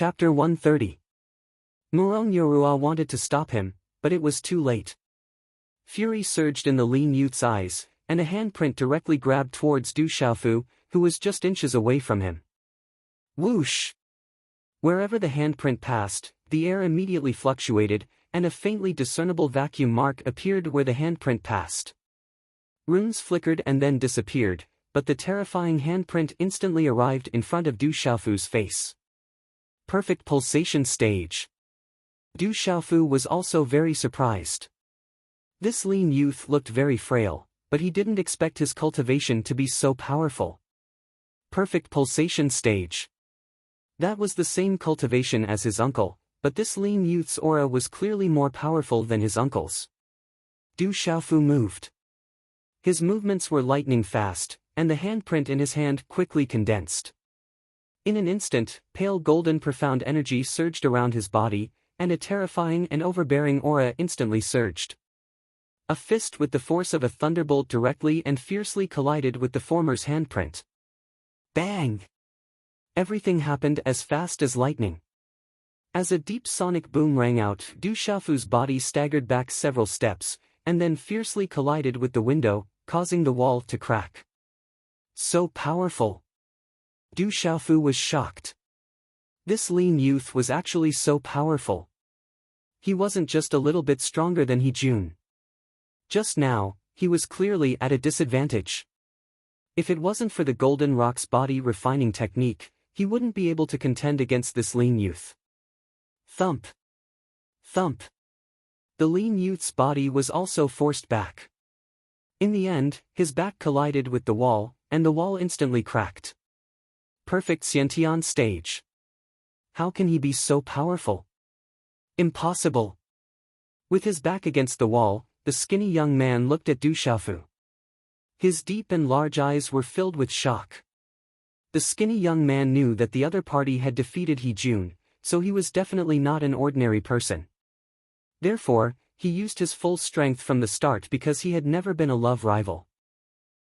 Chapter 130. Murong Yorua wanted to stop him, but it was too late. Fury surged in the lean youth's eyes, and a handprint directly grabbed towards Du Xiaofu, who was just inches away from him. Whoosh! Wherever the handprint passed, the air immediately fluctuated, and a faintly discernible vacuum mark appeared where the handprint passed. Runes flickered and then disappeared, but the terrifying handprint instantly arrived in front of Du Xiaofu's face. Perfect pulsation stage. Du Xiaofu was also very surprised. This lean youth looked very frail, but he didn't expect his cultivation to be so powerful. Perfect pulsation stage. That was the same cultivation as his uncle, but this lean youth's aura was clearly more powerful than his uncle's. Du Xiaofu moved. His movements were lightning fast, and the handprint in his hand quickly condensed. In an instant, pale golden profound energy surged around his body, and a terrifying and overbearing aura instantly surged. A fist with the force of a thunderbolt directly and fiercely collided with the former's handprint. Bang! Everything happened as fast as lightning. As a deep sonic boom rang out, Du Xiaofu's body staggered back several steps, and then fiercely collided with the window, causing the wall to crack. So powerful! Du Xiaofu was shocked. This lean youth was actually so powerful. He wasn't just a little bit stronger than He Jun. Just now, he was clearly at a disadvantage. If it wasn't for the Golden Rock's body refining technique, he wouldn't be able to contend against this lean youth. Thump! Thump! The lean youth's body was also forced back. In the end, his back collided with the wall, and the wall instantly cracked. Perfect Xiantian stage. How can he be so powerful? Impossible. With his back against the wall, the skinny young man looked at Du Xiaofu. His deep and large eyes were filled with shock. The skinny young man knew that the other party had defeated He Jun, so he was definitely not an ordinary person. Therefore, he used his full strength from the start because he had never been a love rival.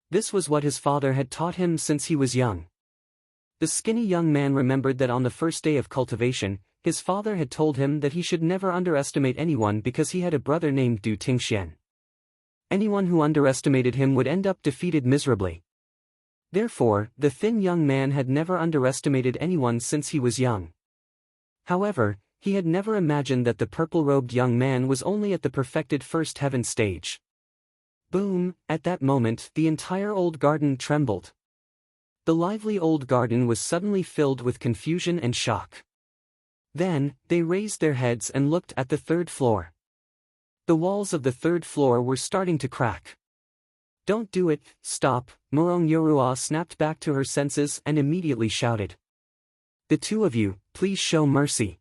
This was what his father had taught him since he was young. The skinny young man remembered that on the first day of cultivation, his father had told him that he should never underestimate anyone because he had a brother named Du Tingxian. Anyone who underestimated him would end up defeated miserably. Therefore, the thin young man had never underestimated anyone since he was young. However, he had never imagined that the purple-robed young man was only at the perfected first heaven stage. Boom! At that moment, the entire old garden trembled. The lively old garden was suddenly filled with confusion and shock. Then, they raised their heads and looked at the third floor. The walls of the third floor were starting to crack. Don't do it, stop, Murong Yorua snapped back to her senses and immediately shouted. The two of you, please show mercy.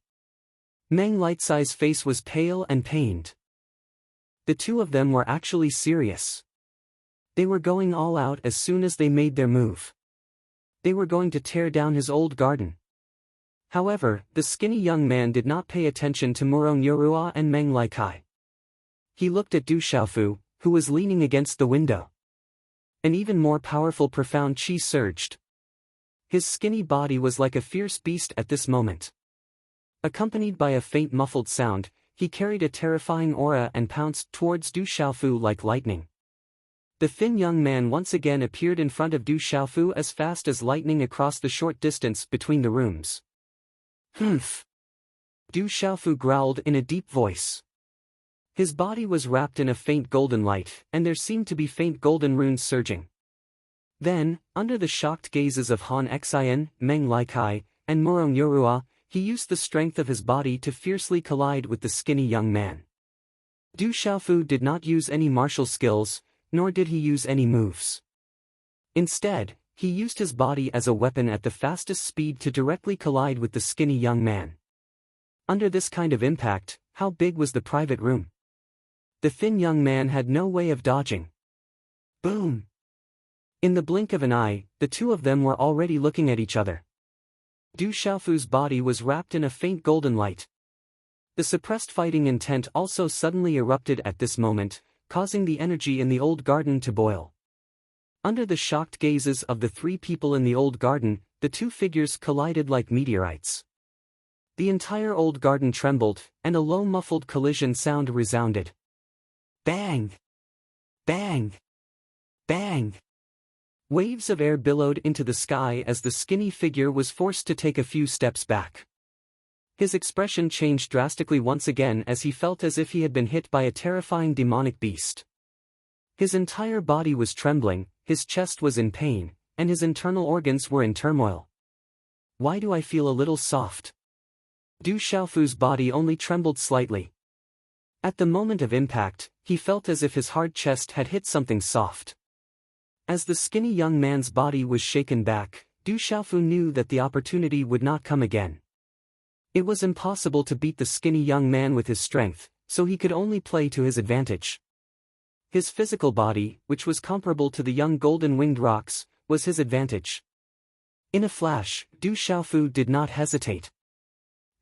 Meng Lightsai's face was pale and pained. The two of them were actually serious. They were going all out as soon as they made their move. They were going to tear down his old garden. However, the skinny young man did not pay attention to Murong Yorua and Meng Lightsai. He looked at Du Xiaofu, who was leaning against the window. An even more powerful profound chi surged. His skinny body was like a fierce beast at this moment. Accompanied by a faint muffled sound, he carried a terrifying aura and pounced towards Du Xiaofu like lightning. The thin young man once again appeared in front of Du Xiaofu as fast as lightning across the short distance between the rooms. Humph! Du Xiaofu growled in a deep voice. His body was wrapped in a faint golden light, and there seemed to be faint golden runes surging. Then, under the shocked gazes of Han Xian, Meng Lightsai, and Murong Yorua, he used the strength of his body to fiercely collide with the skinny young man. Du Xiaofu did not use any martial skills, nor did he use any moves. Instead, he used his body as a weapon at the fastest speed to directly collide with the skinny young man. Under this kind of impact, how big was the private room? The thin young man had no way of dodging. Boom! In the blink of an eye, the two of them were already looking at each other. Du Xiaofu's body was wrapped in a faint golden light. The suppressed fighting intent also suddenly erupted at this moment, causing the energy in the old garden to boil. Under the shocked gazes of the three people in the old garden, the two figures collided like meteorites. The entire old garden trembled, and a low muffled collision sound resounded. Bang! Bang! Bang! Waves of air billowed into the sky as the skinny figure was forced to take a few steps back. His expression changed drastically once again as he felt as if he had been hit by a terrifying demonic beast. His entire body was trembling, his chest was in pain, and his internal organs were in turmoil. Why do I feel a little soft? Du Xiaofu's body only trembled slightly. At the moment of impact, he felt as if his hard chest had hit something soft. As the skinny young man's body was shaken back, Du Xiaofu knew that the opportunity would not come again. It was impossible to beat the skinny young man with his strength, so he could only play to his advantage. His physical body, which was comparable to the young golden-winged rocks, was his advantage. In a flash, Du Xiaofu did not hesitate.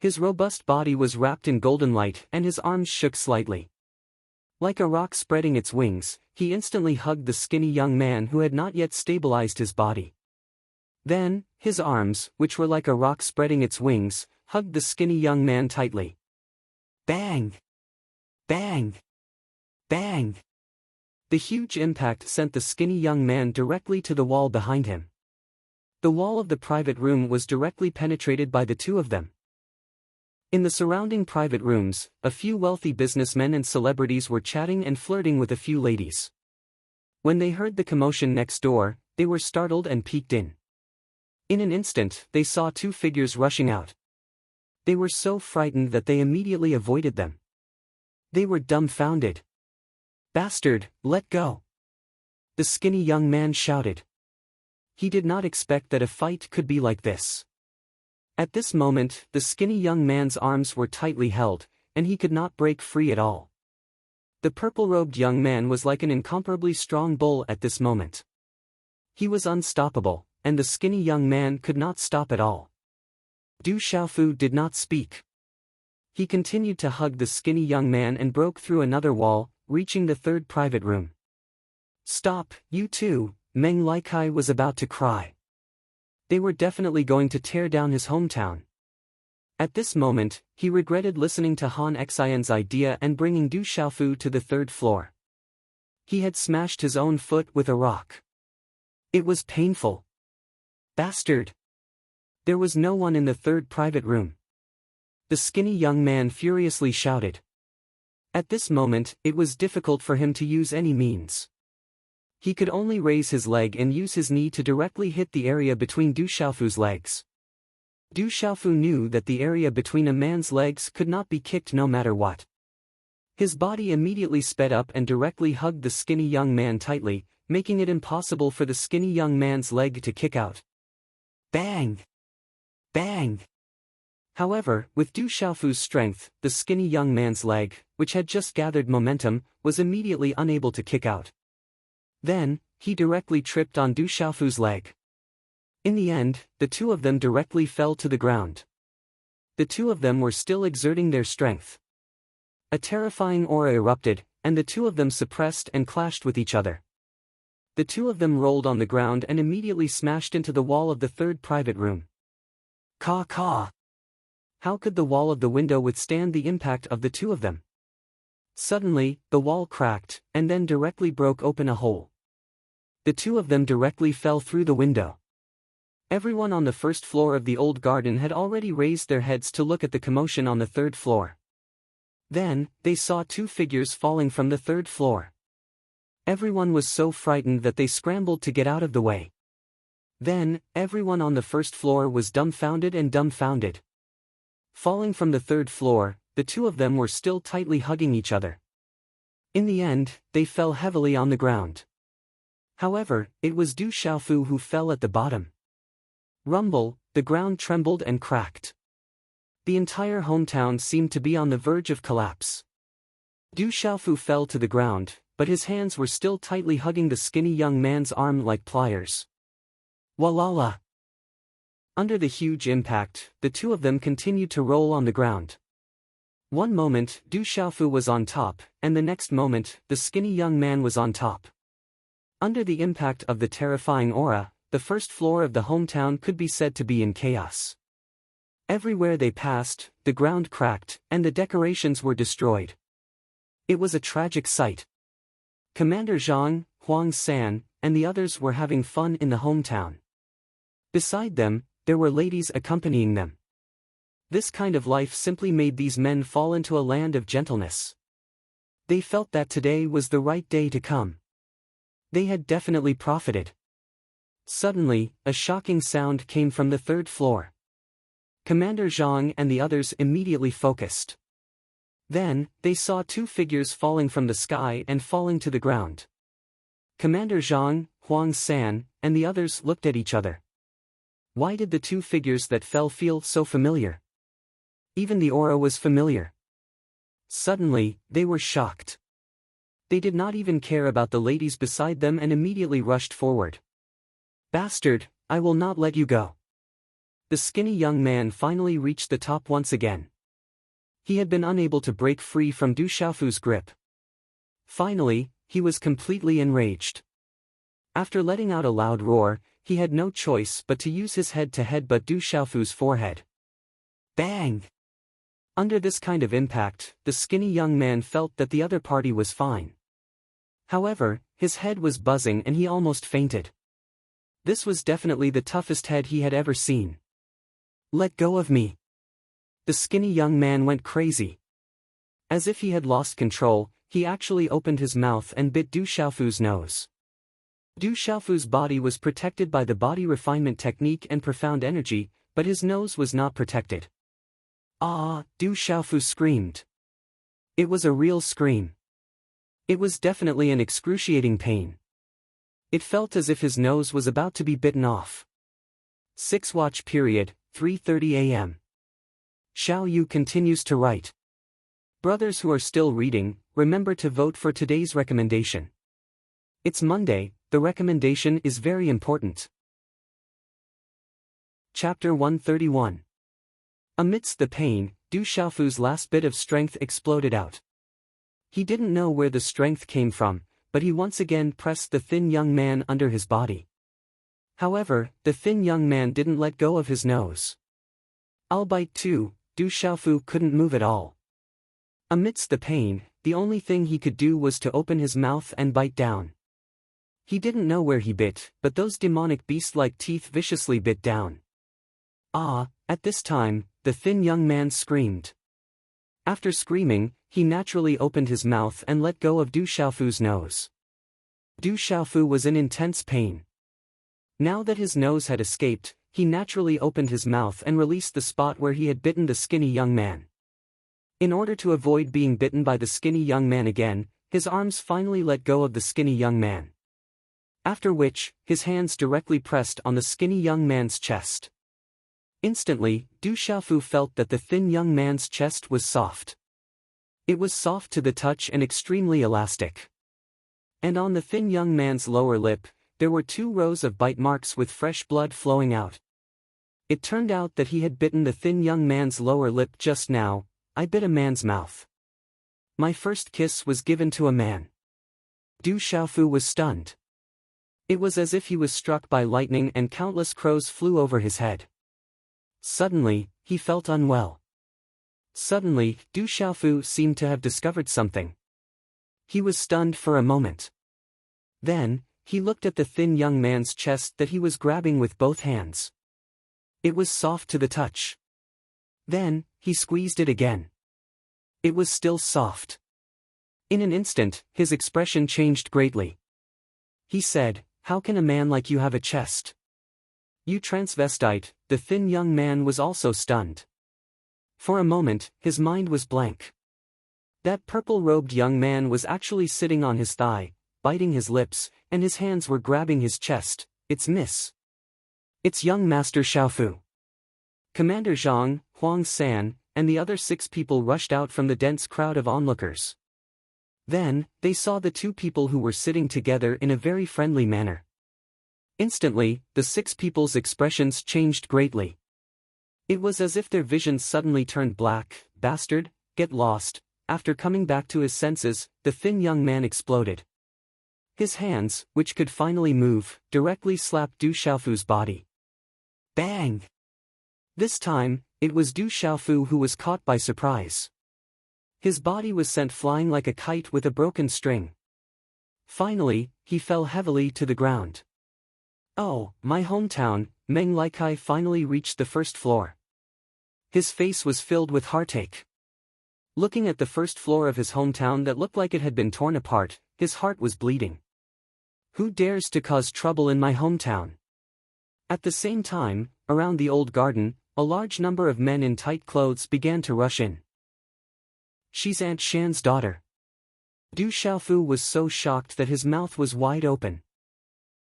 His robust body was wrapped in golden light and his arms shook slightly. Like a rock spreading its wings, he instantly hugged the skinny young man who had not yet stabilized his body. Then, his arms, which were like a rock spreading its wings, hugged the skinny young man tightly. Bang! Bang! Bang! The huge impact sent the skinny young man directly to the wall behind him. The wall of the private room was directly penetrated by the two of them. In the surrounding private rooms, a few wealthy businessmen and celebrities were chatting and flirting with a few ladies. When they heard the commotion next door, they were startled and peeked in. In an instant, they saw two figures rushing out. They were so frightened that they immediately avoided them. They were dumbfounded. "Bastard, let go!" the skinny young man shouted. He did not expect that a fight could be like this. At this moment, the skinny young man's arms were tightly held, and he could not break free at all. The purple-robed young man was like an incomparably strong bull at this moment. He was unstoppable, and the skinny young man could not stop at all. Du Xiaofu did not speak. He continued to hug the skinny young man and broke through another wall, reaching the third private room. "Stop, you two," Meng Likai was about to cry. They were definitely going to tear down his hometown. At this moment, he regretted listening to Han Xian's idea and bringing Du Xiaofu to the third floor. He had smashed his own foot with a rock. It was painful. "Bastard!" There was no one in the third private room. The skinny young man furiously shouted. At this moment, it was difficult for him to use any means. He could only raise his leg and use his knee to directly hit the area between Du Xiaofu's legs. Du Xiaofu knew that the area between a man's legs could not be kicked no matter what. His body immediately sped up and directly hugged the skinny young man tightly, making it impossible for the skinny young man's leg to kick out. Bang! Bang! However, with Du Xiaofu's strength, the skinny young man's leg, which had just gathered momentum, was immediately unable to kick out. Then, he directly tripped on Du Xiaofu's leg. In the end, the two of them directly fell to the ground. The two of them were still exerting their strength. A terrifying aura erupted, and the two of them suppressed and clashed with each other. The two of them rolled on the ground and immediately smashed into the wall of the third private room. Caw caw! How could the wall of the window withstand the impact of the two of them? Suddenly, the wall cracked, and then directly broke open a hole. The two of them directly fell through the window. Everyone on the first floor of the old garden had already raised their heads to look at the commotion on the third floor. Then, they saw two figures falling from the third floor. Everyone was so frightened that they scrambled to get out of the way. Then, everyone on the first floor was dumbfounded and dumbfounded. Falling from the third floor, the two of them were still tightly hugging each other. In the end, they fell heavily on the ground. However, it was Du Xiaofu who fell at the bottom. Rumble, the ground trembled and cracked. The entire hometown seemed to be on the verge of collapse. Du Xiaofu fell to the ground, but his hands were still tightly hugging the skinny young man's arm like pliers. Walala! Under the huge impact, the two of them continued to roll on the ground. One moment, Du Xiaofu was on top, and the next moment, the skinny young man was on top. Under the impact of the terrifying aura, the first floor of the hometown could be said to be in chaos. Everywhere they passed, the ground cracked, and the decorations were destroyed. It was a tragic sight. Commander Zhang, Huang San, and the others were having fun in the hometown. Beside them, there were ladies accompanying them. This kind of life simply made these men fall into a land of gentleness. They felt that today was the right day to come. They had definitely profited. Suddenly, a shocking sound came from the third floor. Commander Zhang and the others immediately focused. Then, they saw two figures falling from the sky and falling to the ground. Commander Zhang, Huang San, and the others looked at each other. Why did the two figures that fell feel so familiar? Even the aura was familiar. Suddenly, they were shocked. They did not even care about the ladies beside them and immediately rushed forward. Bastard, I will not let you go. The skinny young man finally reached the top once again. He had been unable to break free from Du Xiaofu's grip. Finally, he was completely enraged. After letting out a loud roar, he had no choice but to use his head to headbutt Du Xiaofu's forehead. Bang! Under this kind of impact, the skinny young man felt that the other party was fine. However, his head was buzzing and he almost fainted. This was definitely the toughest head he had ever seen. Let go of me. The skinny young man went crazy. As if he had lost control, he actually opened his mouth and bit Du Xiaofu's nose. Du Xiaofu's body was protected by the body refinement technique and profound energy, but his nose was not protected. Ah! Du Xiaofu screamed. It was a real scream. It was definitely an excruciating pain. It felt as if his nose was about to be bitten off. 6 watch period, 3:30 a.m. Xiao Yu continues to write. Brothers who are still reading, remember to vote for today's recommendation. It's Monday, the recommendation is very important. Chapter 131. Amidst the pain, Du Xiaofu's last bit of strength exploded out. He didn't know where the strength came from, but he once again pressed the thin young man under his body. However, the thin young man didn't let go of his nose. I'll bite too. Du Xiaofu couldn't move at all. Amidst the pain, the only thing he could do was to open his mouth and bite down. He didn't know where he bit, but those demonic beast-like teeth viciously bit down. Ah! At this time, the thin young man screamed. After screaming, he naturally opened his mouth and let go of Du Xiaofu's nose. Du Xiaofu was in intense pain. Now that his nose had escaped, he naturally opened his mouth and released the spot where he had bitten the skinny young man. In order to avoid being bitten by the skinny young man again, his arms finally let go of the skinny young man. After which, his hands directly pressed on the skinny young man's chest. Instantly, Du Xiaofu felt that the thin young man's chest was soft. It was soft to the touch and extremely elastic. And on the thin young man's lower lip, there were 2 rows of bite marks with fresh blood flowing out. It turned out that he had bitten the thin young man's lower lip just now. I bit a man's mouth. My first kiss was given to a man. Du Xiaofu was stunned. It was as if he was struck by lightning and countless crows flew over his head. Suddenly, he felt unwell. Suddenly, Du Xiaofu seemed to have discovered something. He was stunned for a moment. Then, he looked at the thin young man's chest that he was grabbing with both hands. It was soft to the touch. Then, he squeezed it again. It was still soft. In an instant, his expression changed greatly. He said, "How can a man like you have a chest? You transvestite." The thin young man was also stunned. For a moment, his mind was blank. That purple-robed young man was actually sitting on his thigh, biting his lips, and his hands were grabbing his chest. It's young Master Xiaofu. Commander Zhang, Huang San, and the other 6 people rushed out from the dense crowd of onlookers. Then, they saw the 2 people who were sitting together in a very friendly manner. Instantly, the 6 people's expressions changed greatly. It was as if their visions suddenly turned black. Bastard, get lost. After coming back to his senses, the thin young man exploded. His hands, which could finally move, directly slapped Du Xiaofu's body. Bang! This time, It was Du Xiaofu who was caught by surprise. His body was sent flying like a kite with a broken string. Finally, he fell heavily to the ground. Oh, my hometown, Meng Likai finally reached the first floor. His face was filled with heartache. Looking at the first floor of his hometown that looked like it had been torn apart, his heart was bleeding. Who dares to cause trouble in my hometown? At the same time, around the old garden, a large number of men in tight clothes began to rush in. She's Aunt Shan's daughter. Du Xiaofu was so shocked that his mouth was wide open.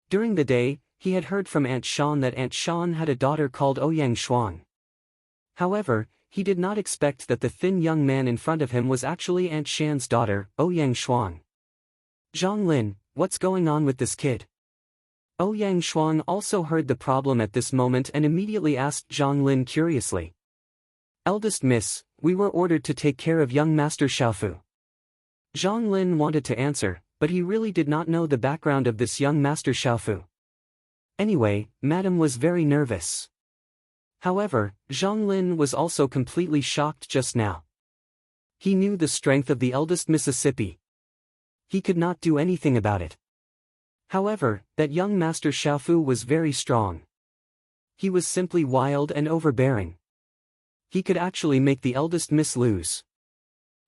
During the day, he had heard from Aunt Shan that Aunt Shan had a daughter called Ouyang Shuang. However, he did not expect that the thin young man in front of him was actually Aunt Shan's daughter, Ouyang Shuang. Zhang Lin, what's going on with this kid? Ouyang Shuang also heard the problem at this moment and immediately asked Zhang Lin curiously. Eldest miss, we were ordered to take care of young Master Xiaofu. Zhang Lin wanted to answer, but he really did not know the background of this young Master Xiaofu. Anyway, Madam was very nervous. However, Zhang Lin was also completely shocked just now. He knew the strength of the eldest Mississippi. He could not do anything about it. However, that young Master Xiaofu was very strong. He was simply wild and overbearing. He could actually make the eldest miss lose.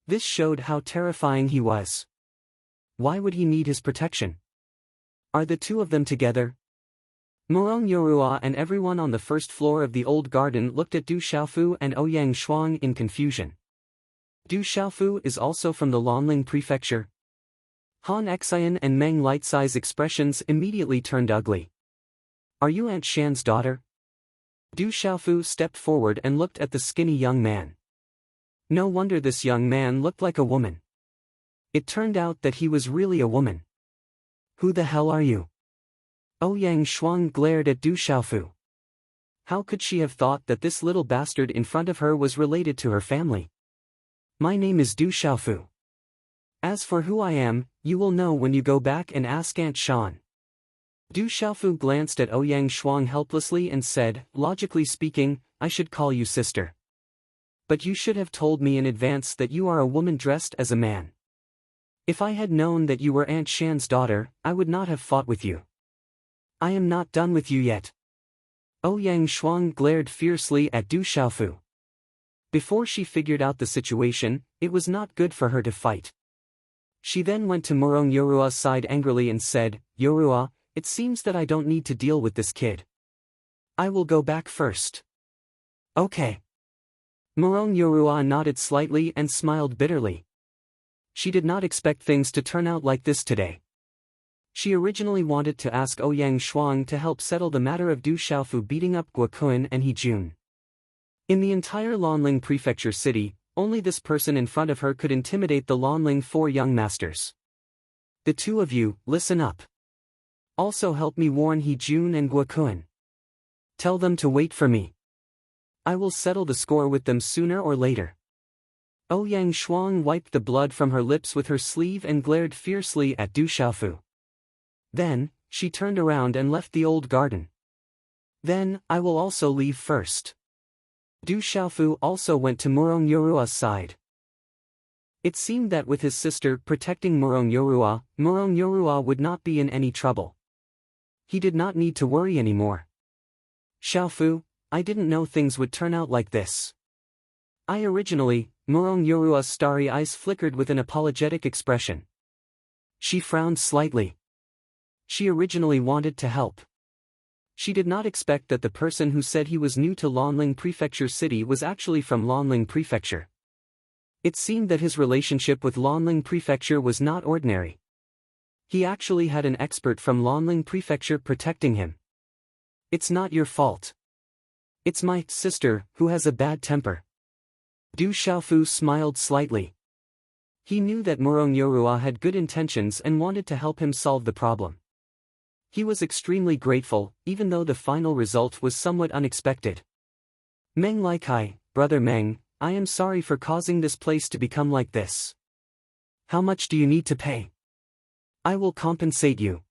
This showed how terrifying he was. Why would he need his protection? Are the two of them together? Morong Yorua and everyone on the first floor of the old garden looked at Du Xiaofu and Ouyang Shuang in confusion. Du Xiaofu is also from the Lanling prefecture. Han Xian and Meng Lightsai's expressions immediately turned ugly. Are you Aunt Shan's daughter? Du Xiaofu stepped forward and looked at the skinny young man. No wonder this young man looked like a woman. It turned out that he was really a woman. Who the hell are you? Ouyang Shuang glared at Du Xiaofu. How could she have thought that this little bastard in front of her was related to her family? My name is Du Xiaofu. As for who I am, you will know when you go back and ask Aunt Shan. Du Xiaofu glanced at Ouyang Shuang helplessly and said, logically speaking, I should call you sister. But you should have told me in advance that you are a woman dressed as a man. If I had known that you were Aunt Shan's daughter, I would not have fought with you. I am not done with you yet. Ouyang Shuang glared fiercely at Du Xiaofu. Before she figured out the situation, it was not good for her to fight. She then went to Morong Yorua's side angrily and said, Yorua, it seems that I don't need to deal with this kid. I will go back first. Okay. Morong Yorua nodded slightly and smiled bitterly. She did not expect things to turn out like this today. She originally wanted to ask Ouyang Shuang to help settle the matter of Du Xiaofu beating up Guokun and Hejun. In the entire Lanling prefecture city, only this person in front of her could intimidate the Lanling four young masters. The two of you, listen up. Also help me warn Hejun and Guokun. Tell them to wait for me. I will settle the score with them sooner or later. Ouyang Shuang wiped the blood from her lips with her sleeve and glared fiercely at Du Xiaofu. Then, she turned around and left the old garden. Then, I will also leave first. Du Xiaofu also went to Morong Yorua's side. It seemed that with his sister protecting Morong Yorua would not be in any trouble. He did not need to worry anymore. Xiaofu, I didn't know things would turn out like this. Morong Yorua's starry eyes flickered with an apologetic expression. She frowned slightly. She originally wanted to help. She did not expect that the person who said he was new to Lanling Prefecture City was actually from Lanling Prefecture. It seemed that his relationship with Lanling Prefecture was not ordinary. He actually had an expert from Lanling Prefecture protecting him. It's not your fault. It's my sister who has a bad temper. Du Xiaofu smiled slightly. He knew that Morong Yorua had good intentions and wanted to help him solve the problem. He was extremely grateful, even though the final result was somewhat unexpected. Meng Likai, Brother Meng, I am sorry for causing this place to become like this. How much do you need to pay? I will compensate you.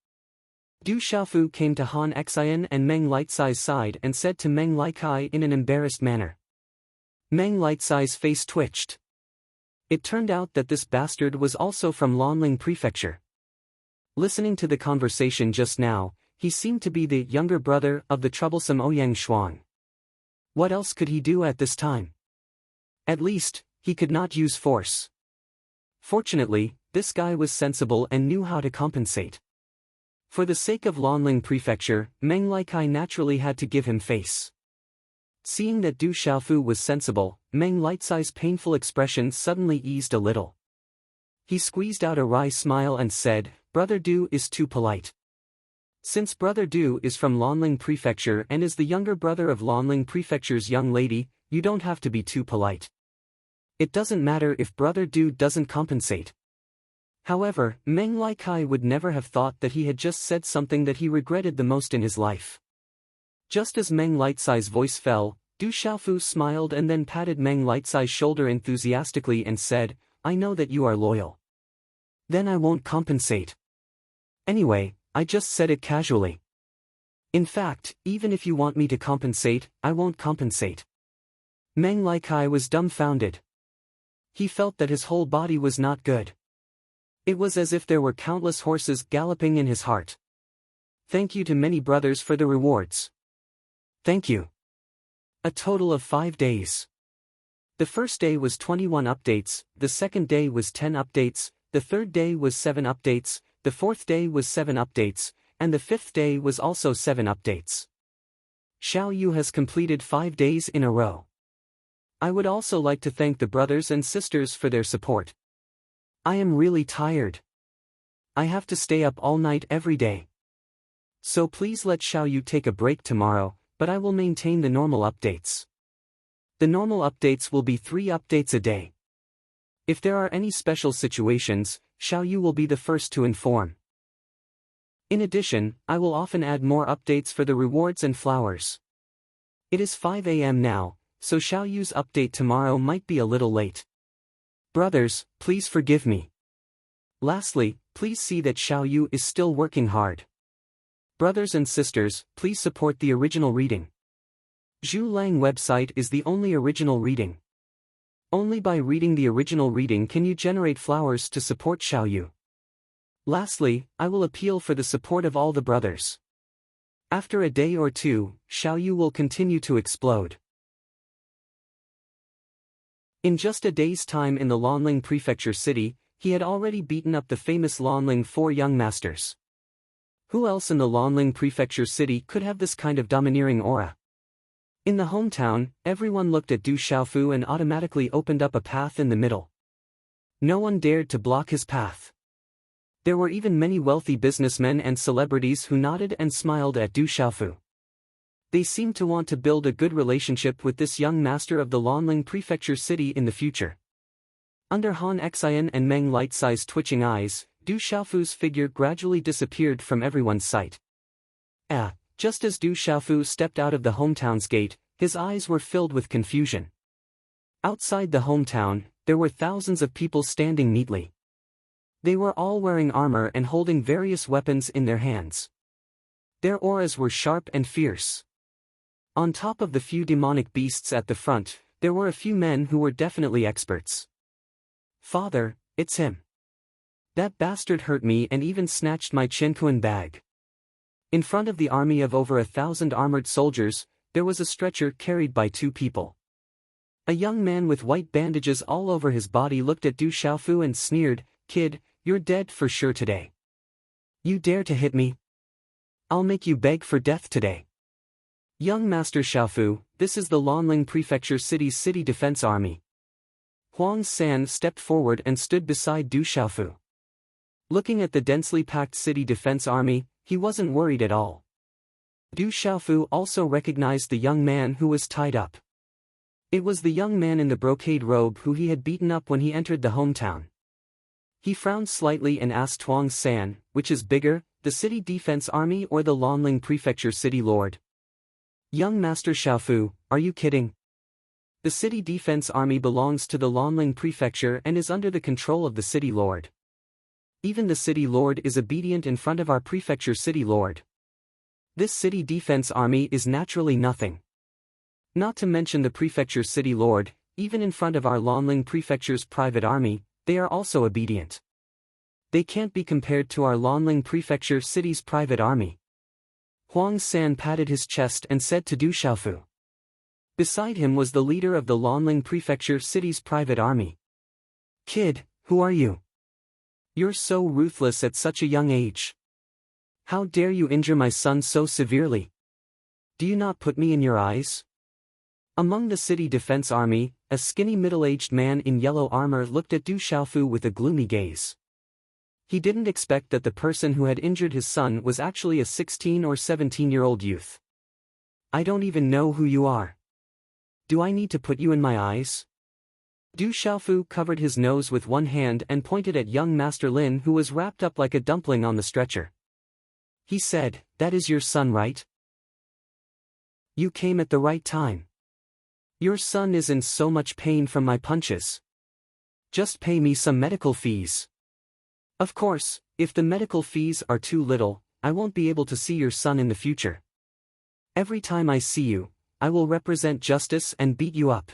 Du Xiaofu came to Han Xian and Meng Lightsai's side and said to Meng Likai in an embarrassed manner. Meng Lightsai's face twitched. It turned out that this bastard was also from Lanling Prefecture. Listening to the conversation just now, he seemed to be the younger brother of the troublesome Ouyang Shuang. What else could he do at this time? At least, he could not use force. Fortunately, this guy was sensible and knew how to compensate. For the sake of Lanling Prefecture, Meng Likai naturally had to give him face. Seeing that Du Xiaofu was sensible, Meng Lightsai's painful expression suddenly eased a little. He squeezed out a wry smile and said, "Brother Du is too polite. Since Brother Du is from Lanling Prefecture and is the younger brother of Lanling Prefecture's young lady, you don't have to be too polite. It doesn't matter if Brother Du doesn't compensate." However, Meng Likai would never have thought that he had just said something that he regretted the most in his life. Just as Meng Lightsai's voice fell, Du Xiaofu smiled and then patted Meng Lightsai's shoulder enthusiastically and said, "I know that you are loyal. Then I won't compensate. Anyway, I just said it casually. In fact, even if you want me to compensate, I won't compensate." Meng Likai was dumbfounded. He felt that his whole body was not good. It was as if there were countless horses galloping in his heart. Thank you to many brothers for the rewards. Thank you. A total of 5 days. The first day was 21 updates, the second day was 10 updates, the third day was 7 updates, the fourth day was 7 updates, and the fifth day was also 7 updates. Xiao Yu has completed 5 days in a row. I would also like to thank the brothers and sisters for their support. I am really tired. I have to stay up all night every day. So please let Xiao Yu take a break tomorrow, but I will maintain the normal updates. The normal updates will be 3 updates a day. If there are any special situations, Xiao Yu will be the first to inform. In addition, I will often add more updates for the rewards and flowers. It is 5 a.m. now, so Xiao Yu's update tomorrow might be a little late. Brothers, please forgive me. Lastly, please see that Xiao Yu is still working hard. Brothers and sisters, please support the original reading. Zhu Lang website is the only original reading. Only by reading the original reading can you generate flowers to support Xiao Yu. Lastly, I will appeal for the support of all the brothers. After a day or two, Xiao Yu will continue to explode. In just a day's time in the Lanling Prefecture city, he had already beaten up the famous Lanling 4 young masters. Who else in the Lanling Prefecture city could have this kind of domineering aura? In the hometown, everyone looked at Du Xiaofu and automatically opened up a path in the middle. No one dared to block his path. There were even many wealthy businessmen and celebrities who nodded and smiled at Du Xiaofu. They seemed to want to build a good relationship with this young master of the Lanling Prefecture city in the future. Under Han Xian and Meng Lightsai's twitching eyes, Du Xiaofu's figure gradually disappeared from everyone's sight. Just as Du Xiaofu stepped out of the hometown's gate, his eyes were filled with confusion. Outside the hometown, there were thousands of people standing neatly. They were all wearing armor and holding various weapons in their hands. Their auras were sharp and fierce. On top of the few demonic beasts at the front, there were a few men who were definitely experts. "Father, it's him. That bastard hurt me and even snatched my Chenkuan bag." In front of the army of over 1,000 armored soldiers, there was a stretcher carried by 2 people. A young man with white bandages all over his body looked at Du Xiaofu and sneered, "Kid, you're dead for sure today. You dare to hit me? I'll make you beg for death today." "Young Master Xiaofu, this is the Lanling Prefecture City's City Defense Army." Huang San stepped forward and stood beside Du Xiaofu. Looking at the densely packed city defense army, he wasn't worried at all. Du Xiaofu also recognized the young man who was tied up. It was the young man in the brocade robe who he had beaten up when he entered the hometown. He frowned slightly and asked Huang San, "Which is bigger, the city defense army or the Lanling Prefecture city lord?" "Young Master Xiaofu, are you kidding? The city defense army belongs to the Lanling Prefecture and is under the control of the city lord. Even the city lord is obedient in front of our prefecture city lord. This city defense army is naturally nothing. Not to mention the prefecture's city lord, even in front of our Lonling prefecture's private army, they are also obedient. They can't be compared to our Lonling prefecture city's private army. Huang San patted his chest and said to Du Xiaofu. Beside him was the leader of the Lonling prefecture city's private army. Kid, who are you? You're so ruthless at such a young age. How dare you injure my son so severely? Do you not put me in your eyes? Among the city defense army, a skinny middle-aged man in yellow armor looked at Du Xiaofu with a gloomy gaze. He didn't expect that the person who had injured his son was actually a 16 or 17-year-old youth. I don't even know who you are. Do I need to put you in my eyes? Du Xiaofu covered his nose with one hand and pointed at young Master Lin, who was wrapped up like a dumpling on the stretcher. He said, "That is your son, right? You came at the right time. Your son is in so much pain from my punches. Just pay me some medical fees. Of course, if the medical fees are too little, I won't be able to see your son in the future. Every time I see you, I will represent justice and beat you up.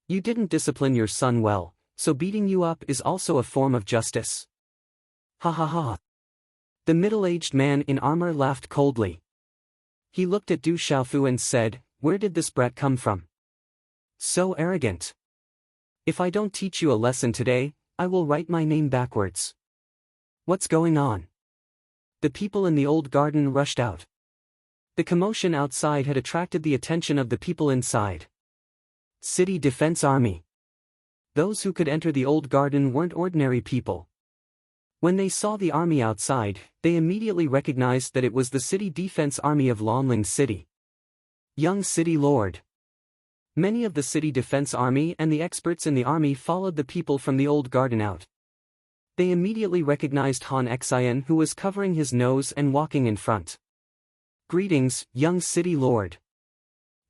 You didn't discipline your son well, so beating you up is also a form of justice." Ha ha ha. The middle-aged man in armor laughed coldly. He looked at Du Xiaofu and said, "Where did this brat come from? So arrogant. If I don't teach you a lesson today, I will write my name backwards." What's going on? The people in the old garden rushed out. The commotion outside had attracted the attention of the people inside. City Defense Army. Those who could enter the old garden weren't ordinary people. When they saw the army outside, they immediately recognized that it was the City Defense Army of Lonling City. Young City Lord. Many of the City Defense Army and the experts in the army followed the people from the old garden out. They immediately recognized Han Xian, who was covering his nose and walking in front. "Greetings, young City Lord."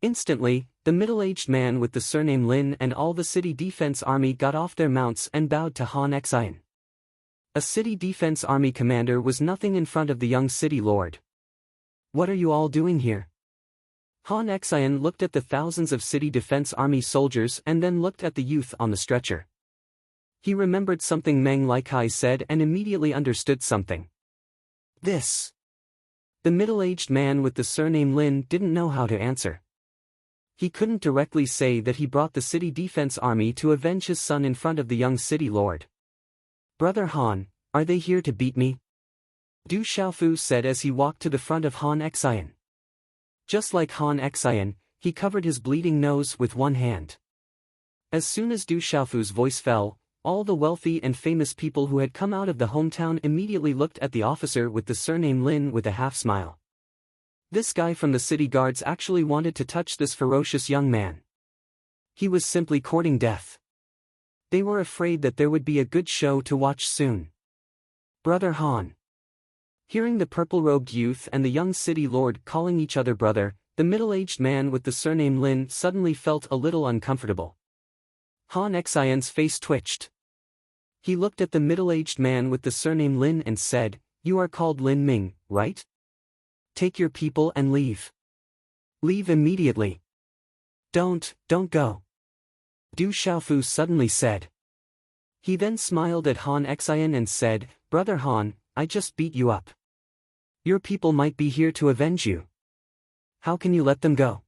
Instantly, the middle-aged man with the surname Lin and all the City Defense Army got off their mounts and bowed to Han Xian. A City Defense Army commander was nothing in front of the young City Lord. "What are you all doing here?" Han Xian looked at the thousands of City Defense Army soldiers and then looked at the youth on the stretcher. He remembered something Meng Likai said and immediately understood something. This. The middle-aged man with the surname Lin didn't know how to answer. He couldn't directly say that he brought the City Defense Army to avenge his son in front of the young City Lord. "Brother Han, are they here to beat me?" Du Xiaofu said as he walked to the front of Han Xian. Just like Han Xian, he covered his bleeding nose with one hand. As soon as Du Xiaofu's voice fell, all the wealthy and famous people who had come out of the hometown immediately looked at the officer with the surname Lin with a half-smile. This guy from the city guards actually wanted to touch this ferocious young man. He was simply courting death. They were afraid that there would be a good show to watch soon. "Brother Han." Hearing the purple-robed youth and the young city lord calling each other brother, the middle-aged man with the surname Lin suddenly felt a little uncomfortable. Han Xian's face twitched. He looked at the middle-aged man with the surname Lin and said, "You are called Lin Ming, right? Take your people and leave. Leave immediately. Don't go." Du Xiaofu suddenly said. He then smiled at Han Xian and said, "Brother Han, I just beat you up. Your people might be here to avenge you. How can you let them go?"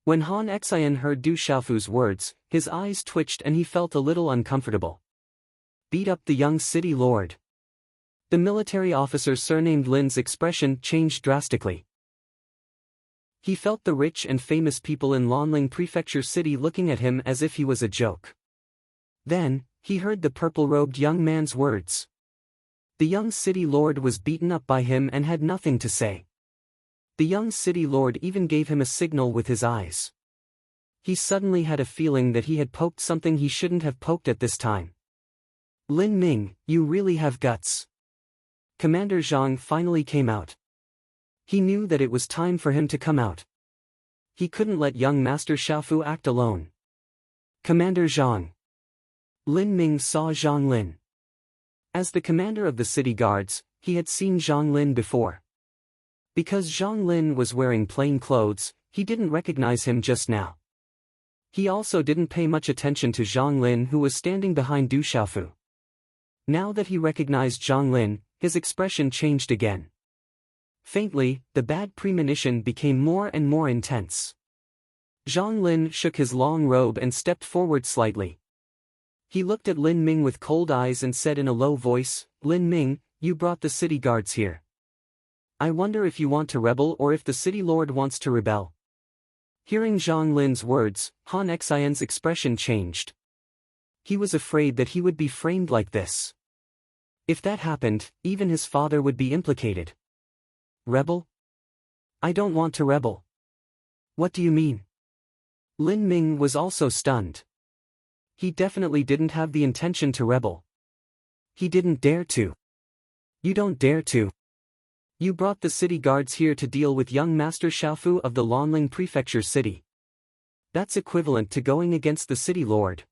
When Han Xian heard Du Xiaofu's words, his eyes twitched and he felt a little uncomfortable. Beat up the young city lord. The military officer surnamed Lin's expression changed drastically. He felt the rich and famous people in Lonling Prefecture City looking at him as if he was a joke. Then, he heard the purple-robed young man's words. The young city lord was beaten up by him and had nothing to say. The young city lord even gave him a signal with his eyes. He suddenly had a feeling that he had poked something he shouldn't have poked at this time. "Lin Ming, you really have guts." Commander Zhang finally came out. He knew that it was time for him to come out. He couldn't let young Master Xiaofu act alone. "Commander Zhang." Lin Ming saw Zhang Lin. As the commander of the city guards, he had seen Zhang Lin before. Because Zhang Lin was wearing plain clothes, He didn't recognize him just now. He also didn't pay much attention to Zhang Lin, who was standing behind Du Xiaofu. Now that he recognized Zhang Lin, his expression changed again. Faintly, the bad premonition became more and more intense. Zhang Lin shook his long robe and stepped forward slightly. He looked at Lin Ming with cold eyes and said in a low voice, "Lin Ming, you brought the city guards here. I wonder if you want to rebel or if the city lord wants to rebel." Hearing Zhang Lin's words, Han Xian's expression changed. He was afraid that he would be framed like this. If that happened, even his father would be implicated. Rebel? I don't want to rebel. What do you mean? Lin Ming was also stunned. He definitely didn't have the intention to rebel. He didn't dare to. You don't dare to. You brought the city guards here to deal with young Master Xiaofu of the Lanling Prefecture city. That's equivalent to going against the city lord.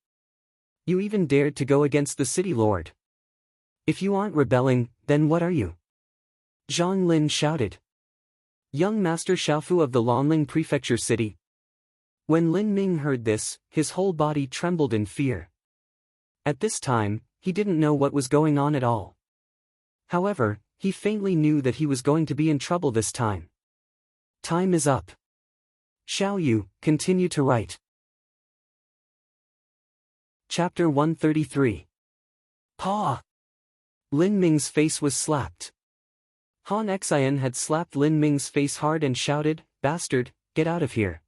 You even dared to go against the city lord. If you aren't rebelling, then what are you? Zhang Lin shouted. Young Master Xiaofu of the Lanling Prefecture city. When Lin Ming heard this, his whole body trembled in fear. At this time, he didn't know what was going on at all. However, he faintly knew that he was going to be in trouble this time. Time is up. Xiao Yu, continue to write. Chapter 133. Pa! Lin Ming's face was slapped. Han Xian had slapped Lin Ming's face hard and shouted, "Bastard, get out of here."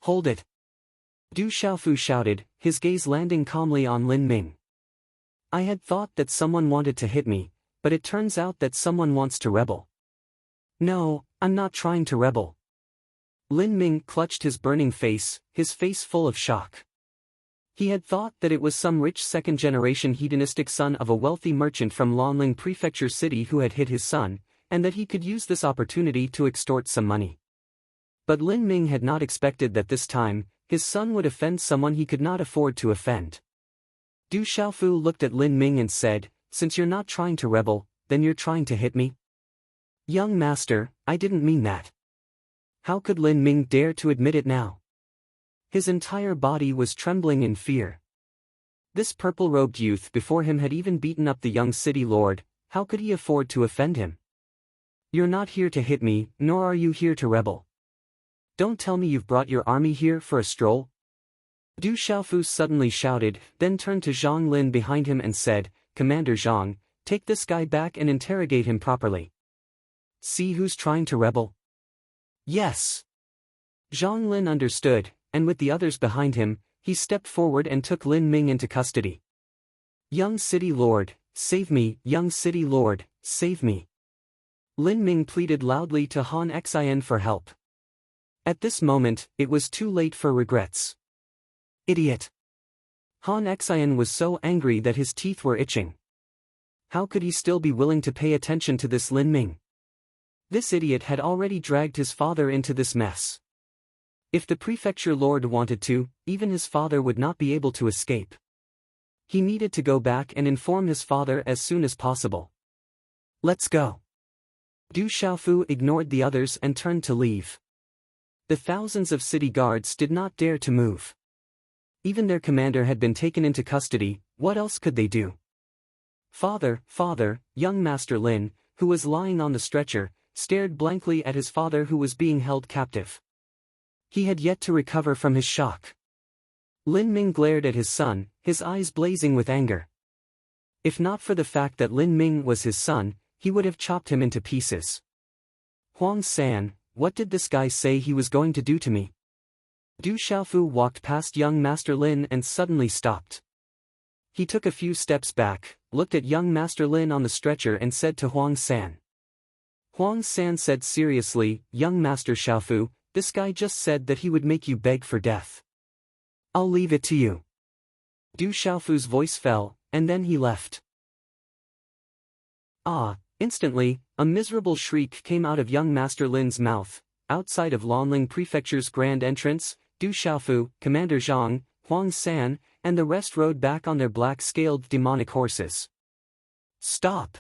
Hold it. Du Xiaofu shouted, his gaze landing calmly on Lin Ming. I had thought that someone wanted to hit me, but it turns out that someone wants to rebel. No, I'm not trying to rebel. Lin Ming clutched his burning face, his face full of shock. He had thought that it was some rich second-generation hedonistic son of a wealthy merchant from Lanling Prefecture city who had hit his son, and that he could use this opportunity to extort some money. But Lin Ming had not expected that this time, his son would offend someone he could not afford to offend. Du Xiaofu looked at Lin Ming and said, "Since you're not trying to rebel, then you're trying to hit me?" "Young master, I didn't mean that." How could Lin Ming dare to admit it now? His entire body was trembling in fear. This purple-robed youth before him had even beaten up the young city lord, how could he afford to offend him? "You're not here to hit me, nor are you here to rebel. Don't tell me you've brought your army here for a stroll?" Du Xiaofu suddenly shouted, then turned to Zhang Lin behind him and said, "Commander Zhang, take this guy back and interrogate him properly. See who's trying to rebel." "Yes." Zhang Lin understood, and with the others behind him, he stepped forward and took Lin Ming into custody. "Young city lord, save me, young city lord, save me." Lin Ming pleaded loudly to Han Xian for help. At this moment, it was too late for regrets. Idiot! Han Xian was so angry that his teeth were itching. How could he still be willing to pay attention to this Lin Ming? This idiot had already dragged his father into this mess. If the prefecture lord wanted to, even his father would not be able to escape. He needed to go back and inform his father as soon as possible. "Let's go." Du Xiaofu ignored the others and turned to leave. The thousands of city guards did not dare to move. Even their commander had been taken into custody, what else could they do? Father, young Master Lin, who was lying on the stretcher, stared blankly at his father who was being held captive. He had yet to recover from his shock. Lin Ming glared at his son, his eyes blazing with anger. If not for the fact that Lin Ming was his son, he would have chopped him into pieces. "Huang San, what did this guy say he was going to do to me?" Du Xiaofu walked past young Master Lin and suddenly stopped. He took a few steps back, looked at young Master Lin on the stretcher and said to Huang San. Huang San said seriously, "Young Master Xiaofu, this guy just said that he would make you beg for death. I'll leave it to you." Du Xiaofu's voice fell, and then he left. Instantly, a miserable shriek came out of young Master Lin's mouth. Outside of Lanling Prefecture's grand entrance, Du Xiaofu, Commander Zhang, Huang San, and the rest rode back on their black-scaled demonic horses. "Stop!"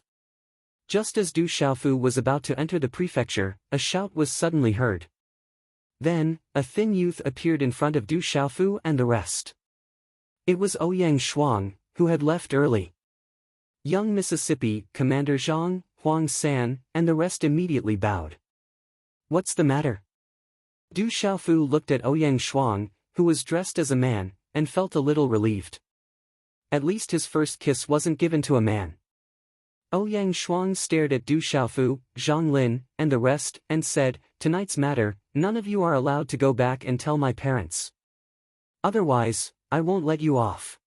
Just as Du Xiaofu was about to enter the prefecture, a shout was suddenly heard. Then, a thin youth appeared in front of Du Xiaofu and the rest. It was Ouyang Shuang, who had left early. Young Mississippi, Commander Zhang, Huang San, and the rest immediately bowed. What's the matter? Du Xiaofu looked at Ouyang Shuang, who was dressed as a man, and felt a little relieved. At least his first kiss wasn't given to a man. Ouyang Shuang stared at Du Xiaofu, Zhang Lin, and the rest, and said, "Tonight's matter, none of you are allowed to go back and tell my parents. Otherwise, I won't let you off."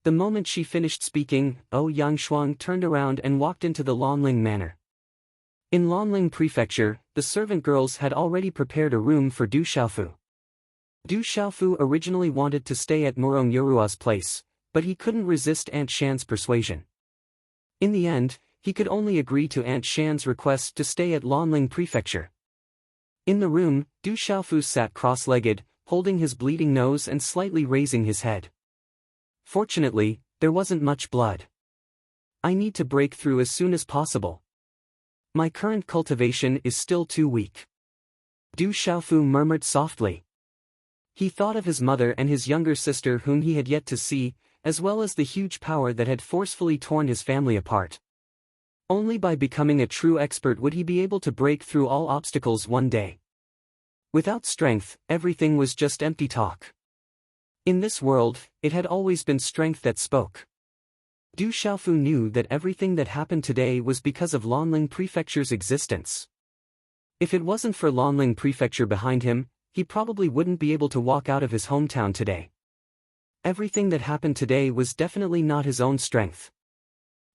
The moment she finished speaking, Ouyang Shuang turned around and walked into the Lanling Manor. In Lanling Prefecture, the servant girls had already prepared a room for Du Xiaofu. Du Xiaofu originally wanted to stay at Murong Yorua's place, but he couldn't resist Aunt Shan's persuasion. In the end, he could only agree to Aunt Shan's request to stay at Lanling Prefecture. In the room, Du Xiaofu sat cross-legged, holding his bleeding nose and slightly raising his head. Fortunately, there wasn't much blood. I need to break through as soon as possible. My current cultivation is still too weak. Du Xiaofu murmured softly. He thought of his mother and his younger sister whom he had yet to see, as well as the huge power that had forcefully torn his family apart. Only by becoming a true expert would he be able to break through all obstacles one day. Without strength, everything was just empty talk. In this world, it had always been strength that spoke. Du Xiaofu knew that everything that happened today was because of Lanling Prefecture's existence. If it wasn't for Lanling Prefecture behind him, he probably wouldn't be able to walk out of his hometown today. Everything that happened today was definitely not his own strength.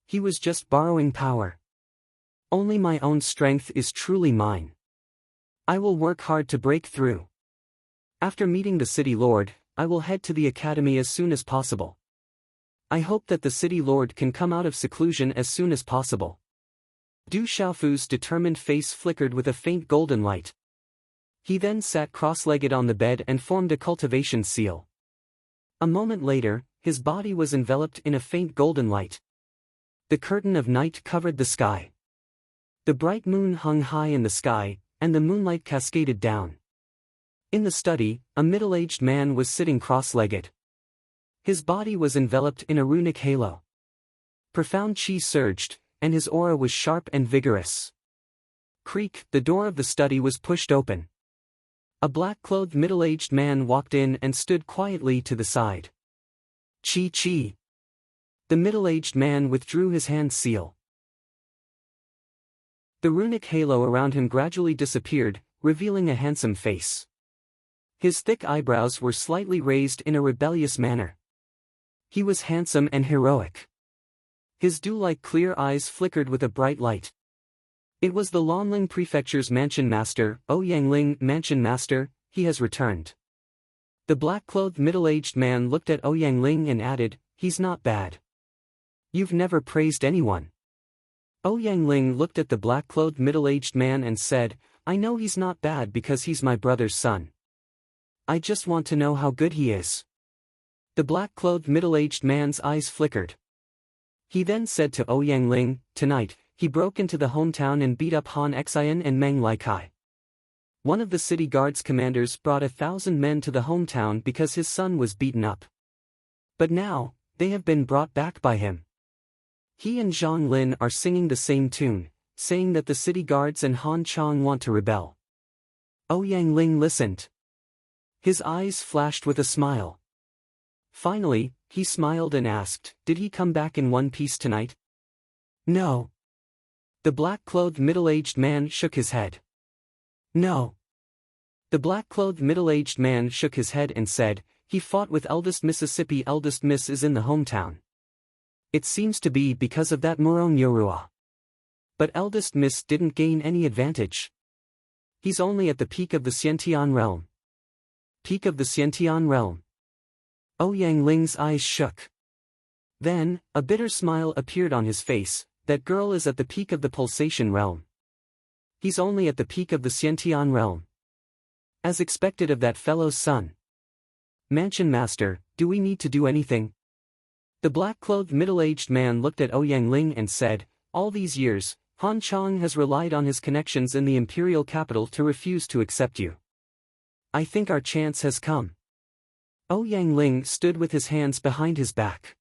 He was just borrowing power. Only my own strength is truly mine. I will work hard to break through. After meeting the City Lord, I will head to the academy as soon as possible. I hope that the City Lord can come out of seclusion as soon as possible. Du Xiaofu's determined face flickered with a faint golden light. He then sat cross-legged on the bed and formed a cultivation seal. A moment later, his body was enveloped in a faint golden light. The curtain of night covered the sky. The bright moon hung high in the sky, and the moonlight cascaded down. In the study, a middle-aged man was sitting cross-legged. His body was enveloped in a runic halo. Profound chi surged, and his aura was sharp and vigorous. Creak, the door of the study was pushed open. A black-clothed middle-aged man walked in and stood quietly to the side. Chi chi. The middle-aged man withdrew his hand seal. The runic halo around him gradually disappeared, revealing a handsome face. His thick eyebrows were slightly raised in a rebellious manner. He was handsome and heroic. His dew-like clear eyes flickered with a bright light. It was the Lanling Prefecture's mansion master, Ouyang Ling. Mansion master, he has returned. The black-clothed middle-aged man looked at Ouyang Ling and added, "He's not bad. You've never praised anyone." Ouyang Ling looked at the black-clothed middle-aged man and said, "I know he's not bad because he's my brother's son. I just want to know how good he is." The black-clothed middle-aged man's eyes flickered. He then said to Ouyang Ling, "Tonight, he broke into the hometown and beat up Han Xian and Meng Laikai. One of the city guards commanders brought 1,000 men to the hometown because his son was beaten up. But now, they have been brought back by him. He and Zhang Lin are singing the same tune, saying that the city guards and Han Chang want to rebel." Ouyang Ling listened. His eyes flashed with a smile. Finally, he smiled and asked, "Did he come back in one piece tonight?" "No." The black-clothed middle-aged man shook his head. "No." The black-clothed middle-aged man shook his head and said, "He fought with eldest Mississippi. Eldest Miss is in the hometown. It seems to be because of that Murong Yorua. But eldest Miss didn't gain any advantage. He's only at the peak of the Xiantian realm." Peak of the Xiantian realm. Ouyang Ling's eyes shook. Then, a bitter smile appeared on his face. "That girl is at the peak of the pulsation realm. He's only at the peak of the Xiantian realm. As expected of that fellow's son. Mansion master, do we need to do anything?" The black-clothed middle-aged man looked at Ouyang Ling and said, "All these years, Han Chang has relied on his connections in the imperial capital to refuse to accept you. I think our chance has come. Ouyang Ling stood with his hands behind his back.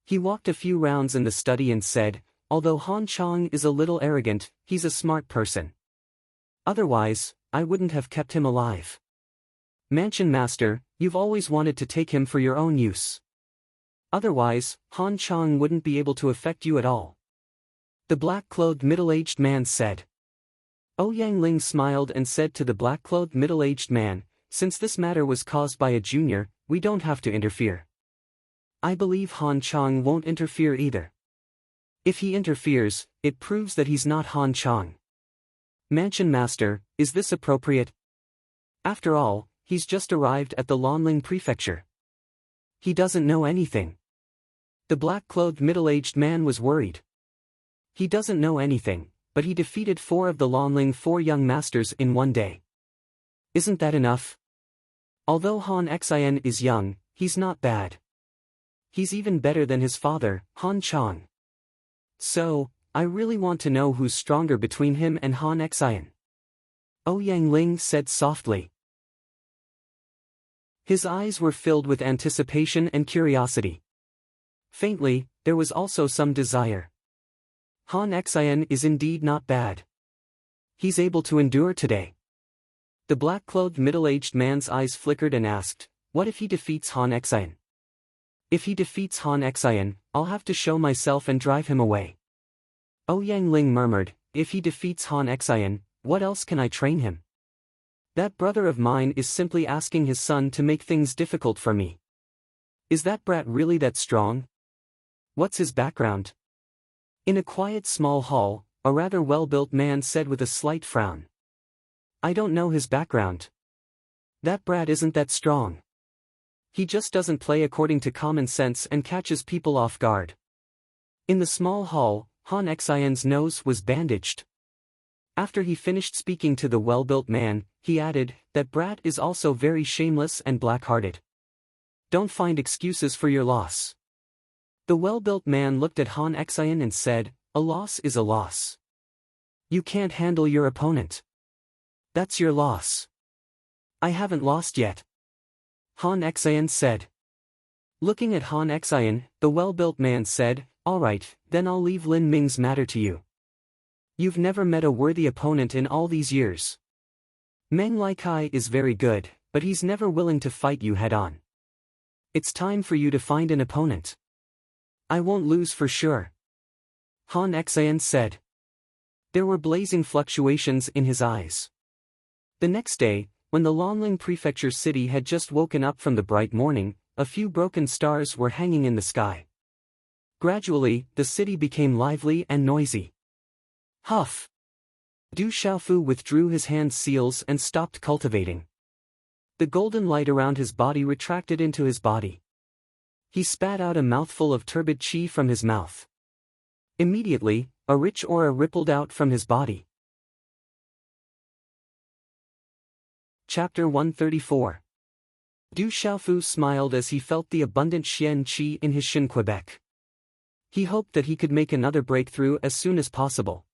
He walked a few rounds in the study and said, although Han Chang is a little arrogant, he's a smart person. Otherwise, I wouldn't have kept him alive. Mansion Master, you've always wanted to take him for your own use. Otherwise, Han Chang wouldn't be able to affect you at all. The black-clothed middle-aged man said. Ouyang Ling smiled and said to the black-clothed middle-aged man, since this matter was caused by a junior, we don't have to interfere. I believe Han Chang won't interfere either. If he interferes, it proves that he's not Han Chang. Mansion Master, is this appropriate? After all, he's just arrived at the Lanling Prefecture. He doesn't know anything. The black-clothed middle-aged man was worried. He doesn't know anything, but he defeated 4 of the Lanling 4 young masters in one day. Isn't that enough? Although Han Xian is young, he's not bad. He's even better than his father, Han Chang. So, I really want to know who's stronger between him and Han Xian. Ouyang Ling said softly. His eyes were filled with anticipation and curiosity. Faintly, there was also some desire. Han Xian is indeed not bad. He's able to endure today. The black-clothed middle-aged man's eyes flickered and asked, what if he defeats Han Xian? If he defeats Han Xian, I'll have to show myself and drive him away. Ouyang Ling murmured, if he defeats Han Xian, what else can I train him? That brother of mine is simply asking his son to make things difficult for me. Is that brat really that strong? What's his background? In a quiet small hall, a rather well-built man said with a slight frown. I don't know his background. That brat isn't that strong. He just doesn't play according to common sense and catches people off guard. In the small hall, Han Xian's nose was bandaged. After he finished speaking to the well-built man, he added, that brat is also very shameless and black-hearted. Don't find excuses for your loss. The well-built man looked at Han Xian and said, a loss is a loss. You can't handle your opponent. That's your loss. I haven't lost yet. Han Xian said. Looking at Han Xian, the well-built man said, all right, then I'll leave Lin Ming's matter to you. You've never met a worthy opponent in all these years. Meng Laikai is very good, but he's never willing to fight you head-on. It's time for you to find an opponent. I won't lose for sure. Han Xian said. There were blazing fluctuations in his eyes. The next day, when the Lanling Prefecture city had just woken up from the bright morning, a few broken stars were hanging in the sky. Gradually, the city became lively and noisy. Huff! Du Xiaofu withdrew his hand seals and stopped cultivating. The golden light around his body retracted into his body. He spat out a mouthful of turbid qi from his mouth. Immediately, a rich aura rippled out from his body. Chapter 134. Du Xiaofu smiled as he felt the abundant Xian qi in his Shin Quebec. He hoped that he could make another breakthrough as soon as possible.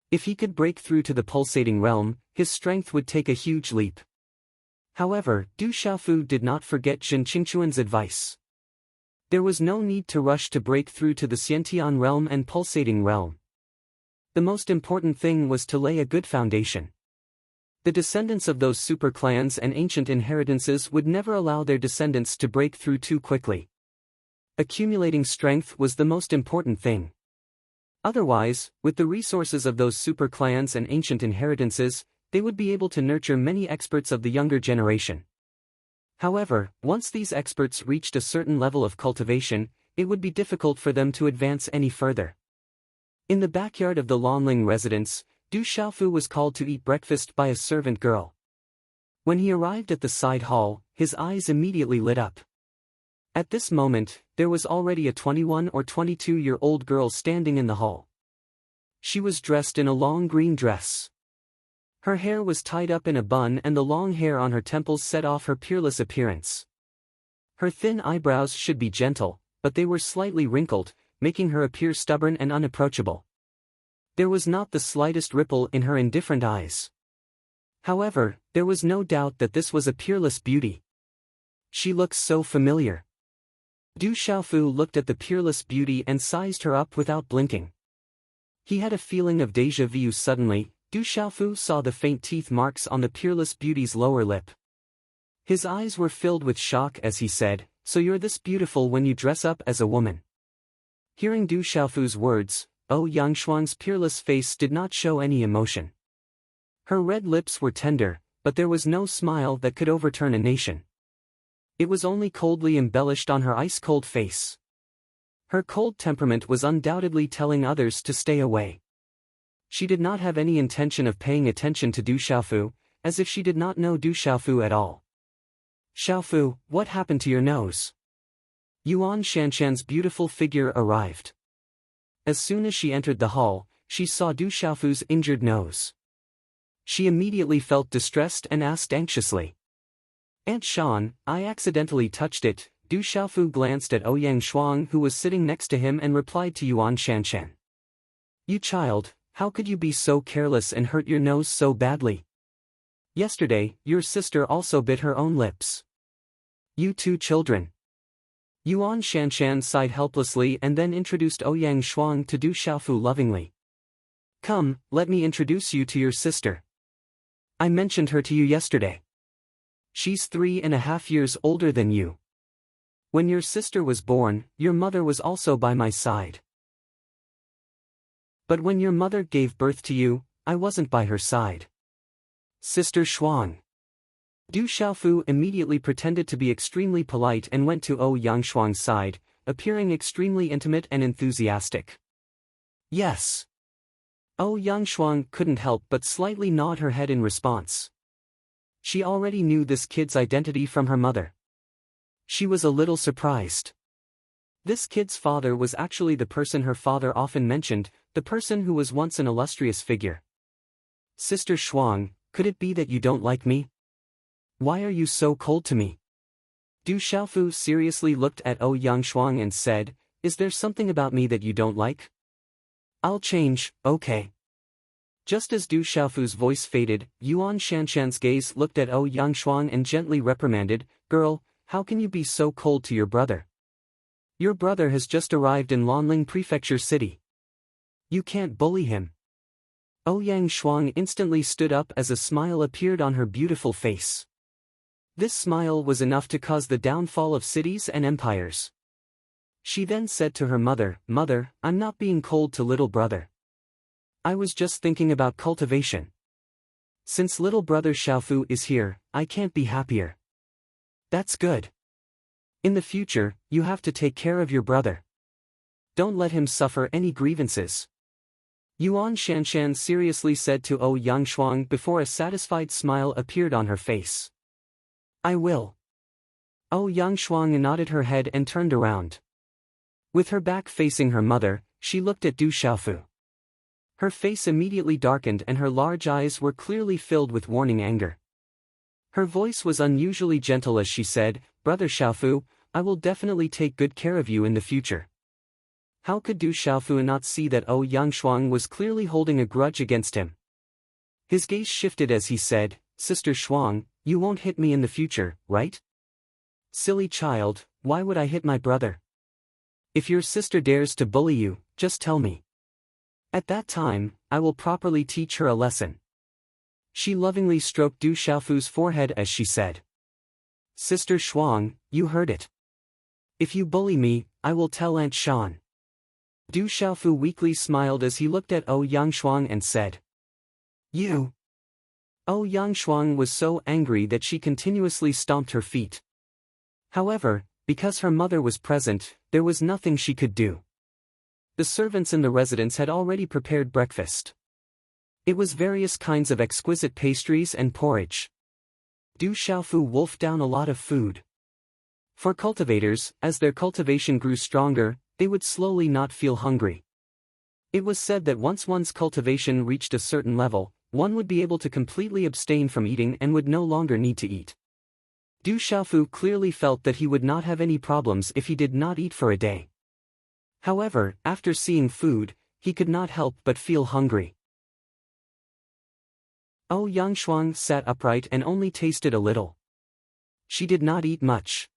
If he could break through to the pulsating realm, his strength would take a huge leap. However, Du Xiaofu did not forget Jin Qingquan's advice. There was no need to rush to break through to the Xiantian realm and pulsating realm. The most important thing was to lay a good foundation. The descendants of those super clans and ancient inheritances would never allow their descendants to break through too quickly. Accumulating strength was the most important thing. Otherwise, with the resources of those super clans and ancient inheritances, they would be able to nurture many experts of the younger generation. However, once these experts reached a certain level of cultivation, it would be difficult for them to advance any further. In the backyard of the Lanling residence, Du Xiaofu was called to eat breakfast by a servant girl. When he arrived at the side hall, his eyes immediately lit up. At this moment, there was already a 21 or 22-year-old girl standing in the hall. She was dressed in a long green dress. Her hair was tied up in a bun and the long hair on her temples set off her peerless appearance. Her thin eyebrows should be gentle, but they were slightly wrinkled, making her appear stubborn and unapproachable. There was not the slightest ripple in her indifferent eyes. However, there was no doubt that this was a peerless beauty. She looks so familiar. Du Xiaofu looked at the peerless beauty and sized her up without blinking. He had a feeling of déjà vu. Suddenly, Du Xiaofu saw the faint teeth marks on the peerless beauty's lower lip. His eyes were filled with shock as he said, "So you're this beautiful when you dress up as a woman?" Hearing Du Xiaofu's words, Yangshuang's peerless face did not show any emotion. Her red lips were tender, but there was no smile that could overturn a nation. It was only coldly embellished on her ice-cold face. Her cold temperament was undoubtedly telling others to stay away. She did not have any intention of paying attention to Du Xiaofu, as if she did not know Du Xiaofu at all. "Xiaofu, what happened to your nose?" Yuan Shanshan's beautiful figure arrived. As soon as she entered the hall, she saw Du Xiaofu's injured nose. She immediately felt distressed and asked anxiously, "Aunt Shan, I accidentally touched it." Du Xiaofu glanced at Ouyang Shuang who was sitting next to him and replied to Yuan Shanshan. "You child, how could you be so careless and hurt your nose so badly? Yesterday, your sister also bit her own lips. You two children." Yuan Shanshan sighed helplessly and then introduced Ouyang Shuang to Du Xiaofu lovingly. "Come, let me introduce you to your sister. I mentioned her to you yesterday. She's 3.5 years older than you. When your sister was born, your mother was also by my side. But when your mother gave birth to you, I wasn't by her side. Sister Shuang." Du Xiaofu immediately pretended to be extremely polite and went to Ouyang Shuang's side, appearing extremely intimate and enthusiastic. "Yes." Ouyang Shuang couldn't help but slightly nod her head in response. She already knew this kid's identity from her mother. She was a little surprised. This kid's father was actually the person her father often mentioned, the person who was once an illustrious figure. "Sister Shuang, could it be that you don't like me? Why are you so cold to me?" Du Xiaofu seriously looked at Ouyang Shuang and said, "Is there something about me that you don't like? I'll change, okay?" Just as Du Xiaofu's voice faded, Yuan Shanshan's gaze looked at Ouyang Shuang and gently reprimanded, "Girl, how can you be so cold to your brother? Your brother has just arrived in Lanling Prefecture City. You can't bully him." Ouyang Shuang instantly stood up as a smile appeared on her beautiful face. This smile was enough to cause the downfall of cities and empires. She then said to her mother, "Mother, I'm not being cold to little brother. I was just thinking about cultivation. Since little brother Xiaofu is here, I can't be happier." "That's good. In the future, you have to take care of your brother. Don't let him suffer any grievances." Yuan Shanshan seriously said to Ouyang Shuang before a satisfied smile appeared on her face. "I will." Ouyang Shuang nodded her head and turned around. With her back facing her mother, she looked at Du Xiaofu. Her face immediately darkened and her large eyes were clearly filled with warning anger. Her voice was unusually gentle as she said, "Brother Xiaofu, I will definitely take good care of you in the future." How could Du Xiaofu not see that Ouyang Shuang was clearly holding a grudge against him? His gaze shifted as he said, "Sister Shuang, you won't hit me in the future, right? Silly child, why would I hit my brother? If your sister dares to bully you, just tell me. At that time, I will properly teach her a lesson." She lovingly stroked Du Xiaofu's forehead as she said, "Sister Shuang, you heard it. If you bully me, I will tell Aunt Shan." Du Xiaofu weakly smiled as he looked at Ouyang Shuang and said, "You." Ouyang Shuang was so angry that she continuously stomped her feet. However, because her mother was present, there was nothing she could do. The servants in the residence had already prepared breakfast. It was various kinds of exquisite pastries and porridge. Du Xiaofu wolfed down a lot of food. For cultivators, as their cultivation grew stronger, they would slowly not feel hungry. It was said that once one's cultivation reached a certain level, one would be able to completely abstain from eating and would no longer need to eat. Du Xiaofu clearly felt that he would not have any problems if he did not eat for a day. However, after seeing food, he could not help but feel hungry. Oh Yangshuang sat upright and only tasted a little. She did not eat much.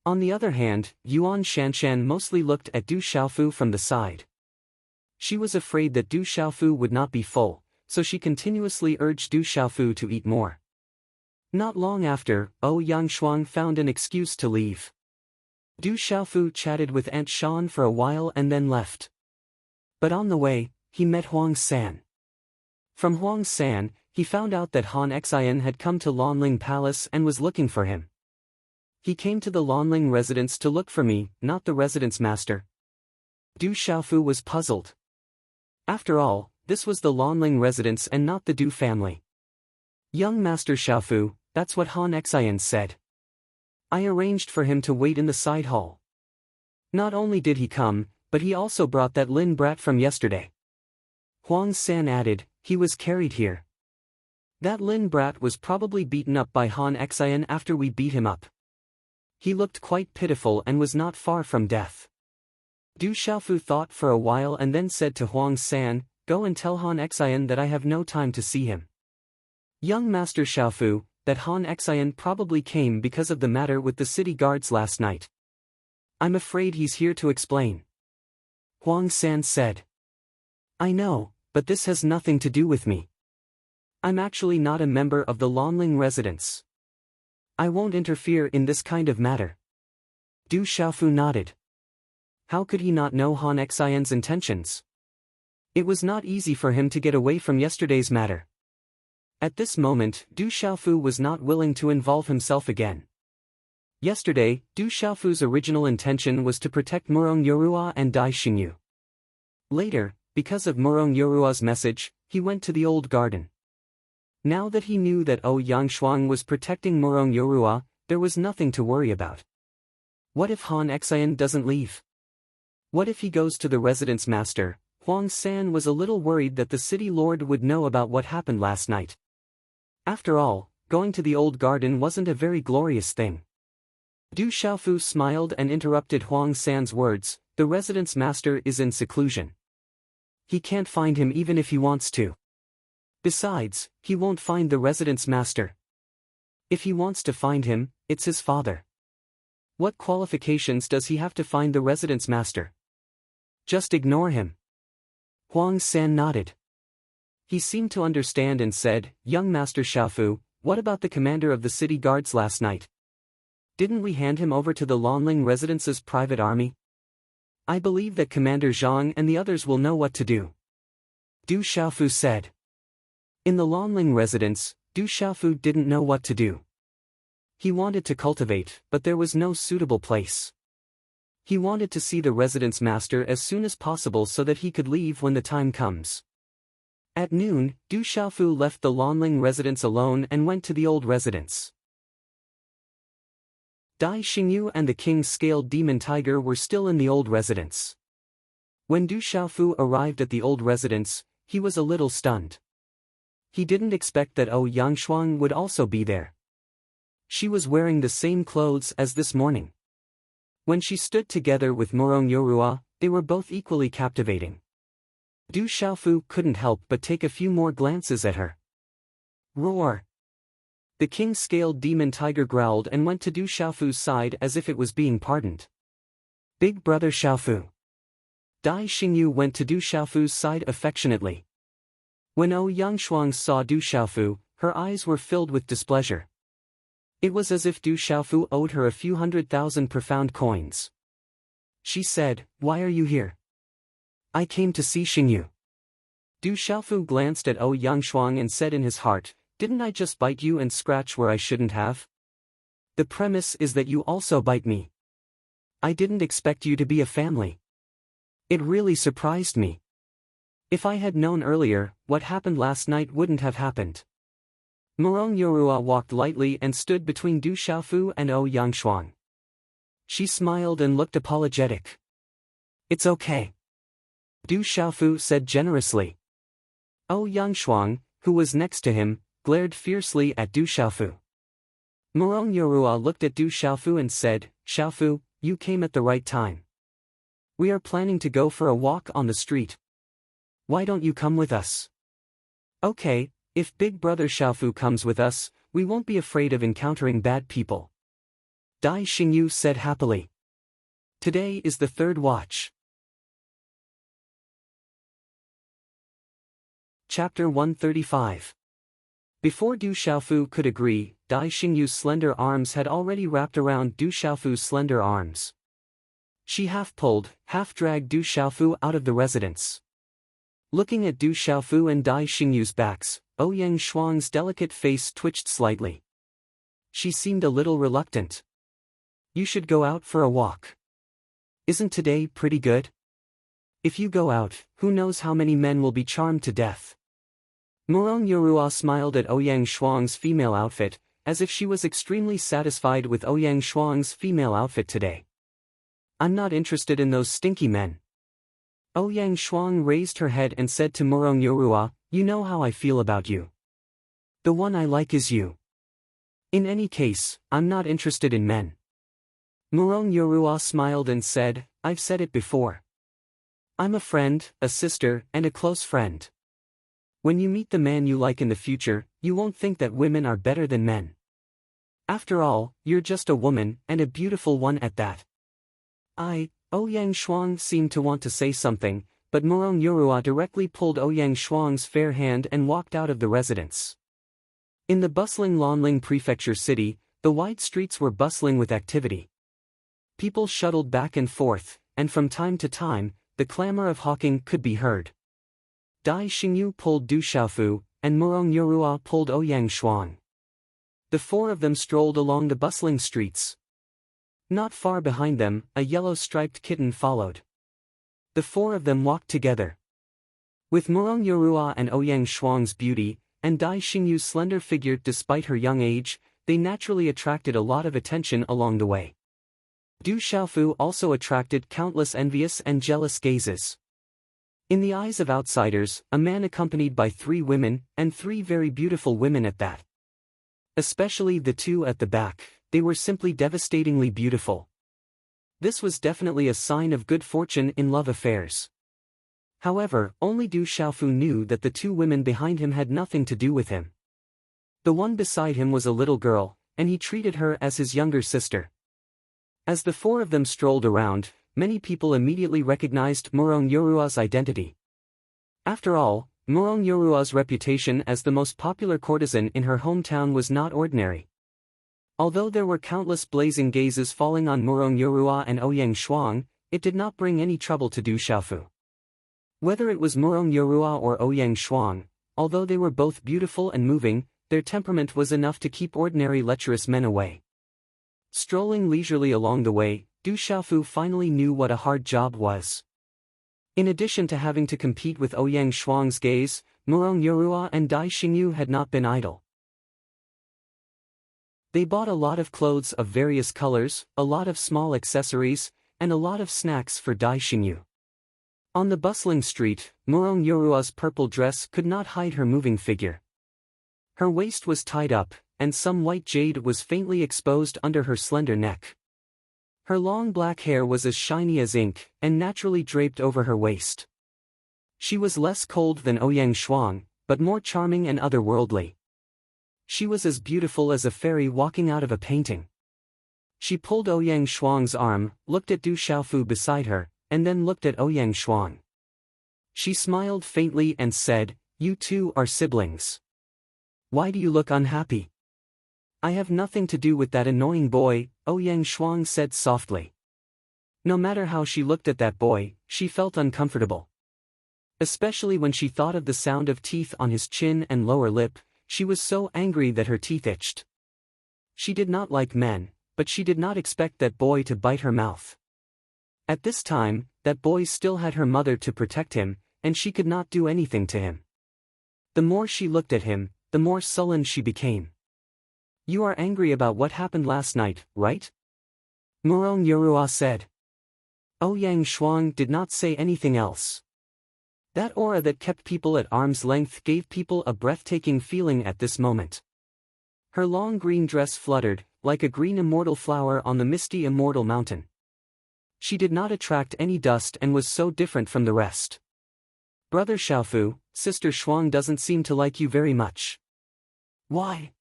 On the other hand, Yuan Shanshan mostly looked at Du Xiaofu from the side. She was afraid that Du Xiaofu would not be full, so she continuously urged Du Xiaofu to eat more. Not long after, Yangshuang found an excuse to leave. Du Xiaofu chatted with Aunt Shan for a while and then left. But on the way, he met Huang San. From Huang San, he found out that Han Xian had come to Lanling Palace and was looking for him. He came to the Lanling residence to look for me, not the residence master. Du Xiaofu was puzzled. After all, this was the Lanling residence and not the Du family. Young Master Xiaofu, that's what Han Xian said. I arranged for him to wait in the side hall. Not only did he come, but he also brought that Lin brat from yesterday. Huang San added, he was carried here. That Lin brat was probably beaten up by Han Xian after we beat him up. He looked quite pitiful and was not far from death. Du Xiaofu thought for a while and then said to Huang San, go and tell Han Xian that I have no time to see him. Young Master Xiaofu, that Han Xian probably came because of the matter with the city guards last night. I'm afraid he's here to explain. Huang San said. I know, but this has nothing to do with me. I'm actually not a member of the Lanling residence. I won't interfere in this kind of matter. Du Xiaofu nodded. How could he not know Han Xian's intentions? It was not easy for him to get away from yesterday's matter. At this moment, Du Xiaofu was not willing to involve himself again. Yesterday, Du Xiaofu's original intention was to protect Murong Yorua and Dai Xingyu. Later, because of Murong Yorua's message, he went to the old garden. Now that he knew that Yangshuang was protecting Murong Yorua, there was nothing to worry about. What if Han Xian doesn't leave? What if he goes to the residence master? Huang San was a little worried that the city lord would know about what happened last night. After all, going to the old garden wasn't a very glorious thing. Du Xiaofu smiled and interrupted Huang San's words, the residence master is in seclusion. He can't find him even if he wants to. Besides, he won't find the residence master. If he wants to find him, it's his father. What qualifications does he have to find the residence master? Just ignore him. Huang San nodded. He seemed to understand and said, young Master Xiaofu, what about the commander of the city guards last night? Didn't we hand him over to the Lanling residence's private army? I believe that Commander Zhang and the others will know what to do. Du Xiaofu said. In the Lanling residence, Du Xiaofu didn't know what to do. He wanted to cultivate, but there was no suitable place. He wanted to see the residence master as soon as possible so that he could leave when the time comes. At noon, Du Xiaofu left the Lanling residence alone and went to the old residence. Dai Xingyu and the king's scaled demon tiger were still in the old residence. When Du Xiaofu arrived at the old residence, he was a little stunned. He didn't expect that Yangshuang would also be there. She was wearing the same clothes as this morning. When she stood together with Murong Yorua, they were both equally captivating. Du Xiaofu couldn't help but take a few more glances at her. Roar! The king's scaled demon tiger growled and went to Du Xiaofu's side as if it was being pardoned. Big brother Xiaofu. Dai Xingyu went to Du Xiaofu's side affectionately. When Yangshuang saw Du Xiaofu, her eyes were filled with displeasure. It was as if Du Xiaofu owed her a few 100,000 profound coins. She said, why are you here? I came to see Xingyu. Du Xiaofu glanced at Yangshuang and said in his heart, didn't I just bite you and scratch where I shouldn't have? The premise is that you also bite me. I didn't expect you to be a family. It really surprised me. If I had known earlier, what happened last night wouldn't have happened. Murong Yorua walked lightly and stood between Du Xiaofu and Yangshuang. She smiled and looked apologetic. It's okay. Du Xiaofu said generously. Yangshuang, who was next to him, glared fiercely at Du Xiaofu. Murong Yorua looked at Du Xiaofu and said, Xiaofu, you came at the right time. We are planning to go for a walk on the street. Why don't you come with us? Okay, If Big Brother Xiaofu comes with us, we won't be afraid of encountering bad people. Dai Xingyu said happily. Today is the third watch. Chapter 135. Before Du Xiaofu could agree, Dai Xingyu's slender arms had already wrapped around Du Xiaofu's slender arms. She half-pulled, half-dragged Du Xiaofu out of the residence. Looking at Du Xiaofu and Dai Xingyu's backs, Ouyang Shuang's delicate face twitched slightly. She seemed a little reluctant. You should go out for a walk. Isn't today pretty good? If you go out, who knows how many men will be charmed to death. Murong Yorua smiled at Ouyang Shuang's female outfit, as if she was extremely satisfied with Ouyang Shuang's female outfit today. I'm not interested in those stinky men. Ouyang Shuang raised her head and said to Murong Yorua, you know how I feel about you. The one I like is you. In any case, I'm not interested in men. Murong Yorua smiled and said, I've said it before. I'm a friend, a sister, and a close friend. When you meet the man you like in the future, you won't think that women are better than men. After all, you're just a woman, and a beautiful one at that. Ouyang Shuang seemed to want to say something, but Murong Yorua directly pulled Ouyang Shuang's fair hand and walked out of the residence. In the bustling Lanling Prefecture city, the wide streets were bustling with activity. People shuttled back and forth, and from time to time, the clamor of hawking could be heard. Dai Xingyu pulled Du Xiaofu, and Murong Yorua pulled Ouyang Shuang. The four of them strolled along the bustling streets. Not far behind them, a yellow-striped kitten followed. The four of them walked together. With Murong Yorua and Ouyang Shuang's beauty, and Dai Xingyu's slender figure despite her young age, they naturally attracted a lot of attention along the way. Du Xiaofu also attracted countless envious and jealous gazes. In the eyes of outsiders, a man accompanied by 3 women, and 3 very beautiful women at that. Especially the 2 at the back, they were simply devastatingly beautiful. This was definitely a sign of good fortune in love affairs. However, only Du Xiaofu knew that the 2 women behind him had nothing to do with him. The one beside him was a little girl, and he treated her as his younger sister. As the 4 of them strolled around, many people immediately recognized Murong Yorua's identity. After all, Murong Yorua's reputation as the most popular courtesan in her hometown was not ordinary. Although there were countless blazing gazes falling on Murong Yorua and Ouyang Shuang, it did not bring any trouble to Du Xiaofu. Whether it was Murong Yorua or Ouyang Shuang, although they were both beautiful and moving, their temperament was enough to keep ordinary lecherous men away. Strolling leisurely along the way, Du Xiaofu finally knew what a hard job was. In addition to having to compete with Ouyang Shuang's gaze, Murong Yorua and Dai Xingyu had not been idle. They bought a lot of clothes of various colors, a lot of small accessories, and a lot of snacks for Dai Xingyu. On the bustling street, Murong Yorua's purple dress could not hide her moving figure. Her waist was tied up, and some white jade was faintly exposed under her slender neck. Her long black hair was as shiny as ink, and naturally draped over her waist. She was less cold than Ouyang Shuang, but more charming and otherworldly. She was as beautiful as a fairy walking out of a painting. She pulled Ouyang Shuang's arm, looked at Du Xiaofu beside her, and then looked at Ouyang Shuang. She smiled faintly and said, "You two are siblings. Why do you look unhappy?" "I have nothing to do with that annoying boy," Ouyang Shuang said softly. No matter how she looked at that boy, she felt uncomfortable. Especially when she thought of the sound of teeth on his chin and lower lip, she was so angry that her teeth itched. She did not like men, but she did not expect that boy to bite her mouth. At this time, that boy still had her mother to protect him, and she could not do anything to him. The more she looked at him, the more sullen she became. "You are angry about what happened last night, right?" Murong Yorua said. Ouyang Shuang did not say anything else. That aura that kept people at arm's length gave people a breathtaking feeling at this moment. Her long green dress fluttered, like a green immortal flower on the misty immortal mountain. She did not attract any dust and was so different from the rest. Brother Xiaofu, Sister Shuang doesn't seem to like you very much. Why?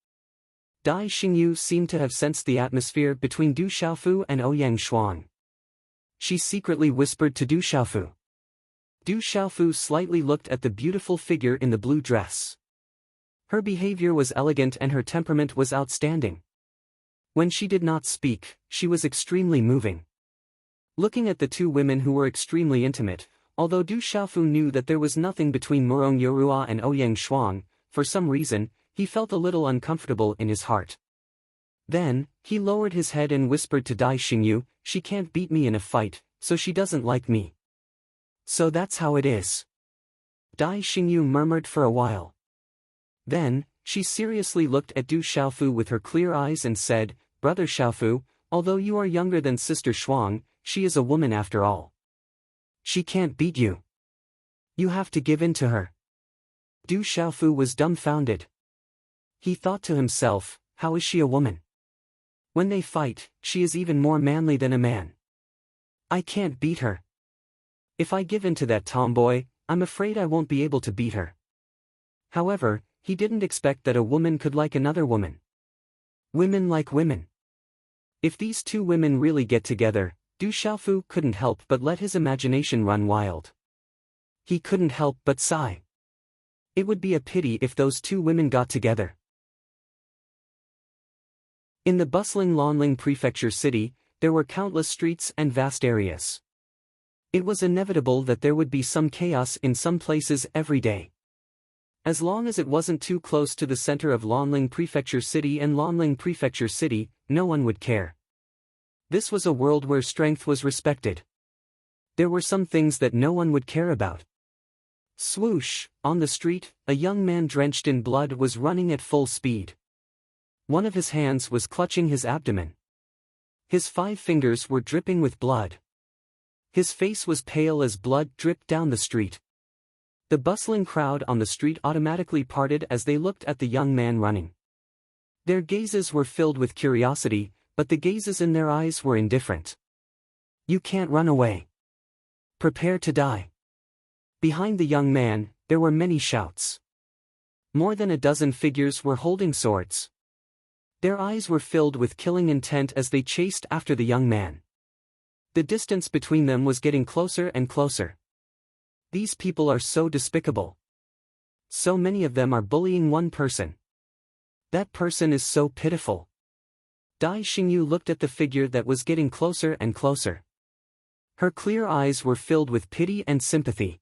Dai Xingyu seemed to have sensed the atmosphere between Du Xiaofu and Ouyang Shuang. She secretly whispered to Du Xiaofu. Du Xiaofu slightly looked at the beautiful figure in the blue dress. Her behavior was elegant and her temperament was outstanding. When she did not speak, she was extremely moving. Looking at the two women who were extremely intimate, although Du Xiaofu knew that there was nothing between Murong Yorua and Ouyang Shuang, for some reason, he felt a little uncomfortable in his heart. Then, he lowered his head and whispered to Dai Xingyu, "She can't beat me in a fight, so she doesn't like me." "So that's how it is." Dai Xingyu murmured for a while. Then, she seriously looked at Du Xiaofu with her clear eyes and said, "Brother Xiaofu, although you are younger than Sister Shuang, she is a woman after all. She can't beat you. You have to give in to her." Du Xiaofu was dumbfounded. He thought to himself, how is she a woman? When they fight, she is even more manly than a man. I can't beat her. If I give in to that tomboy, I'm afraid I won't be able to beat her. However, he didn't expect that a woman could like another woman. Women like women. If these two women really get together, Du Xiaofu couldn't help but let his imagination run wild. He couldn't help but sigh. It would be a pity if those two women got together. In the bustling Lanling Prefecture city, there were countless streets and vast areas. It was inevitable that there would be some chaos in some places every day. As long as it wasn't too close to the center of Lanling Prefecture City and Lanling Prefecture City, no one would care. This was a world where strength was respected. There were some things that no one would care about. Swoosh, on the street, a young man drenched in blood was running at full speed. One of his hands was clutching his abdomen. His 5 fingers were dripping with blood. His face was pale as blood dripped down the street. The bustling crowd on the street automatically parted as they looked at the young man running. Their gazes were filled with curiosity, but the gazes in their eyes were indifferent. You can't run away. Prepare to die. Behind the young man, there were many shouts. More than a dozen figures were holding swords. Their eyes were filled with killing intent as they chased after the young man. The distance between them was getting closer and closer. These people are so despicable. So many of them are bullying one person. That person is so pitiful. Dai Xingyu looked at the figure that was getting closer and closer. Her clear eyes were filled with pity and sympathy.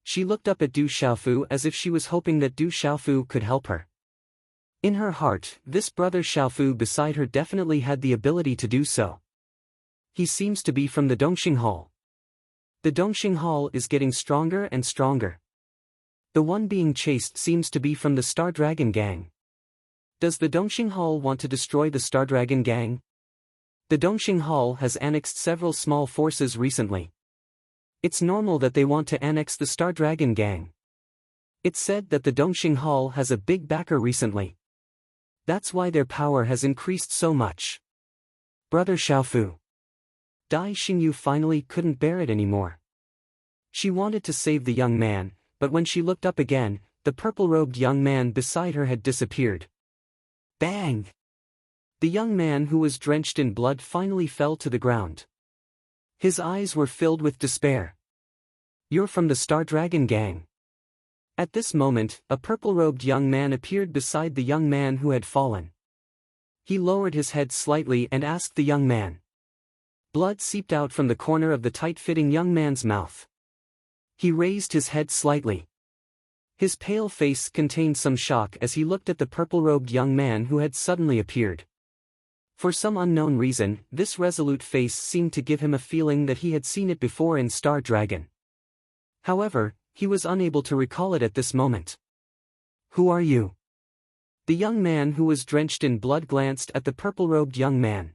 She looked up at Du Xiaofu as if she was hoping that Du Xiaofu could help her. In her heart, this brother Xiaofu beside her definitely had the ability to do so. He seems to be from the Dongxing Hall. The Dongxing Hall is getting stronger and stronger. The one being chased seems to be from the Star Dragon Gang. Does the Dongxing Hall want to destroy the Star Dragon Gang? The Dongxing Hall has annexed several small forces recently. It's normal that they want to annex the Star Dragon Gang. It's said that the Dongxing Hall has a big backer recently. That's why their power has increased so much. Brother Xiaofu. Dai Xingyu finally couldn't bear it anymore. She wanted to save the young man, but when she looked up again, the purple-robed young man beside her had disappeared. Bang! The young man who was drenched in blood finally fell to the ground. His eyes were filled with despair. You're from the Star Dragon Gang. At this moment, a purple-robed young man appeared beside the young man who had fallen. He lowered his head slightly and asked the young man. Blood seeped out from the corner of the tight-fitting young man's mouth. He raised his head slightly. His pale face contained some shock as he looked at the purple-robed young man who had suddenly appeared. For some unknown reason, this resolute face seemed to give him a feeling that he had seen it before in Star Dragon. However, he was unable to recall it at this moment. Who are you? The young man who was drenched in blood glanced at the purple-robed young man.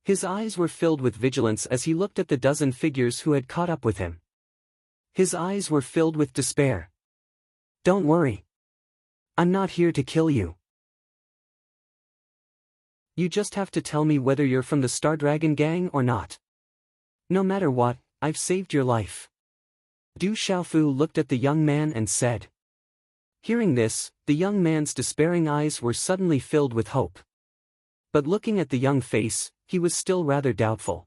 His eyes were filled with vigilance as he looked at the dozen figures who had caught up with him. His eyes were filled with despair. Don't worry. I'm not here to kill you. You just have to tell me whether you're from the Star Dragon Gang or not. No matter what, I've saved your life. Du Xiaofu looked at the young man and said. Hearing this, the young man's despairing eyes were suddenly filled with hope. But looking at the young face, he was still rather doubtful.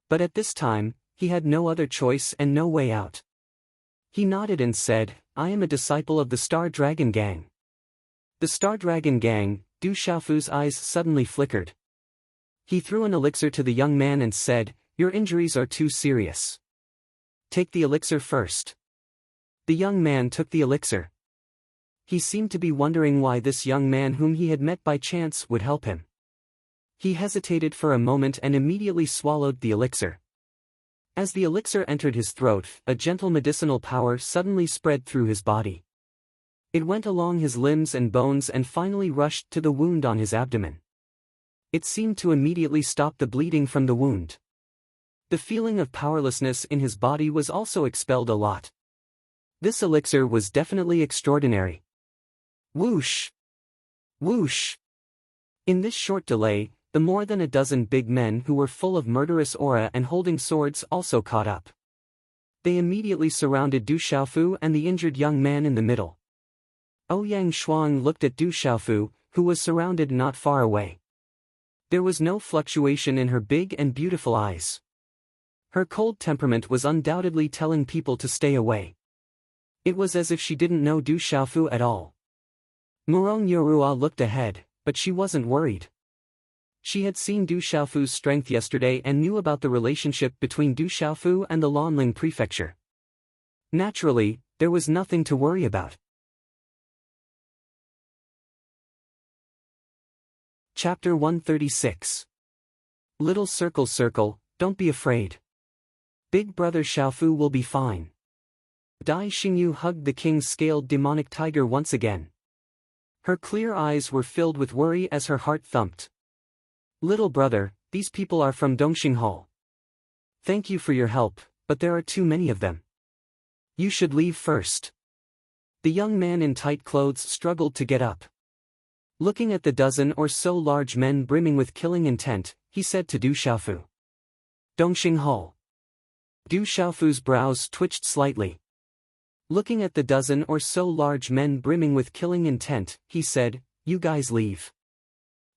But at this time, he had no other choice and no way out. He nodded and said, I am a disciple of the Star Dragon Gang. The Star Dragon Gang. Du Xiaofu's eyes suddenly flickered. He threw an elixir to the young man and said, Your injuries are too serious. Take the elixir first. The young man took the elixir. He seemed to be wondering why this young man whom he had met by chance would help him. He hesitated for a moment and immediately swallowed the elixir. As the elixir entered his throat, a gentle medicinal power suddenly spread through his body. It went along his limbs and bones and finally rushed to the wound on his abdomen. It seemed to immediately stop the bleeding from the wound. The feeling of powerlessness in his body was also expelled a lot. This elixir was definitely extraordinary. Whoosh! Whoosh! In this short delay, the more than a dozen big men who were full of murderous aura and holding swords also caught up. They immediately surrounded Du Xiaofu and the injured young man in the middle. Ouyang Shuang looked at Du Xiaofu, who was surrounded not far away. There was no fluctuation in her big and beautiful eyes. Her cold temperament was undoubtedly telling people to stay away. It was as if she didn't know Du Xiaofu at all. Murong Yorua looked ahead, but she wasn't worried. She had seen Du Xiaofu's strength yesterday and knew about the relationship between Du Xiaofu and the Lanling prefecture. Naturally, there was nothing to worry about. Chapter 136. Little Circle Circle, don't be afraid. Big Brother Xiaofu will be fine. Dai Xingyu hugged the king's scaled demonic tiger once again. Her clear eyes were filled with worry as her heart thumped. Little brother, these people are from Dongxing Hall. Thank you for your help, but there are too many of them. You should leave first. The young man in tight clothes struggled to get up. Looking at the dozen or so large men brimming with killing intent, he said to Du Xiaofu. Dongxing Hall. Du Xiaofu's brows twitched slightly. Looking at the dozen or so large men brimming with killing intent, he said, You guys leave.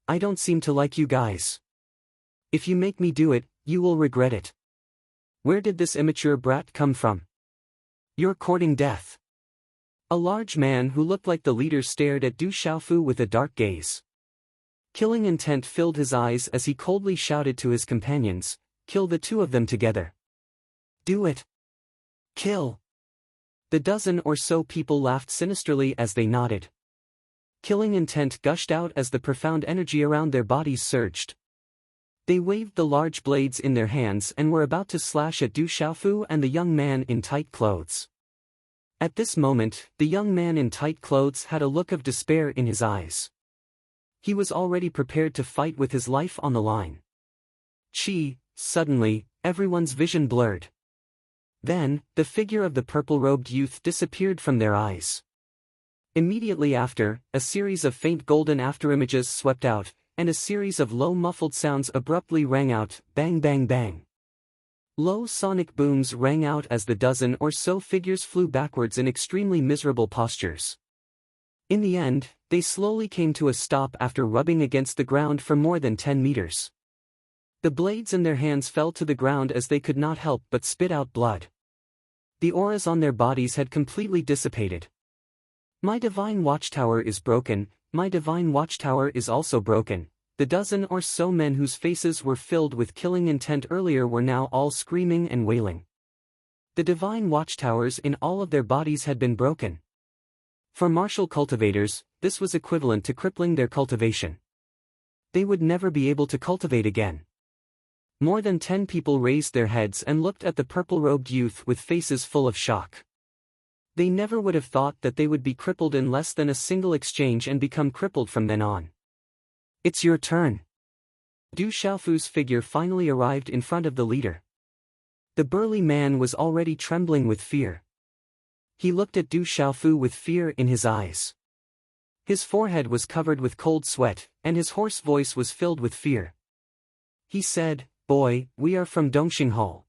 I don't seem to like you guys. If you make me do it, you will regret it. Where did this immature brat come from? You're courting death. A large man who looked like the leader stared at Du Xiaofu with a dark gaze. Killing intent filled his eyes as he coldly shouted to his companions, Kill the two of them together. Do it. Kill. The dozen or so people laughed sinisterly as they nodded. Killing intent gushed out as the profound energy around their bodies surged. They waved the large blades in their hands and were about to slash at Du Xiaofu and the young man in tight clothes. At this moment, the young man in tight clothes had a look of despair in his eyes. He was already prepared to fight with his life on the line. Suddenly, everyone's vision blurred. Then, the figure of the purple-robed youth disappeared from their eyes. Immediately after, a series of faint golden afterimages swept out, and a series of low muffled sounds abruptly rang out, bang bang bang. Low sonic booms rang out as the dozen or so figures flew backwards in extremely miserable postures. In the end, they slowly came to a stop after rubbing against the ground for more than 10 meters. The blades in their hands fell to the ground as they could not help but spit out blood. The auras on their bodies had completely dissipated. My divine watchtower is broken, my divine watchtower is also broken. The dozen or so men whose faces were filled with killing intent earlier were now all screaming and wailing. The divine watchtowers in all of their bodies had been broken. For martial cultivators, this was equivalent to crippling their cultivation. They would never be able to cultivate again. More than 10 people raised their heads and looked at the purple-robed youth with faces full of shock. They never would have thought that they would be crippled in less than a single exchange and become crippled from then on. It's your turn. Du Xiaofu's figure finally arrived in front of the leader. The burly man was already trembling with fear. He looked at Du Xiaofu with fear in his eyes. His forehead was covered with cold sweat, and his hoarse voice was filled with fear. He said, Boy, we are from Dongxing Hall.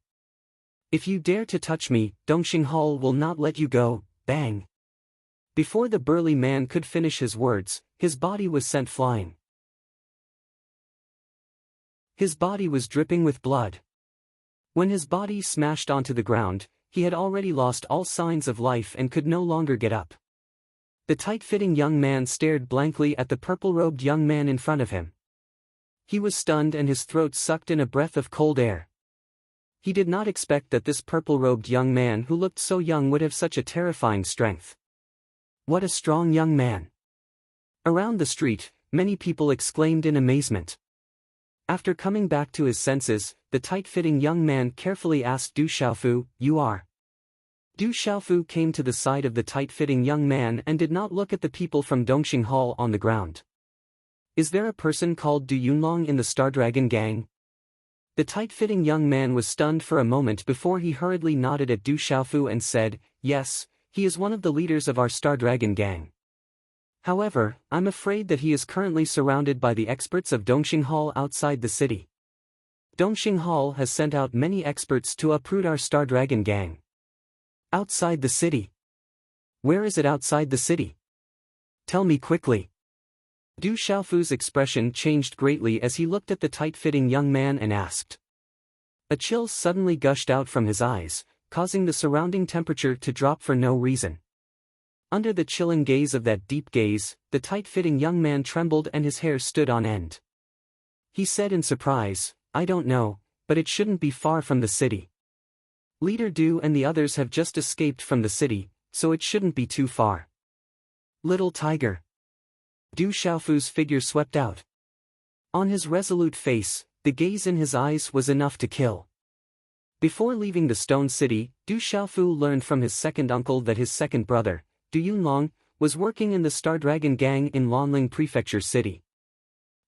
If you dare to touch me, Dongxing Hall will not let you go, bang. Before the burly man could finish his words, his body was sent flying. His body was dripping with blood. When his body smashed onto the ground, he had already lost all signs of life and could no longer get up. The tight-fitting young man stared blankly at the purple-robed young man in front of him. He was stunned and his throat sucked in a breath of cold air. He did not expect that this purple-robed young man who looked so young would have such a terrifying strength. What a strong young man! Around the street, many people exclaimed in amazement. After coming back to his senses, the tight-fitting young man carefully asked Du Xiaofu, "You are?" Du Xiaofu came to the side of the tight-fitting young man and did not look at the people from Dongxing Hall on the ground. "Is there a person called Du Yunlong in the Star Dragon gang?" The tight-fitting young man was stunned for a moment before he hurriedly nodded at Du Xiaofu and said, "Yes, he is one of the leaders of our Star Dragon gang. However, I'm afraid that he is currently surrounded by the experts of Dongxing Hall outside the city. Dongxing Hall has sent out many experts to uproot our Star Dragon gang." "Outside the city? Where is it outside the city? Tell me quickly." Du Xiaofu's expression changed greatly as he looked at the tight-fitting young man and asked. A chill suddenly gushed out from his eyes, causing the surrounding temperature to drop for no reason. Under the chilling gaze of that deep gaze, the tight-fitting young man trembled and his hair stood on end. He said in surprise, "I don't know, but it shouldn't be far from the city. Leader Du and the others have just escaped from the city, so it shouldn't be too far." "Little tiger." Du Xiaofu's figure swept out. On his resolute face, the gaze in his eyes was enough to kill. Before leaving the Stone City, Du Xiaofu learned from his second uncle that his second brother, Du Yunlong, was working in the Star Dragon gang in Lanling Prefecture City.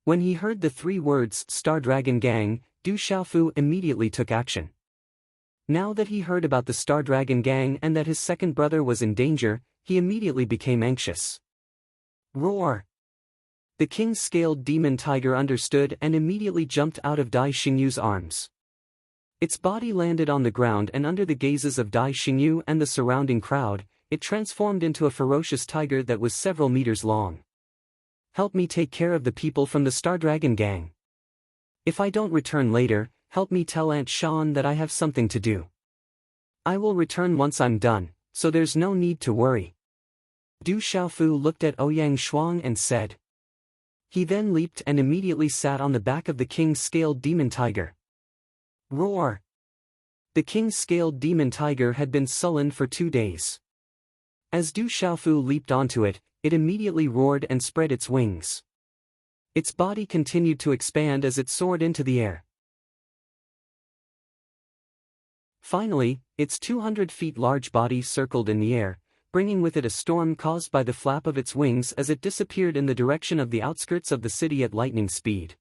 When he heard the three words Star Dragon gang, Du Xiaofu immediately took action. Now that he heard about the Star Dragon gang and that his second brother was in danger, he immediately became anxious. Roar! The king-scaled demon tiger understood and immediately jumped out of Dai Xingyu's arms. Its body landed on the ground and under the gazes of Dai Xingyu and the surrounding crowd, it transformed into a ferocious tiger that was several meters long. "Help me take care of the people from the Star Dragon gang. If I don't return later, help me tell Aunt Shan that I have something to do. I will return once I'm done, so there's no need to worry." Du Xiaofu looked at Ouyang Shuang and said. He then leaped and immediately sat on the back of the king-scaled demon tiger. Roar! The king-scaled demon tiger had been sullen for 2 days. As Du Xiaofu leaped onto it, it immediately roared and spread its wings. Its body continued to expand as it soared into the air. Finally, its 200 feet large body circled in the air, bringing with it a storm caused by the flap of its wings as it disappeared in the direction of the outskirts of the city at lightning speed.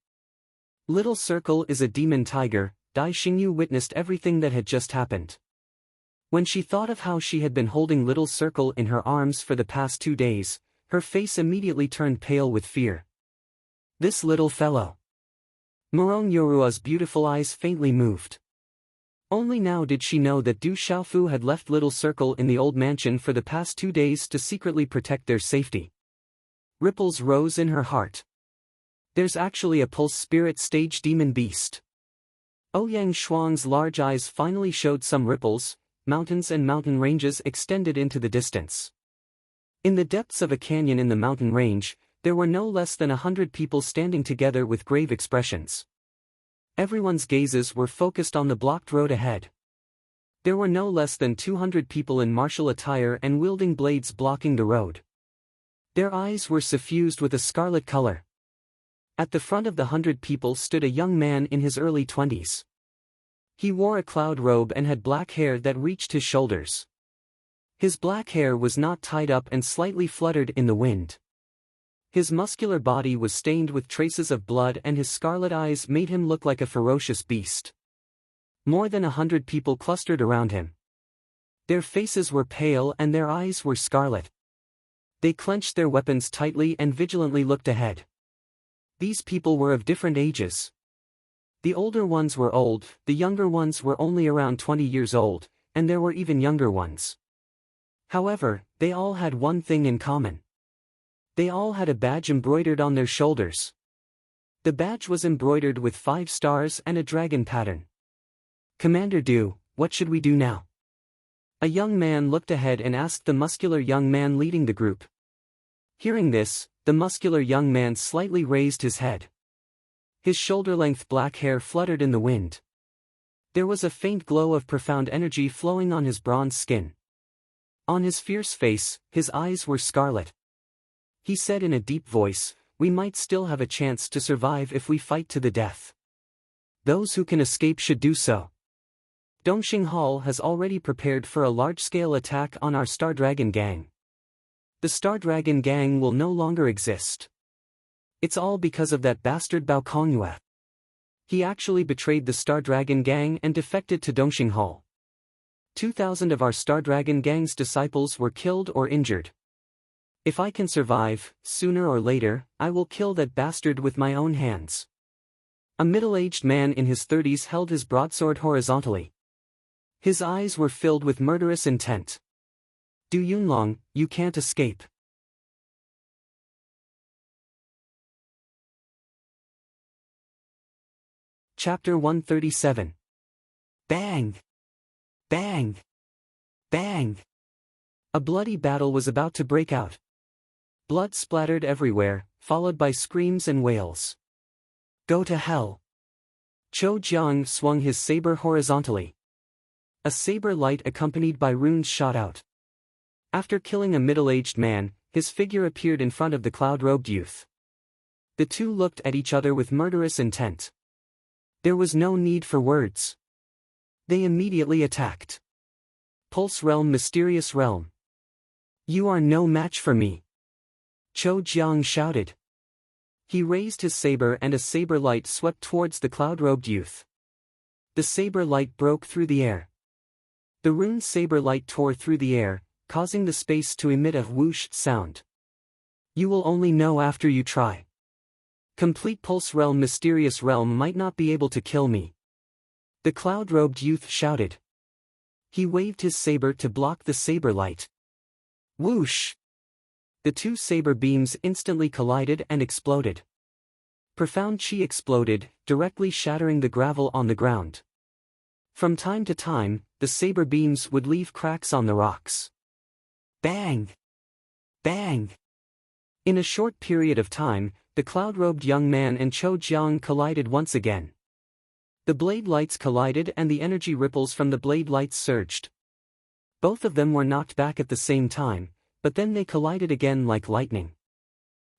Little Circle is a demon tiger. Dai Xingyu witnessed everything that had just happened. When she thought of how she had been holding Little Circle in her arms for the past 2 days, her face immediately turned pale with fear. This little fellow. Morong Yorua's beautiful eyes faintly moved. Only now did she know that Du Xiaofu had left Little Circle in the old mansion for the past 2 days to secretly protect their safety. Ripples rose in her heart. There's actually a pulse spirit stage demon beast. Ouyang Shuang's large eyes finally showed some ripples. Mountains and mountain ranges extended into the distance. In the depths of a canyon in the mountain range, there were no less than 100 people standing together with grave expressions. Everyone's gazes were focused on the blocked road ahead. There were no less than 200 people in martial attire and wielding blades blocking the road. Their eyes were suffused with a scarlet color. At the front of the 100 people stood a young man in his early 20s. He wore a cloud robe and had black hair that reached his shoulders. His black hair was not tied up and slightly fluttered in the wind. His muscular body was stained with traces of blood and his scarlet eyes made him look like a ferocious beast. More than 100 people clustered around him. Their faces were pale and their eyes were scarlet. They clenched their weapons tightly and vigilantly looked ahead. These people were of different ages. The older ones were old, the younger ones were only around 20 years old, and there were even younger ones. However, they all had one thing in common. They all had a badge embroidered on their shoulders. The badge was embroidered with 5 stars and a dragon pattern. "Commander Du, what should we do now?" A young man looked ahead and asked the muscular young man leading the group. Hearing this, the muscular young man slightly raised his head. His shoulder-length black hair fluttered in the wind. There was a faint glow of profound energy flowing on his bronze skin. On his fierce face, his eyes were scarlet. He said in a deep voice, "We might still have a chance to survive if we fight to the death. Those who can escape should do so. Dongxing Hall has already prepared for a large-scale attack on our Star Dragon Gang. The Star Dragon Gang will no longer exist. It's all because of that bastard Bao Kongyue. He actually betrayed the Star Dragon Gang and defected to Dongxing Hall. 2,000 of our Star Dragon Gang's disciples were killed or injured. If I can survive, sooner or later, I will kill that bastard with my own hands." A middle-aged man in his 30s held his broadsword horizontally. His eyes were filled with murderous intent. "Du Yunlong, you can't escape." Chapter 137. Bang! Bang! Bang! A bloody battle was about to break out. Blood splattered everywhere, followed by screams and wails. "Go to hell!" Cho Jiang swung his saber horizontally. A saber light accompanied by runes shot out. After killing a middle-aged man, his figure appeared in front of the cloud-robed youth. The two looked at each other with murderous intent. There was no need for words. They immediately attacked. "Pulse Realm, Mysterious Realm. You are no match for me," Cho Jiang shouted. He raised his saber and a saber light swept towards the cloud-robed youth. The saber light broke through the air. The rune saber light tore through the air, causing the space to emit a whoosh sound. "You will only know after you try. Complete Pulse Realm, Mysterious Realm might not be able to kill me," the cloud-robed youth shouted. He waved his saber to block the saber light. Whoosh! The two saber beams instantly collided and exploded. Profound chi exploded, directly shattering the gravel on the ground. From time to time, the saber beams would leave cracks on the rocks. Bang! Bang! In a short period of time, the cloud-robed young man and Cho Jiang collided once again. The blade lights collided and the energy ripples from the blade lights surged. Both of them were knocked back at the same time, but then they collided again like lightning.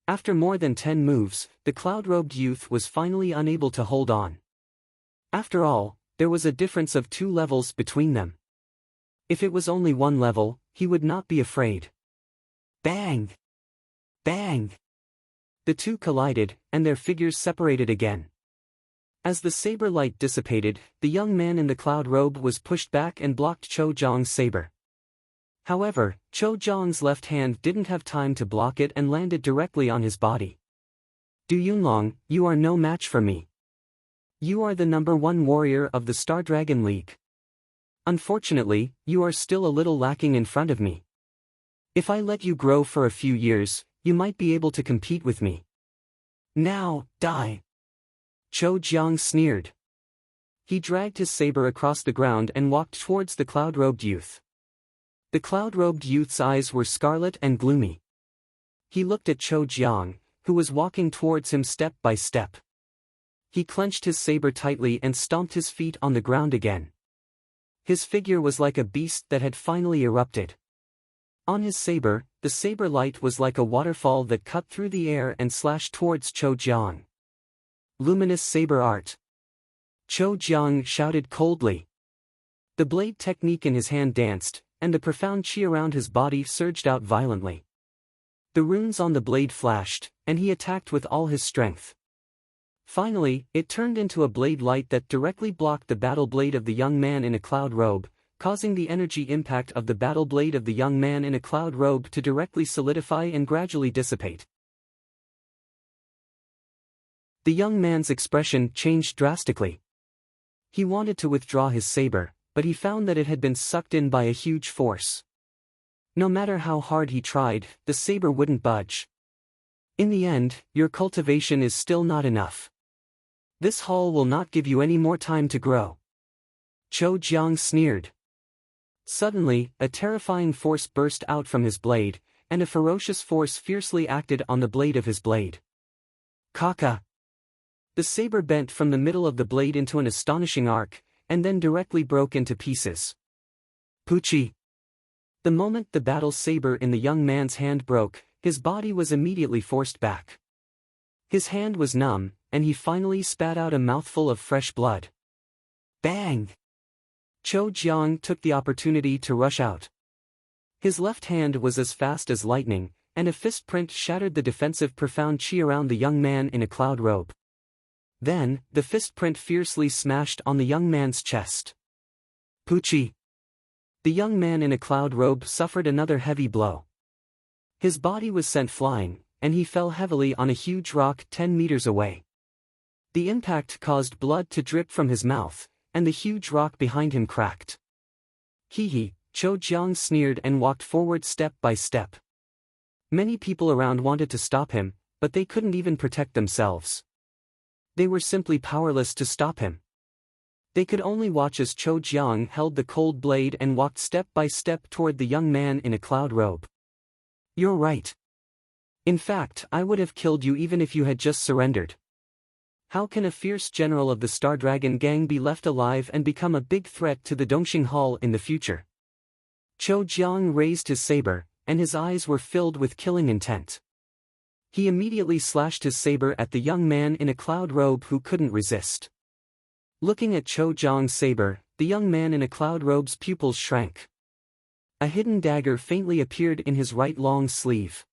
After more than 10 moves, the cloud-robed youth was finally unable to hold on. After all, there was a difference of 2 levels between them. If it was only 1 level, he would not be afraid. Bang! Bang! The two collided, and their figures separated again. As the saber light dissipated, the young man in the cloud robe was pushed back and blocked Cho Jiang's saber. However, Cho Jiang's left hand didn't have time to block it and landed directly on his body. Du Yunlong, you are no match for me. You are the #1 warrior of the Star Dragon League. Unfortunately, you are still a little lacking in front of me. If I let you grow for a few years, you might be able to compete with me. Now, die. Cho Jiang sneered. He dragged his saber across the ground and walked towards the cloud-robed youth. The cloud-robed youth's eyes were scarlet and gloomy. He looked at Cho Jiang, who was walking towards him step by step. He clenched his saber tightly and stomped his feet on the ground again. His figure was like a beast that had finally erupted. On his saber, the saber light was like a waterfall that cut through the air and slashed towards Cho Jiang. Luminous saber art. Cho Jiang shouted coldly. The blade technique in his hand danced, and the profound chi around his body surged out violently. The runes on the blade flashed, and he attacked with all his strength. Finally, it turned into a blade light that directly blocked the battle blade of the young man in a cloud robe, causing the energy impact of the battle blade of the young man in a cloud robe to directly solidify and gradually dissipate. The young man's expression changed drastically. He wanted to withdraw his saber, but he found that it had been sucked in by a huge force. No matter how hard he tried, the saber wouldn't budge. In the end, your cultivation is still not enough. This haul will not give you any more time to grow. Cho Jiang sneered. Suddenly, a terrifying force burst out from his blade, and a ferocious force fiercely acted on the blade of his blade. Kaka! The saber bent from the middle of the blade into an astonishing arc, and then directly broke into pieces. Puchi! The moment the battle saber in the young man's hand broke, his body was immediately forced back. His hand was numb, and he finally spat out a mouthful of fresh blood. Bang! Cho Jiang took the opportunity to rush out. His left hand was as fast as lightning, and a fist print shattered the defensive profound chi around the young man in a cloud robe. Then, the fist print fiercely smashed on the young man's chest. Puchi! The young man in a cloud robe suffered another heavy blow. His body was sent flying, and he fell heavily on a huge rock 10 meters away. The impact caused blood to drip from his mouth, and the huge rock behind him cracked. Hee, Cho Jiang sneered and walked forward step by step. Many people around wanted to stop him, but they couldn't even protect themselves. They were simply powerless to stop him. They could only watch as Cho Jiang held the cold blade and walked step by step toward the young man in a cloud robe. You're right. In fact, I would have killed you even if you had just surrendered. How can a fierce general of the Star Dragon gang be left alive and become a big threat to the Dongxing Hall in the future? Cho Jiang raised his saber, and his eyes were filled with killing intent. He immediately slashed his saber at the young man in a cloud robe who couldn't resist. Looking at Cho Jiang's saber, the young man in a cloud robe's pupils shrank. A hidden dagger faintly appeared in his right long sleeve.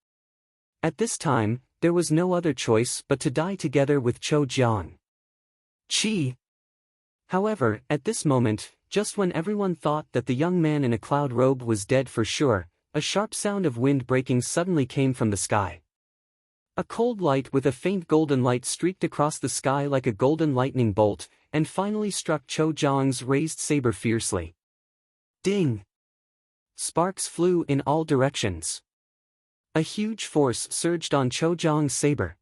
At this time, there was no other choice but to die together with Cho Jiang. Chi! However, at this moment, just when everyone thought that the young man in a cloud robe was dead for sure, a sharp sound of wind breaking suddenly came from the sky. A cold light with a faint golden light streaked across the sky like a golden lightning bolt, and finally struck Cho Jiang's raised saber fiercely. Ding! Sparks flew in all directions. A huge force surged on Cho Jiang's saber.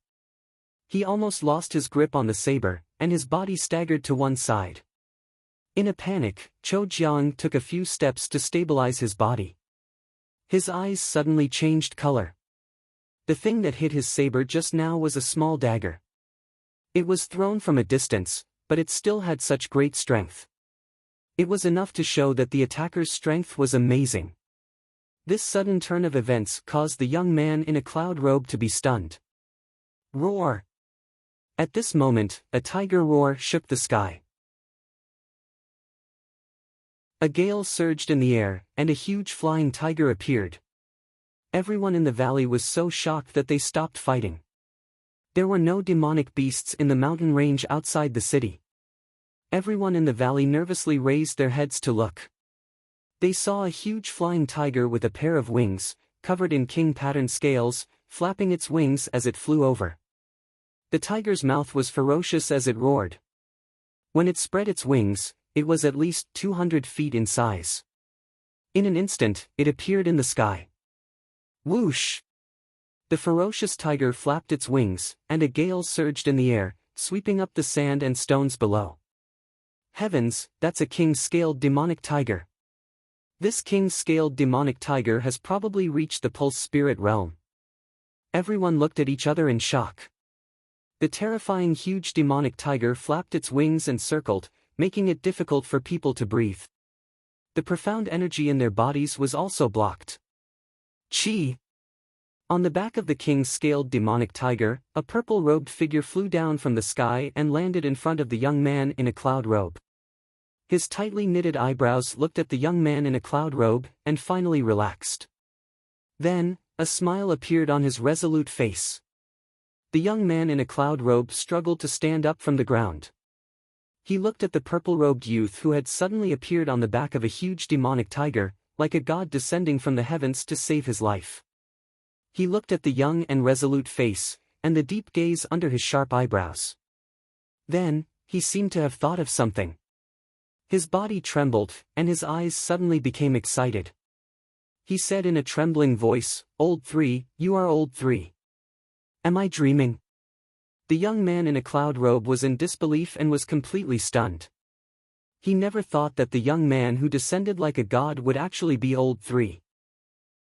He almost lost his grip on the saber, and his body staggered to one side. In a panic, Cho Jiang took a few steps to stabilize his body. His eyes suddenly changed color. The thing that hit his saber just now was a small dagger. It was thrown from a distance, but it still had such great strength. It was enough to show that the attacker's strength was amazing. This sudden turn of events caused the young man in a cloud robe to be stunned. Roar! At this moment, a tiger roar shook the sky. A gale surged in the air, and a huge flying tiger appeared. Everyone in the valley was so shocked that they stopped fighting. There were no demonic beasts in the mountain range outside the city. Everyone in the valley nervously raised their heads to look. They saw a huge flying tiger with a pair of wings, covered in king pattern scales, flapping its wings as it flew over. The tiger's mouth was ferocious as it roared. When it spread its wings, it was at least 200 feet in size. In an instant, it appeared in the sky. Whoosh! The ferocious tiger flapped its wings, and a gale surged in the air, sweeping up the sand and stones below. Heavens, that's a king-scaled demonic tiger. This king-scaled demonic tiger has probably reached the pulse spirit realm. Everyone looked at each other in shock. The terrifying huge demonic tiger flapped its wings and circled, making it difficult for people to breathe. The profound energy in their bodies was also blocked. Chi! On the back of the king-scaled demonic tiger, a purple-robed figure flew down from the sky and landed in front of the young man in a cloud robe. His tightly knitted eyebrows looked at the young man in a cloud robe, and finally relaxed. Then, a smile appeared on his resolute face. The young man in a cloud robe struggled to stand up from the ground. He looked at the purple-robed youth who had suddenly appeared on the back of a huge demonic tiger, like a god descending from the heavens to save his life. He looked at the young and resolute face, and the deep gaze under his sharp eyebrows. Then, he seemed to have thought of something. His body trembled, and his eyes suddenly became excited. He said in a trembling voice, "Old Three, you are Old Three. Am I dreaming?" The young man in a cloud robe was in disbelief and was completely stunned. He never thought that the young man who descended like a god would actually be Old Three.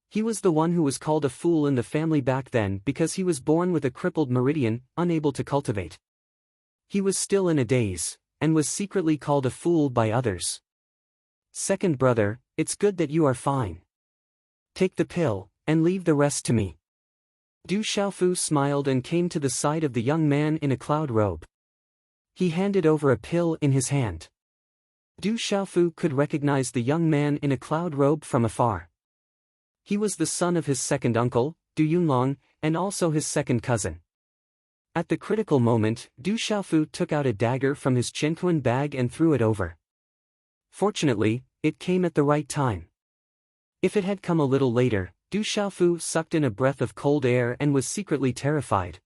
He was the one who was called a fool in the family back then because he was born with a crippled meridian, unable to cultivate. He was still in a daze, and was secretly called a fool by others. "Second brother, it's good that you are fine. Take the pill, and leave the rest to me." Du Xiaofu smiled and came to the side of the young man in a cloud robe. He handed over a pill in his hand. Du Xiaofu could recognize the young man in a cloud robe from afar. He was the son of his second uncle, Du Yunlong, and also his second cousin. At the critical moment, Du Xiaofu took out a dagger from his Chenkuan bag and threw it over. Fortunately, it came at the right time. If it had come a little later, Du Xiaofu sucked in a breath of cold air and was secretly terrified.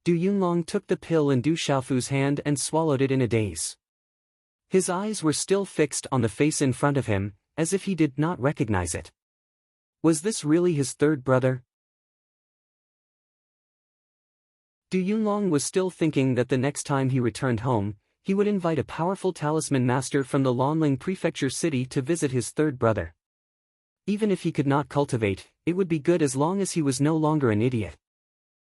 Du Yunlong took the pill in Du Xiaofu's hand and swallowed it in a daze. His eyes were still fixed on the face in front of him, as if he did not recognize it. Was this really his third brother? Du Yunlong was still thinking that the next time he returned home, he would invite a powerful talisman master from the Lanling prefecture city to visit his third brother. Even if he could not cultivate, it would be good as long as he was no longer an idiot.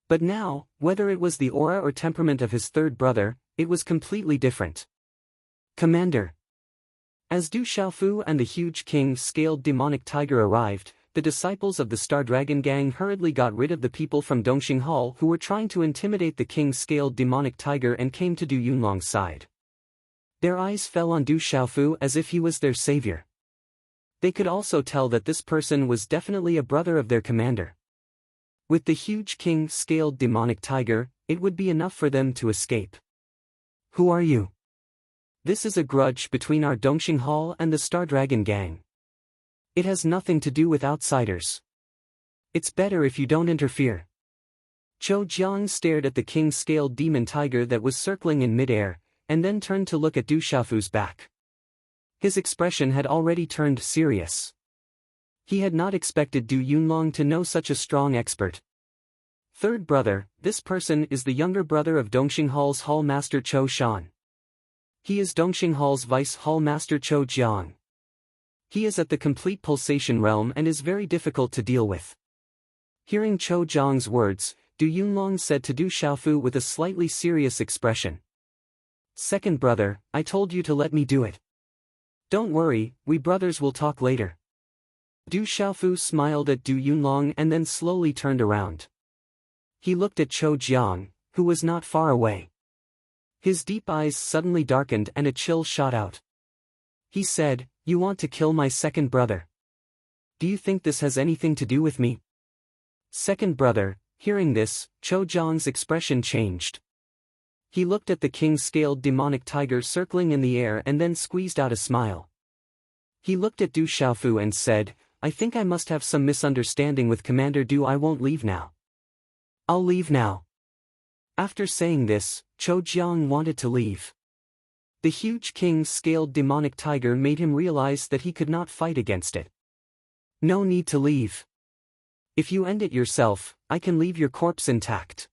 But now, whether it was the aura or temperament of his third brother, it was completely different. "Commander." As Du Xiaofu and the huge king-scaled demonic tiger arrived, the disciples of the Star Dragon gang hurriedly got rid of the people from Dongxing Hall who were trying to intimidate the king-scaled demonic tiger and came to Du Yunlong's side. Their eyes fell on Du Xiaofu as if he was their savior. They could also tell that this person was definitely a brother of their commander. With the huge king-scaled demonic tiger, it would be enough for them to escape. "Who are you?" "This is a grudge between our Dongxing Hall and the Star Dragon gang. It has nothing to do with outsiders. It's better if you don't interfere." Zhou Jiang stared at the king-scaled demon tiger that was circling in midair, and then turned to look at Du Xiaofu's back. His expression had already turned serious. He had not expected Du Yunlong to know such a strong expert. "Third brother, this person is the younger brother of Dongxing Hall's Hall Master Zhou Shan. He is Dongxing Hall's Vice Hall Master Zhou Jiang. He is at the complete pulsation realm and is very difficult to deal with." Hearing Zhou Jiang's words, Du Yunlong said to Du Xiaofu with a slightly serious expression, "Second brother, I told you to let me do it. Don't worry, we brothers will talk later." Du Xiaofu smiled at Du Yunlong and then slowly turned around. He looked at Zhou Jiang, who was not far away. His deep eyes suddenly darkened and a chill shot out. He said, "You want to kill my second brother? Do you think this has anything to do with me?" Second brother, hearing this, Zhou Jiang's expression changed. He looked at the king-scaled demonic tiger circling in the air and then squeezed out a smile. He looked at Du Xiaofu and said, "I think I must have some misunderstanding with Commander Du. I won't leave now. I'll leave now." After saying this, Zhou Jiang wanted to leave. The huge king-scaled demonic tiger made him realize that he could not fight against it. "No need to leave. If you end it yourself, I can leave your corpse intact.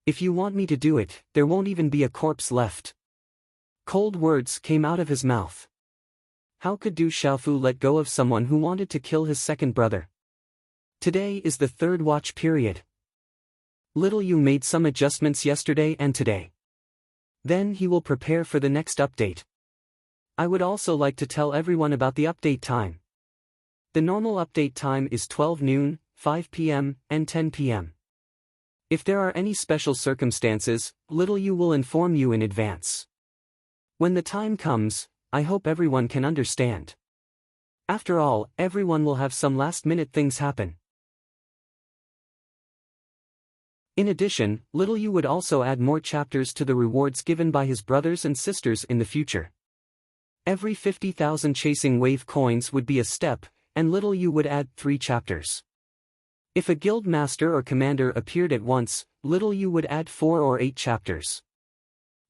If you want me to do it, there won't even be a corpse left." Cold words came out of his mouth. How could Du Xiaofu let go of someone who wanted to kill his second brother? Today is the third watch period. Little Yu made some adjustments yesterday and today. Then he will prepare for the next update. I would also like to tell everyone about the update time. The normal update time is 12 noon, 5 p.m., and 10 p.m. If there are any special circumstances, Little Yu will inform you in advance. When the time comes, I hope everyone can understand. After all, everyone will have some last-minute things happen. In addition, Little Yu would also add more chapters to the rewards given by his brothers and sisters in the future. Every 50,000 chasing wave coins would be a step, and Little Yu would add 3 chapters. If a guild master or commander appeared at once, Little Yu would add 4 or 8 chapters.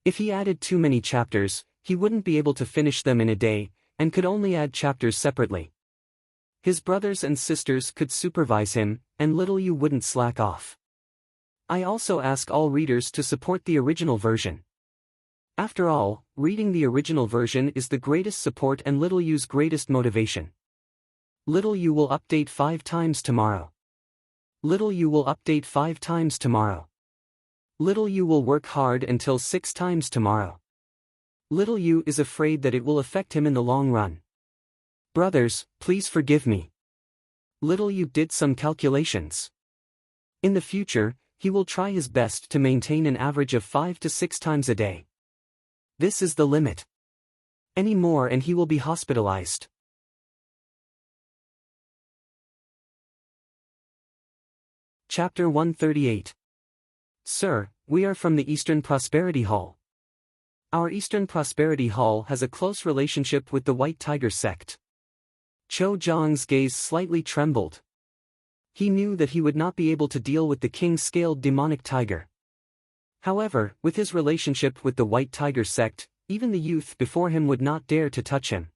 If he added too many chapters, he wouldn't be able to finish them in a day, and could only add chapters separately. His brothers and sisters could supervise him, and Little Yu wouldn't slack off. I also ask all readers to support the original version. After all, reading the original version is the greatest support and Little Yu's greatest motivation. Little Yu will update 5 times tomorrow. Little Yu will update 5 times tomorrow. Little Yu will work hard until 6 times tomorrow. Little Yu is afraid that it will affect him in the long run. Brothers, please forgive me. Little Yu did some calculations. In the future, he will try his best to maintain an average of 5 to 6 times a day. This is the limit. Any more and he will be hospitalized. Chapter 138. Sir, we are from the Eastern Prosperity Hall. Our Eastern Prosperity Hall has a close relationship with the White Tiger sect. Cho Jiang's gaze slightly trembled. He knew that he would not be able to deal with the king-scaled demonic tiger. However, with his relationship with the White Tiger sect, even the youth before him would not dare to touch him.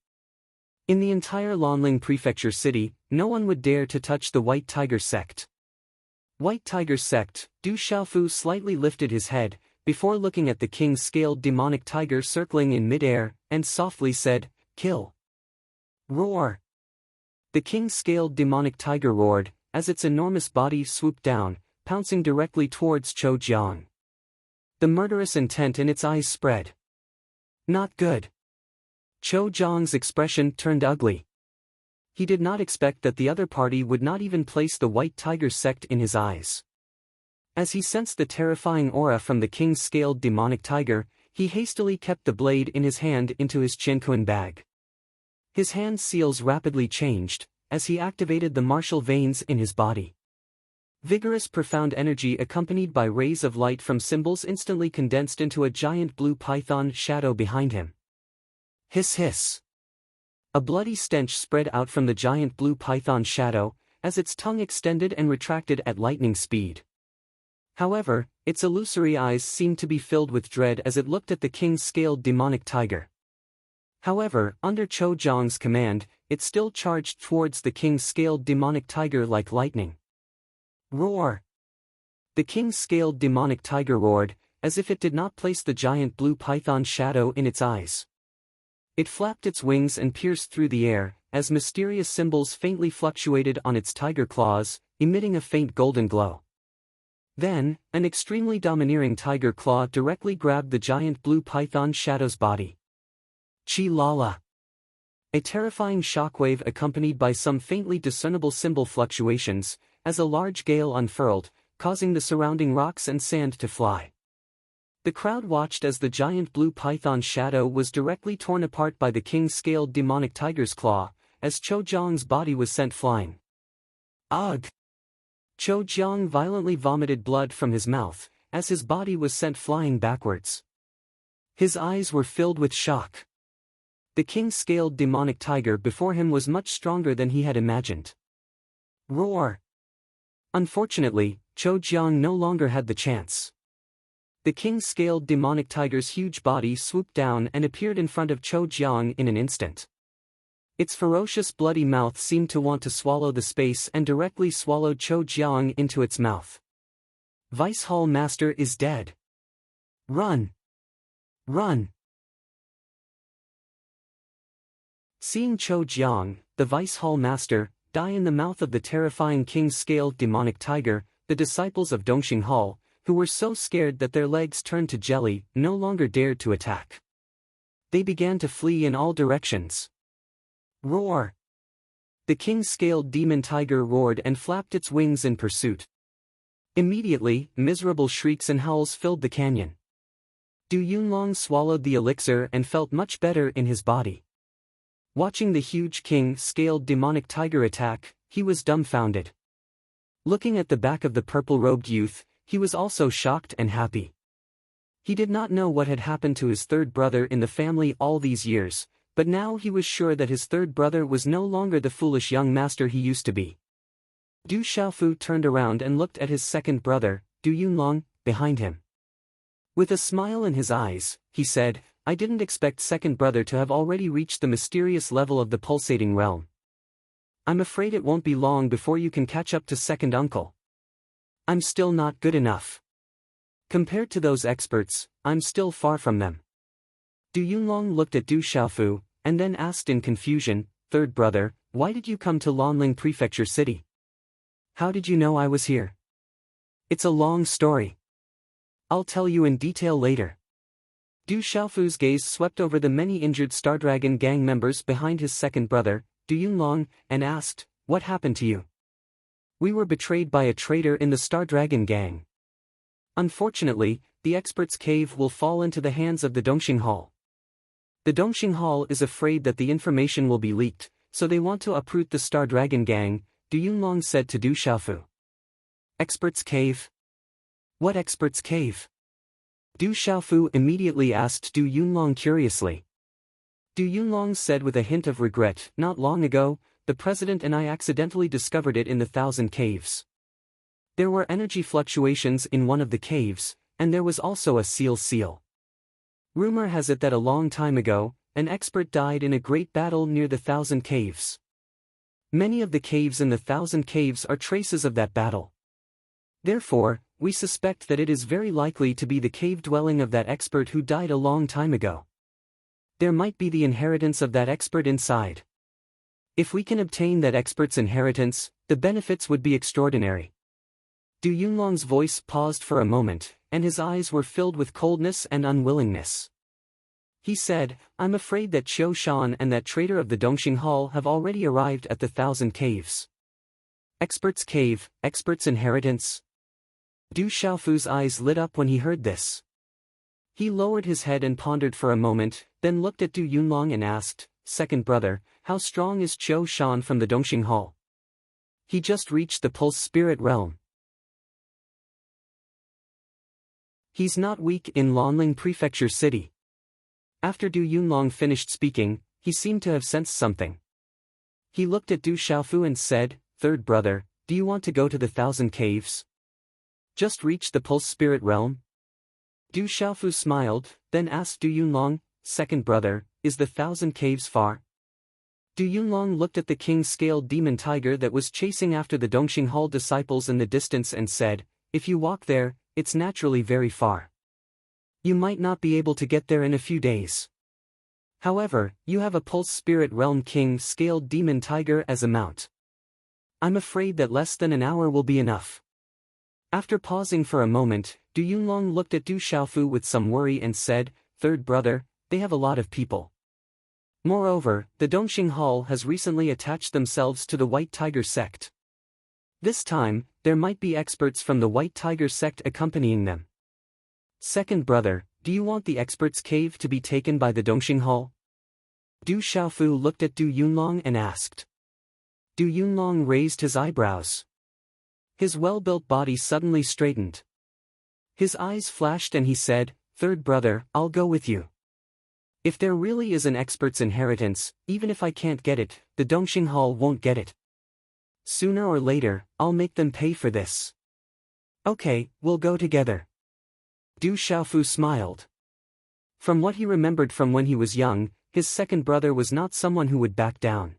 In the entire Lanling Prefecture city, no one would dare to touch the White Tiger sect. White Tiger sect, Du Xiaofu slightly lifted his head, before looking at the king-scaled demonic tiger circling in mid-air, and softly said, "Kill." Roar! The king-scaled demonic tiger roared, as its enormous body swooped down, pouncing directly towards Cho Jiang. The murderous intent in its eyes spread. Not good. Cho Jiang's expression turned ugly. He did not expect that the other party would not even place the White Tiger sect in his eyes. As he sensed the terrifying aura from the king-scaled demonic tiger, he hastily kept the blade in his hand into his Qianquan bag. His hand seals rapidly changed, as he activated the martial veins in his body. Vigorous profound energy accompanied by rays of light from symbols instantly condensed into a giant blue python shadow behind him. Hiss hiss. A bloody stench spread out from the giant blue python shadow, as its tongue extended and retracted at lightning speed. However, its illusory eyes seemed to be filled with dread as it looked at the king-scaled demonic tiger. However, under Cho Jiang's command, it still charged towards the king-scaled demonic tiger like lightning. Roar! The king-scaled demonic tiger roared, as if it did not place the giant blue python shadow in its eyes. It flapped its wings and pierced through the air, as mysterious symbols faintly fluctuated on its tiger claws, emitting a faint golden glow. Then, an extremely domineering tiger claw directly grabbed the giant blue python shadow's body. Chi Lala. A terrifying shockwave accompanied by some faintly discernible symbol fluctuations, as a large gale unfurled, causing the surrounding rocks and sand to fly. The crowd watched as the giant blue python shadow was directly torn apart by the king-scaled demonic tiger's claw, as Cho Jiang's body was sent flying. Ugh! Cho Jiang violently vomited blood from his mouth, as his body was sent flying backwards. His eyes were filled with shock. The king-scaled demonic tiger before him was much stronger than he had imagined. Roar! Unfortunately, Cho Jiang no longer had the chance. The king-scaled demonic tiger's huge body swooped down and appeared in front of Cho Jiang in an instant. Its ferocious bloody mouth seemed to want to swallow the space and directly swallowed Cho Jiang into its mouth. Vice Hall Master is dead. Run! Run! Seeing Cho Jiang, the Vice Hall Master, die in the mouth of the terrifying king-scaled demonic tiger, the disciples of Dongxing Hall, who were so scared that their legs turned to jelly, no longer dared to attack. They began to flee in all directions. Roar! The king-scaled demon tiger roared and flapped its wings in pursuit. Immediately, miserable shrieks and howls filled the canyon. Du Yunlong swallowed the elixir and felt much better in his body. Watching the huge king-scaled demonic tiger attack, he was dumbfounded. Looking at the back of the purple-robed youth, he was also shocked and happy. He did not know what had happened to his third brother in the family all these years, but now he was sure that his third brother was no longer the foolish young master he used to be. Du Xiaofu turned around and looked at his second brother, Du Yunlong, behind him. With a smile in his eyes, he said, I didn't expect second brother to have already reached the mysterious level of the pulsating realm. I'm afraid it won't be long before you can catch up to second uncle. I'm still not good enough. Compared to those experts, I'm still far from them. Du Yunlong looked at Du Xiaofu, and then asked in confusion, Third brother, why did you come to Lanling Prefecture City? How did you know I was here? It's a long story. I'll tell you in detail later. Du Xiaofu's gaze swept over the many injured Stardragon gang members behind his second brother, Du Yunlong, and asked, what happened to you? We were betrayed by a traitor in the Stardragon gang. Unfortunately, the expert's cave will fall into the hands of the Dongxing Hall. The Dongxing Hall is afraid that the information will be leaked, so they want to uproot the Stardragon gang, Du Yunlong said to Du Xiaofu. Expert's cave? What expert's cave? Du Xiaofu immediately asked Du Yunlong curiously. Du Yunlong said with a hint of regret, not long ago, the president and I accidentally discovered it in the Thousand Caves. There were energy fluctuations in one of the caves, and there was also a seal. Rumor has it that a long time ago, an expert died in a great battle near the Thousand Caves. Many of the caves in the Thousand Caves are traces of that battle. Therefore, we suspect that it is very likely to be the cave dwelling of that expert who died a long time ago. There might be the inheritance of that expert inside. If we can obtain that expert's inheritance, the benefits would be extraordinary. Du Yunlong's voice paused for a moment, and his eyes were filled with coldness and unwillingness. He said, I'm afraid that Qiu Shan and that traitor of the Dongxing Hall have already arrived at the Thousand Caves. Expert's cave, expert's inheritance. Du Xiaofu's eyes lit up when he heard this. He lowered his head and pondered for a moment, then looked at Du Yunlong and asked, Second brother, how strong is Qiu Shan from the Dongxing Hall? He just reached the Pulse Spirit Realm. He's not weak in Lanling Prefecture City. After Du Yunlong finished speaking, he seemed to have sensed something. He looked at Du Xiaofu and said, Third brother, do you want to go to the Thousand Caves? Just reach the Pulse Spirit Realm? Du Xiaofu smiled, then asked Du Yunlong, Second brother, is the Thousand Caves far? Du Yunlong looked at the king-scaled demon tiger that was chasing after the Dongxing Hall disciples in the distance and said, If you walk there, it's naturally very far. You might not be able to get there in a few days. However, you have a Pulse Spirit Realm king-scaled demon tiger as a mount. I'm afraid that less than an hour will be enough. After pausing for a moment, Du Yunlong looked at Du Xiaofu with some worry and said, Third brother, they have a lot of people. Moreover, the Dongxing Hall has recently attached themselves to the White Tiger sect. This time, there might be experts from the White Tiger sect accompanying them. Second brother, do you want the expert's cave to be taken by the Dongxing Hall? Du Xiaofu looked at Du Yunlong and asked. Du Yunlong raised his eyebrows. His well-built body suddenly straightened. His eyes flashed and he said, Third brother, I'll go with you. If there really is an expert's inheritance, even if I can't get it, the Dongxing Hall won't get it. Sooner or later, I'll make them pay for this. Okay, we'll go together. Du Xiaofu smiled. From what he remembered from when he was young, his second brother was not someone who would back down.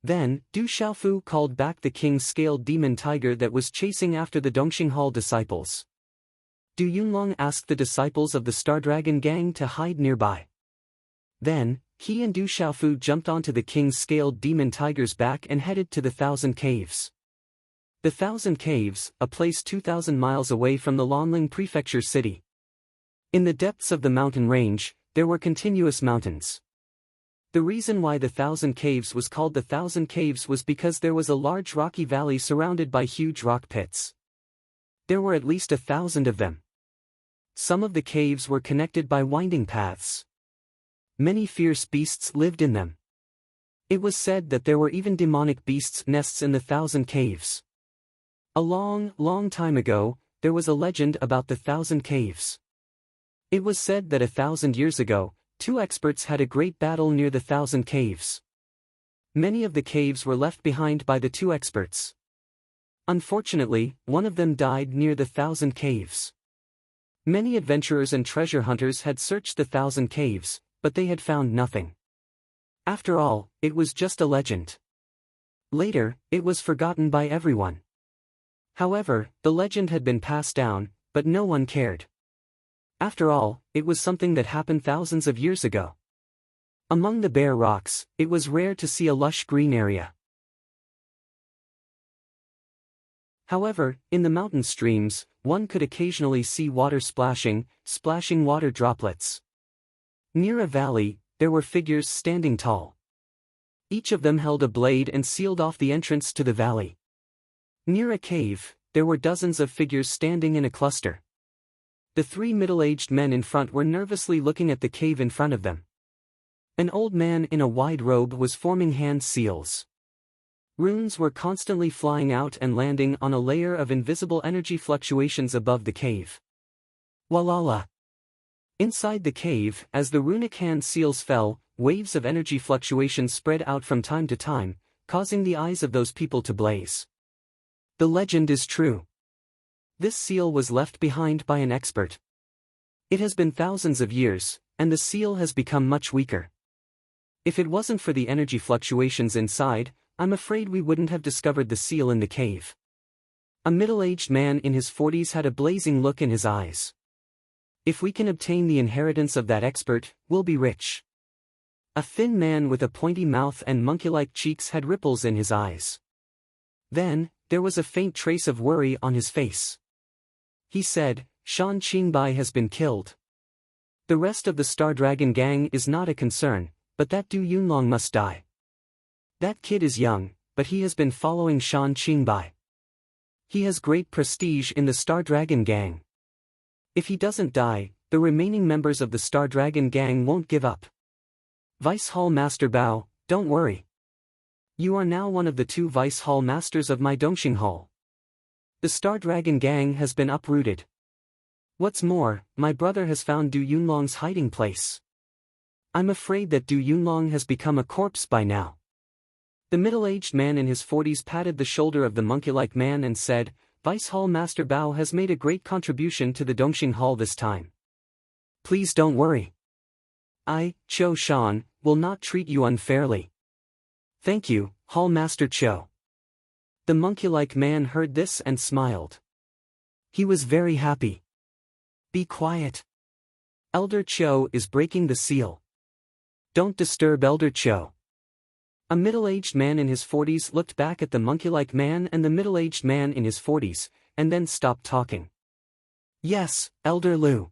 Then, Du Xiaofu called back the king-scaled demon tiger that was chasing after the Dongxing Hall disciples. Du Yunlong asked the disciples of the Stardragon gang to hide nearby. Then, he and Du Xiaofu jumped onto the king-scaled demon tiger's back and headed to the Thousand Caves. The Thousand Caves, a place 2,000 miles away from the Lanling Prefecture City. In the depths of the mountain range, there were continuous mountains. The reason why the Thousand Caves was called the Thousand Caves was because there was a large rocky valley surrounded by huge rock pits. There were at least 1,000 of them. Some of the caves were connected by winding paths. Many fierce beasts lived in them. It was said that there were even demonic beasts' nests in the Thousand Caves. A long, long time ago, there was a legend about the Thousand Caves. It was said that 1,000 years ago, two experts had a great battle near the Thousand Caves. Many of the caves were left behind by the two experts. Unfortunately, one of them died near the Thousand Caves. Many adventurers and treasure hunters had searched the 1,000 caves, but they had found nothing. After all, it was just a legend. Later, it was forgotten by everyone. However, the legend had been passed down, but no one cared. After all, it was something that happened thousands of years ago. Among the bare rocks, it was rare to see a lush green area. However, in the mountain streams, one could occasionally see water splashing water droplets. Near a valley, there were figures standing tall. Each of them held a blade and sealed off the entrance to the valley. Near a cave, there were dozens of figures standing in a cluster. The three middle-aged men in front were nervously looking at the cave in front of them. An old man in a wide robe was forming hand seals. Runes were constantly flying out and landing on a layer of invisible energy fluctuations above the cave. Walala! Inside the cave, as the runic hand seals fell, waves of energy fluctuations spread out from time to time, causing the eyes of those people to blaze. The legend is true. This seal was left behind by an expert. It has been thousands of years, and the seal has become much weaker. If it wasn't for the energy fluctuations inside, I'm afraid we wouldn't have discovered the seal in the cave. A middle-aged man in his 40s had a blazing look in his eyes. If we can obtain the inheritance of that expert, we'll be rich. A thin man with a pointy mouth and monkey-like cheeks had ripples in his eyes. Then, there was a faint trace of worry on his face. He said, "Shan Qingbai has been killed. The rest of the Star Dragon gang is not a concern, but that Du Yunlong must die. That kid is young, but he has been following Shan Qingbai. He has great prestige in the Star Dragon gang. If he doesn't die, the remaining members of the Star Dragon gang won't give up. Vice Hall Master Bao, don't worry. You are now one of the 2 Vice Hall Masters of my Dongxing Hall. The Star Dragon gang has been uprooted. What's more, my brother has found Du Yunlong's hiding place. I'm afraid that Du Yunlong has become a corpse by now." The middle-aged man in his 40s patted the shoulder of the monkey-like man and said, "Vice Hall Master Bao has made a great contribution to the Dongxing Hall this time. Please don't worry. I, Cho Shan, will not treat you unfairly." "Thank you, Hall Master Cho." The monkey-like man heard this and smiled. He was very happy. "Be quiet. Elder Cho is breaking the seal. Don't disturb Elder Cho." A middle-aged man in his 40s looked back at the monkey-like man and the middle-aged man in his 40s, and then stopped talking. "Yes, Elder Lu."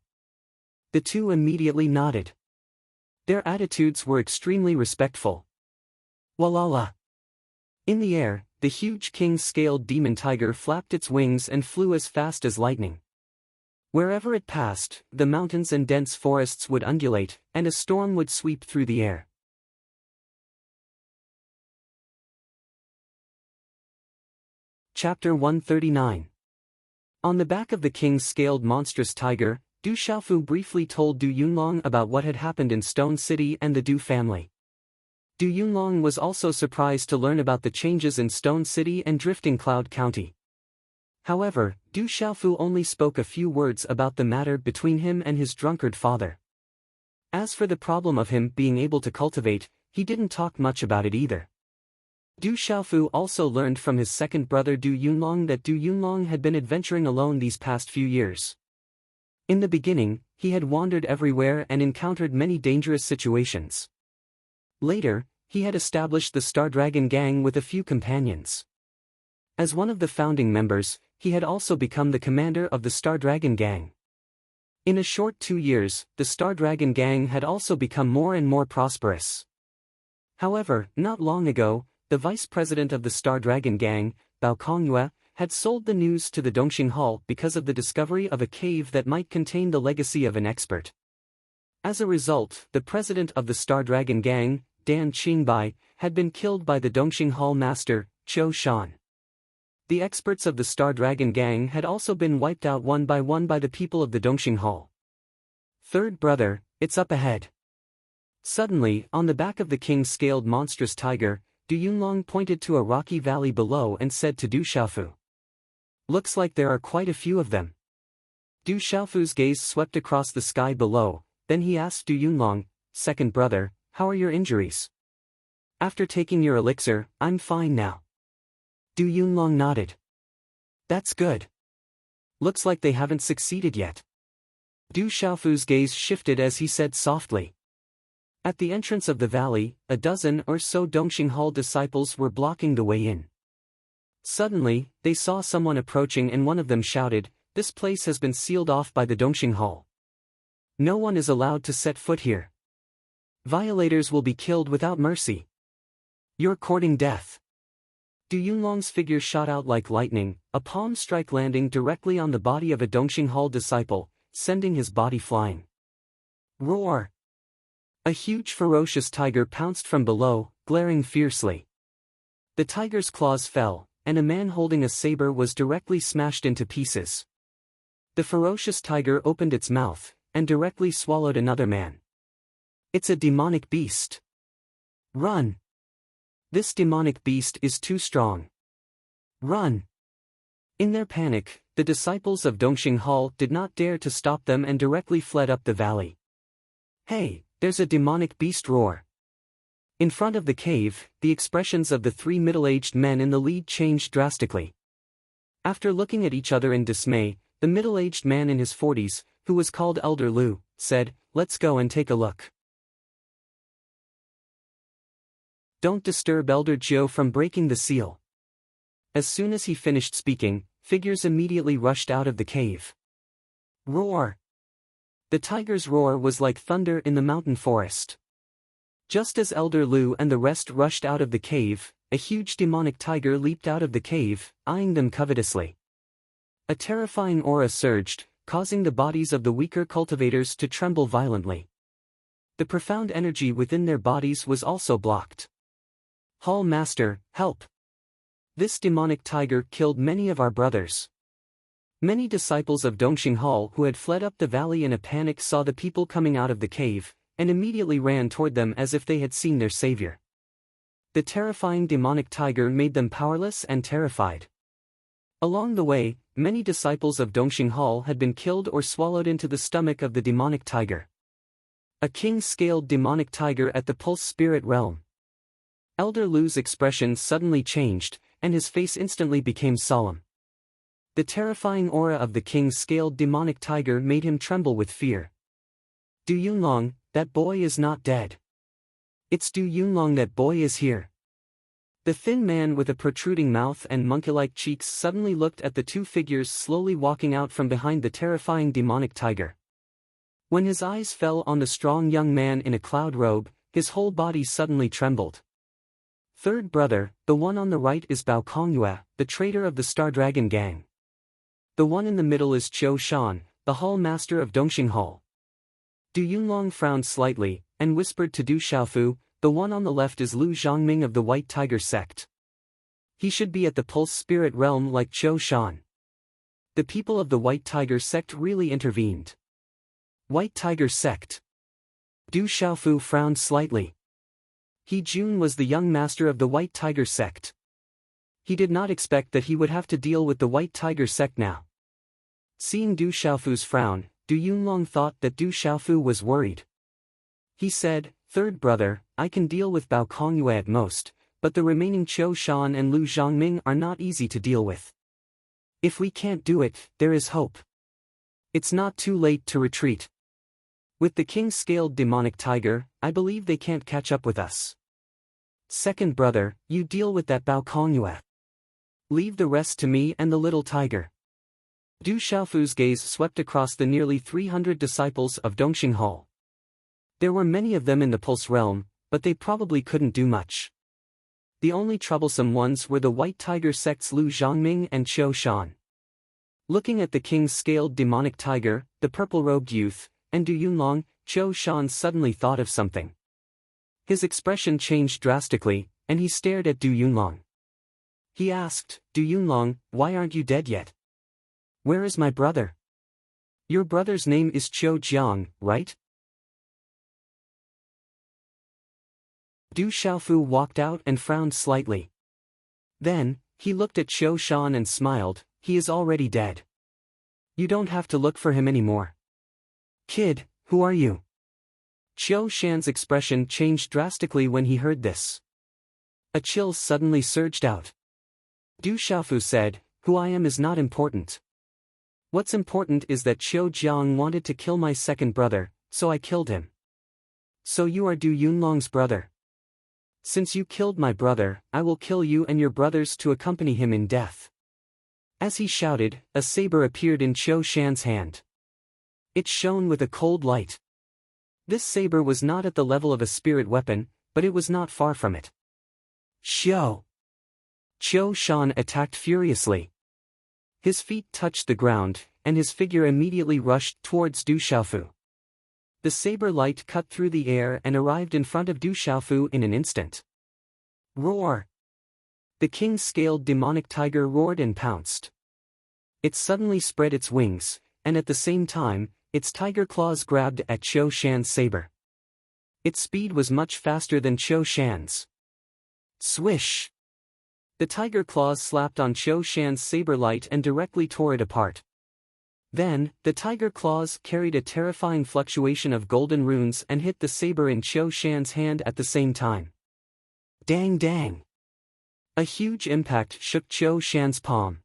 The two immediately nodded. Their attitudes were extremely respectful. Walala! In the air, the huge king-scaled demon tiger flapped its wings and flew as fast as lightning. Wherever it passed, the mountains and dense forests would undulate, and a storm would sweep through the air. Chapter 139. On the back of the king-scaled monstrous tiger, Du Xiaofu briefly told Du Yunlong about what had happened in Stone City and the Du family. Du Yunlong was also surprised to learn about the changes in Stone City and Drifting Cloud County. However, Du Xiaofu only spoke a few words about the matter between him and his drunkard father. As for the problem of him being able to cultivate, he didn't talk much about it either. Du Xiaofu also learned from his second brother Du Yunlong that Du Yunlong had been adventuring alone these past few years. In the beginning, he had wandered everywhere and encountered many dangerous situations. Later, he had established the Star Dragon gang with a few companions. As one of the founding members, he had also become the commander of the Star Dragon gang. In a short 2 years, the Star Dragon gang had also become more and more prosperous. However, not long ago, the vice president of the Star Dragon gang, Bao Kongyue, had sold the news to the Dongxing Hall because of the discovery of a cave that might contain the legacy of an expert. As a result, the president of the Star Dragon gang, Dan Qingbai, had been killed by the Dongxing Hall master, Cho Shan. The experts of the Star Dragon gang had also been wiped out one by the people of the Dongxing Hall. Third brother, it's up ahead. Suddenly, on the back of the king-scaled monstrous tiger, Du Yunlong pointed to a rocky valley below and said to Du Xiaofu, "Looks like there are quite a few of them." Du Xiaofu's gaze swept across the sky below, then he asked Du Yunlong, "Second brother, how are your injuries?" "After taking your elixir, I'm fine now." Du Yunlong nodded. "That's good. Looks like they haven't succeeded yet." Du Xiaofu's gaze shifted as he said softly. At the entrance of the valley, a dozen or so Dongxing Hall disciples were blocking the way in. Suddenly, they saw someone approaching and one of them shouted, "This place has been sealed off by the Dongxing Hall. No one is allowed to set foot here. Violators will be killed without mercy. You're courting death." Du Yunlong's figure shot out like lightning, a palm strike landing directly on the body of a Dongxing Hall disciple, sending his body flying. Roar! A huge ferocious tiger pounced from below, glaring fiercely. The tiger's claws fell, and a man holding a saber was directly smashed into pieces. The ferocious tiger opened its mouth, and directly swallowed another man. "It's a demonic beast. Run! This demonic beast is too strong. Run!" In their panic, the disciples of Dongxing Hall did not dare to stop them and directly fled up the valley. "Hey, there's a demonic beast!" roar. In front of the cave, the expressions of the three middle-aged men in the lead changed drastically. After looking at each other in dismay, the middle-aged man in his 40s, who was called Elder Lu, said, "Let's go and take a look. Don't disturb Elder Jiu from breaking the seal." As soon as he finished speaking, figures immediately rushed out of the cave. Roar! The tiger's roar was like thunder in the mountain forest. Just as Elder Lu and the rest rushed out of the cave, a huge demonic tiger leaped out of the cave, eyeing them covetously. A terrifying aura surged, causing the bodies of the weaker cultivators to tremble violently. The profound energy within their bodies was also blocked. "Hall Master, help! This demonic tiger killed many of our brothers." Many disciples of Dongxing Hall who had fled up the valley in a panic saw the people coming out of the cave, and immediately ran toward them as if they had seen their savior. The terrifying demonic tiger made them powerless and terrified. Along the way, many disciples of Dongxing Hall had been killed or swallowed into the stomach of the demonic tiger. A king-scaled demonic tiger at the Pulse Spirit Realm. Elder Lu's expression suddenly changed, and his face instantly became solemn. The terrifying aura of the king-scaled demonic tiger made him tremble with fear. "Du Yunlong, that boy is not dead. It's Du Yunlong, that boy is here." The thin man with a protruding mouth and monkey-like cheeks suddenly looked at the two figures slowly walking out from behind the terrifying demonic tiger. When his eyes fell on the strong young man in a cloud robe, his whole body suddenly trembled. "Third brother, the one on the right is Bao Kongyue, the traitor of the Star Dragon Gang. The one in the middle is Qiu Shan, the hall master of Dongxing Hall." Du Yunlong frowned slightly, and whispered to Du Xiaofu, "The one on the left is Lu Zhongming of the White Tiger Sect. He should be at the Pulse Spirit Realm like Qiu Shan." The people of the White Tiger Sect really intervened. White Tiger Sect. Du Xiaofu frowned slightly. He Jun was the young master of the White Tiger Sect. He did not expect that he would have to deal with the White Tiger Sect now. Seeing Du Xiaofu's frown, Du Yunlong thought that Du Xiaofu was worried. He said, "Third brother, I can deal with Bao Kongyue at most, but the remaining Qiu Shan and Lu Zhongming are not easy to deal with. If we can't do it, there is hope. It's not too late to retreat. With the king-scaled demonic tiger, I believe they can't catch up with us. Second brother, you deal with that Bao Kongyue. Leave the rest to me and the little tiger." Du Xiaofu's gaze swept across the nearly 300 disciples of Dongxing Hall. There were many of them in the Pulse Realm, but they probably couldn't do much. The only troublesome ones were the White Tiger Sect's Lu Zhongming and Qiu Shan. Looking at the king-scaled demonic tiger, the purple-robed youth, and Du Yunlong, Qiu Shan suddenly thought of something. His expression changed drastically, and he stared at Du Yunlong. He asked, "Du Yunlong, why aren't you dead yet? Where is my brother? Your brother's name is Qiu Jiang, right?" Du Xiaofu walked out and frowned slightly. Then, he looked at Qiu Shan and smiled, "He is already dead. You don't have to look for him anymore. Kid, who are you? Qiu Shan's expression changed drastically when he heard this. A chill suddenly surged out. Du Xiaofu said, "Who I am is not important. What's important is that Qiu Jiang wanted to kill my second brother, so I killed him." "So you are Du Yunlong's brother? Since you killed my brother, I will kill you and your brothers to accompany him in death." As he shouted, a saber appeared in Qiu Shan's hand. It shone with a cold light. This saber was not at the level of a spirit weapon, but it was not far from it. Xiao! Qiu Shan attacked furiously. His feet touched the ground, and his figure immediately rushed towards Du Xiaofu. The saber light cut through the air and arrived in front of Du Xiaofu in an instant. Roar! The king-scaled demonic tiger roared and pounced. It suddenly spread its wings, and at the same time, its tiger claws grabbed at Qiu Shan's saber. Its speed was much faster than Qiu Shan's. Swish! The tiger claws slapped on Qiu Shan's saber light and directly tore it apart. Then, the tiger claws carried a terrifying fluctuation of golden runes and hit the saber in Qiu Shan's hand at the same time. Dang dang! A huge impact shook Qiu Shan's palm.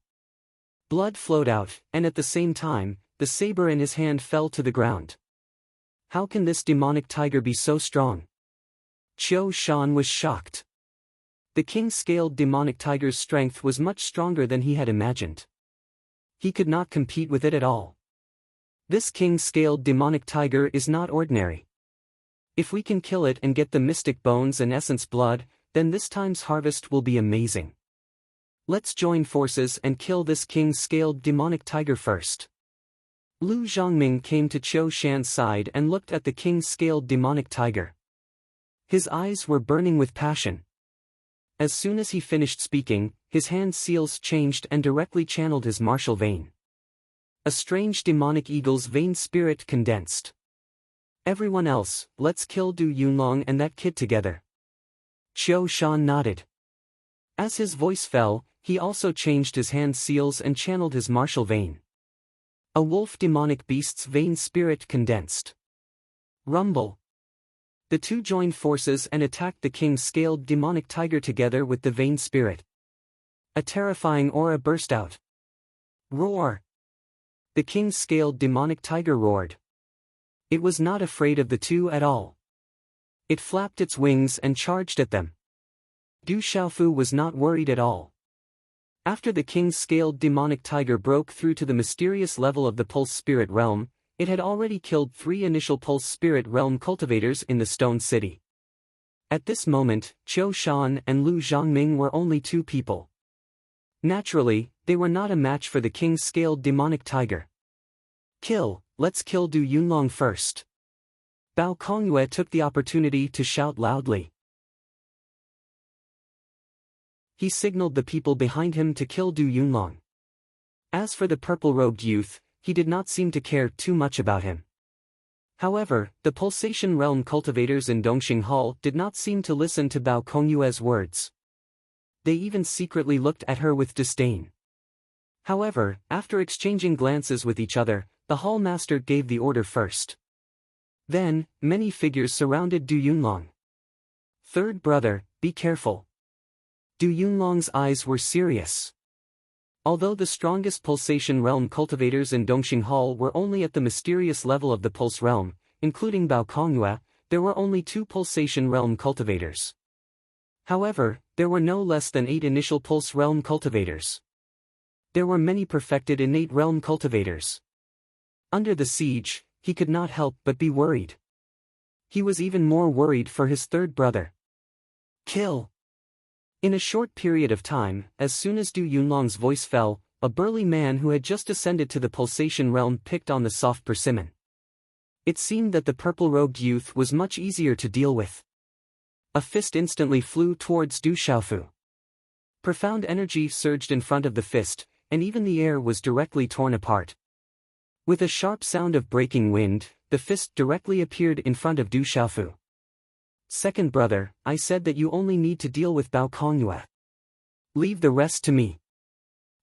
Blood flowed out, and at the same time, the saber in his hand fell to the ground. How can this demonic tiger be so strong? Qiu Shan was shocked. The king-scaled demonic tiger's strength was much stronger than he had imagined. He could not compete with it at all. This king-scaled demonic tiger is not ordinary. If we can kill it and get the mystic bones and essence blood, then this time's harvest will be amazing. Let's join forces and kill this king-scaled demonic tiger first. Lu Zhongming came to Qiu Shan's side and looked at the king-scaled demonic tiger. His eyes were burning with passion. As soon as he finished speaking, his hand seals changed and directly channeled his martial vein. A strange demonic eagle's vein spirit condensed. Everyone else, let's kill Du Yunlong and that kid together. Qiu Shan nodded. As his voice fell, he also changed his hand seals and channeled his martial vein. A wolf demonic beast's vein spirit condensed. Rumble. The two joined forces and attacked the king-scaled demonic tiger together with the vein spirit. A terrifying aura burst out. Roar! The king-scaled demonic tiger roared. It was not afraid of the two at all. It flapped its wings and charged at them. Du Xiaofu was not worried at all. After the king-scaled demonic tiger broke through to the mysterious level of the Pulse Spirit Realm, it had already killed 3 initial Pulse Spirit Realm cultivators in the Stone City. At this moment, Qiu Shan and Lu Zhongming were only 2 people. Naturally, they were not a match for the king-scaled demonic tiger. Let's kill Du Yunlong first. Bao Kongyue took the opportunity to shout loudly. He signaled the people behind him to kill Du Yunlong. As for the purple-robed youth, he did not seem to care too much about him. However, the Pulsation Realm cultivators in Dongxing Hall did not seem to listen to Bao Kongyue's words. They even secretly looked at her with disdain. However, after exchanging glances with each other, the hall master gave the order first. Then, many figures surrounded Du Yunlong. Third brother, be careful. Du Yunlong's eyes were serious. Although the strongest Pulsation Realm cultivators in Dongxing Hall were only at the mysterious level of the Pulse Realm, including Bao Kongyue, there were only 2 Pulsation Realm cultivators. However, there were no less than 8 initial Pulse Realm cultivators. There were many perfected innate realm cultivators. Under the siege, he could not help but be worried. He was even more worried for his third brother. Kill! In a short period of time, as soon as Du Yunlong's voice fell, a burly man who had just ascended to the Pulsation Realm picked on the soft persimmon. It seemed that the purple-robed youth was much easier to deal with. A fist instantly flew towards Du Xiaofu. Profound energy surged in front of the fist, and even the air was directly torn apart. With a sharp sound of breaking wind, the fist directly appeared in front of Du Xiaofu. Second brother, I said that you only need to deal with Bao Kongyue. Leave the rest to me.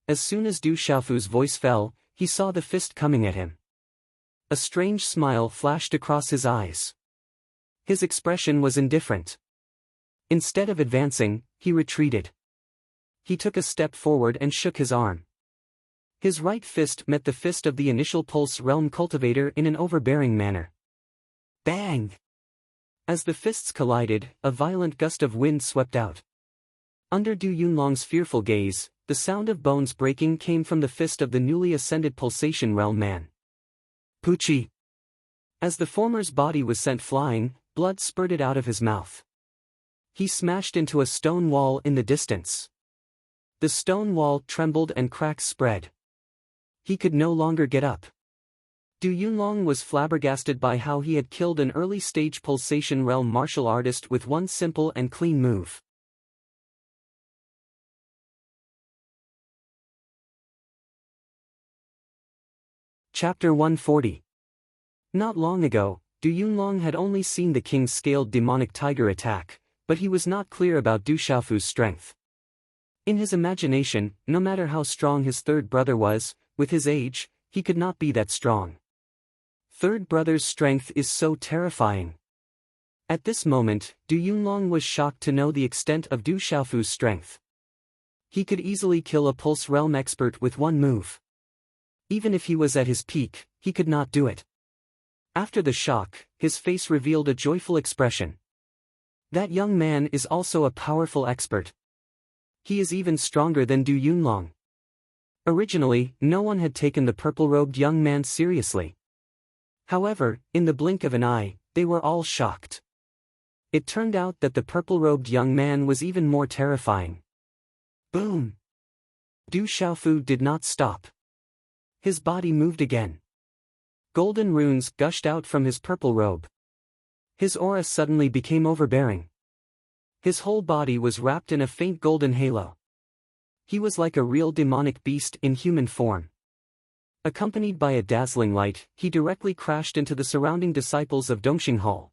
As soon as Du Xiaofu's voice fell, he saw the fist coming at him. A strange smile flashed across his eyes. His expression was indifferent. Instead of advancing, he retreated. He took a step forward and shook his arm. His right fist met the fist of the initial Pulse Realm cultivator in an overbearing manner. Bang! As the fists collided, a violent gust of wind swept out. Under Du Yunlong's fearful gaze, the sound of bones breaking came from the fist of the newly ascended Pulsation Realm man. Pucci! As the former's body was sent flying, blood spurted out of his mouth. He smashed into a stone wall in the distance. The stone wall trembled and cracks spread. He could no longer get up. Du Yunlong was flabbergasted by how he had killed an early-stage Pulsation Realm martial artist with one simple and clean move. Chapter 140. Not long ago, Du Yunlong had only seen the king's scaled demonic tiger attack, but he was not clear about Du Xiaofu's strength. In his imagination, no matter how strong his third brother was, with his age, he could not be that strong. Third brother's strength is so terrifying. At this moment, Du Yunlong was shocked to know the extent of Du Xiaofu's strength. He could easily kill a Pulse Realm expert with one move. Even if he was at his peak, he could not do it. After the shock, his face revealed a joyful expression. That young man is also a powerful expert. He is even stronger than Du Yunlong. Originally, no one had taken the purple-robed young man seriously. However, in the blink of an eye, they were all shocked. It turned out that the purple-robed young man was even more terrifying. Boom! Du Xiaofu did not stop. His body moved again. Golden runes gushed out from his purple robe. His aura suddenly became overbearing. His whole body was wrapped in a faint golden halo. He was like a real demonic beast in human form. Accompanied by a dazzling light, he directly crashed into the surrounding disciples of Dongxing Hall.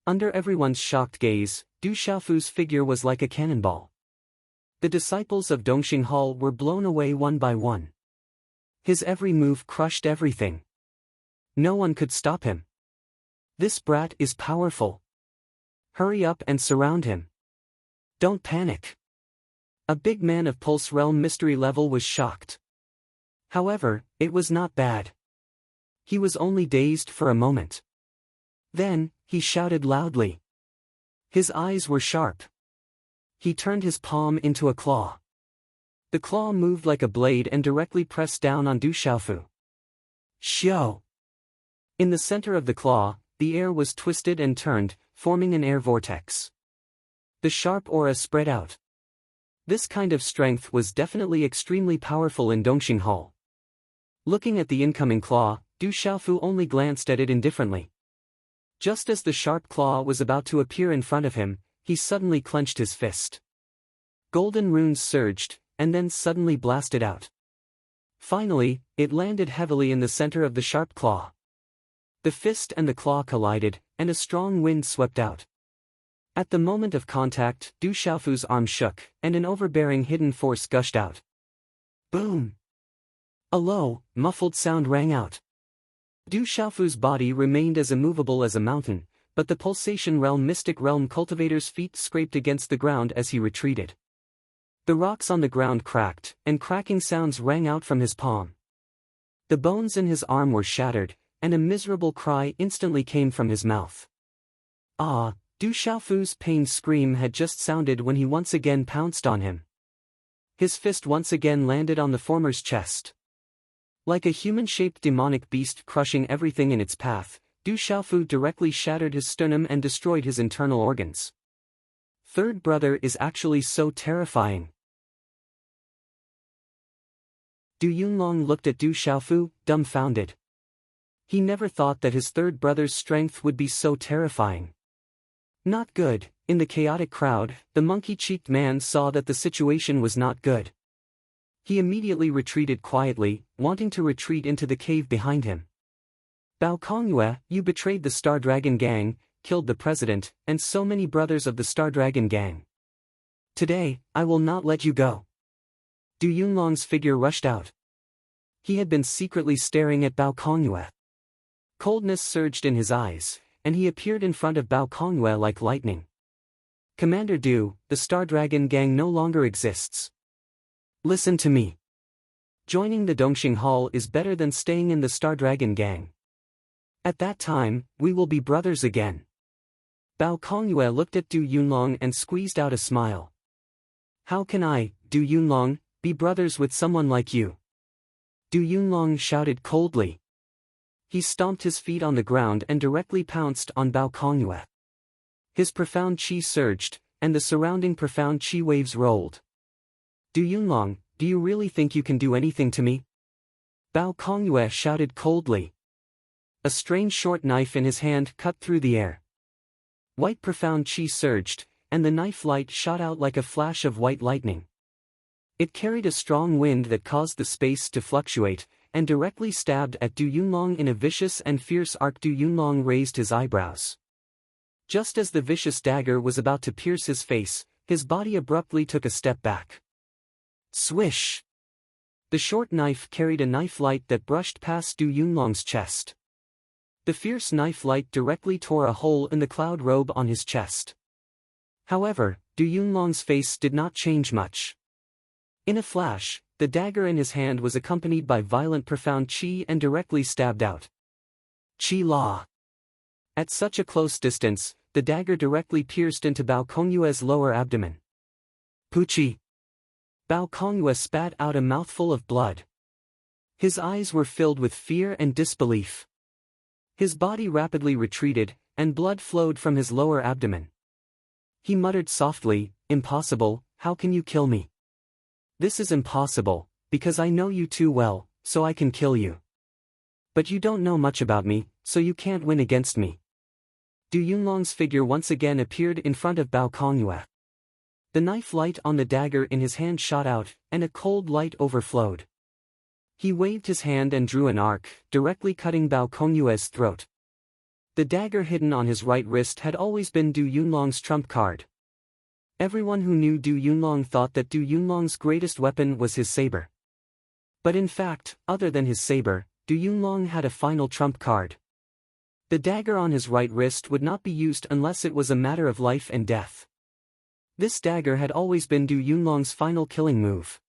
Under everyone's shocked gaze, Du Xiaofu's figure was like a cannonball. The disciples of Dongxing Hall were blown away one by one. His every move crushed everything. No one could stop him. This brat is powerful. Hurry up and surround him. Don't panic. A big man of Pulse Realm mystery level was shocked. However, it was not bad. He was only dazed for a moment. Then, he shouted loudly. His eyes were sharp. He turned his palm into a claw. The claw moved like a blade and directly pressed down on Du Xiaofu. Xiao! In the center of the claw, the air was twisted and turned, forming an air vortex. The sharp aura spread out. This kind of strength was definitely extremely powerful in Dongxing Hall. Looking at the incoming claw, Du Xiaofu only glanced at it indifferently. Just as the sharp claw was about to appear in front of him, he suddenly clenched his fist. Golden runes surged, and then suddenly blasted out. Finally, it landed heavily in the center of the sharp claw. The fist and the claw collided, and a strong wind swept out. At the moment of contact, Du Xiaofu's arm shook, and an overbearing hidden force gushed out. Boom! A low, muffled sound rang out. Du Xiaofu's body remained as immovable as a mountain, but the Pulsation Realm Mystic Realm cultivator's feet scraped against the ground as he retreated. The rocks on the ground cracked, and cracking sounds rang out from his palm. The bones in his arm were shattered, and a miserable cry instantly came from his mouth. Ah, Du Xiaofu's pained scream had just sounded when he once again pounced on him. His fist once again landed on the former's chest. Like a human-shaped demonic beast crushing everything in its path, Du Xiaofu directly shattered his sternum and destroyed his internal organs. Third brother is actually so terrifying. Du Yunlong looked at Du Xiaofu, dumbfounded. He never thought that his third brother's strength would be so terrifying. Not good. In the chaotic crowd, the monkey-cheeked man saw that the situation was not good. He immediately retreated quietly, wanting to retreat into the cave behind him. Bao Kongyue, you betrayed the Star Dragon Gang, killed the president, and so many brothers of the Star Dragon Gang. Today, I will not let you go. Du Yunlong's figure rushed out. He had been secretly staring at Bao Kongyue. Coldness surged in his eyes, and he appeared in front of Bao Kongyue like lightning. Commander Du, the Star Dragon gang no longer exists. Listen to me. Joining the Dongxing Hall is better than staying in the Star Dragon gang. At that time, we will be brothers again. Bao Kongyue looked at Du Yunlong and squeezed out a smile. How can I, Du Yunlong, be brothers with someone like you? Du Yunlong shouted coldly. He stomped his feet on the ground and directly pounced on Bao Kongyue. His profound chi surged, and the surrounding profound chi waves rolled. Du Yunlong, do you really think you can do anything to me? Bao Kongyue shouted coldly. A strange short knife in his hand cut through the air. White profound chi surged, and the knife light shot out like a flash of white lightning. It carried a strong wind that caused the space to fluctuate, and directly stabbed at Du Yunlong in a vicious and fierce arc. Du Yunlong raised his eyebrows. Just as the vicious dagger was about to pierce his face, his body abruptly took a step back. Swish! The short knife carried a knife light that brushed past Du Yunlong's chest. The fierce knife light directly tore a hole in the cloud robe on his chest. However, Du Yunlong's face did not change much. In a flash, the dagger in his hand was accompanied by violent profound chi and directly stabbed out. Chi La. At such a close distance, the dagger directly pierced into Bao Kongyue's lower abdomen. Puchi. Bao Kongyue spat out a mouthful of blood. His eyes were filled with fear and disbelief. His body rapidly retreated, and blood flowed from his lower abdomen. He muttered softly, "Impossible, how can you kill me? This is impossible, because I know you too well, so I can kill you. But you don't know much about me, so you can't win against me." Du Yunlong's figure once again appeared in front of Bao Kongyue. The knife light on the dagger in his hand shot out, and a cold light overflowed. He waved his hand and drew an arc, directly cutting Bao Kongyue's throat. The dagger hidden on his right wrist had always been Du Yunlong's trump card. Everyone who knew Du Yunlong thought that Du Yunlong's greatest weapon was his saber. But in fact, other than his saber, Du Yunlong had a final trump card. The dagger on his right wrist would not be used unless it was a matter of life and death. This dagger had always been Du Yunlong's final killing move.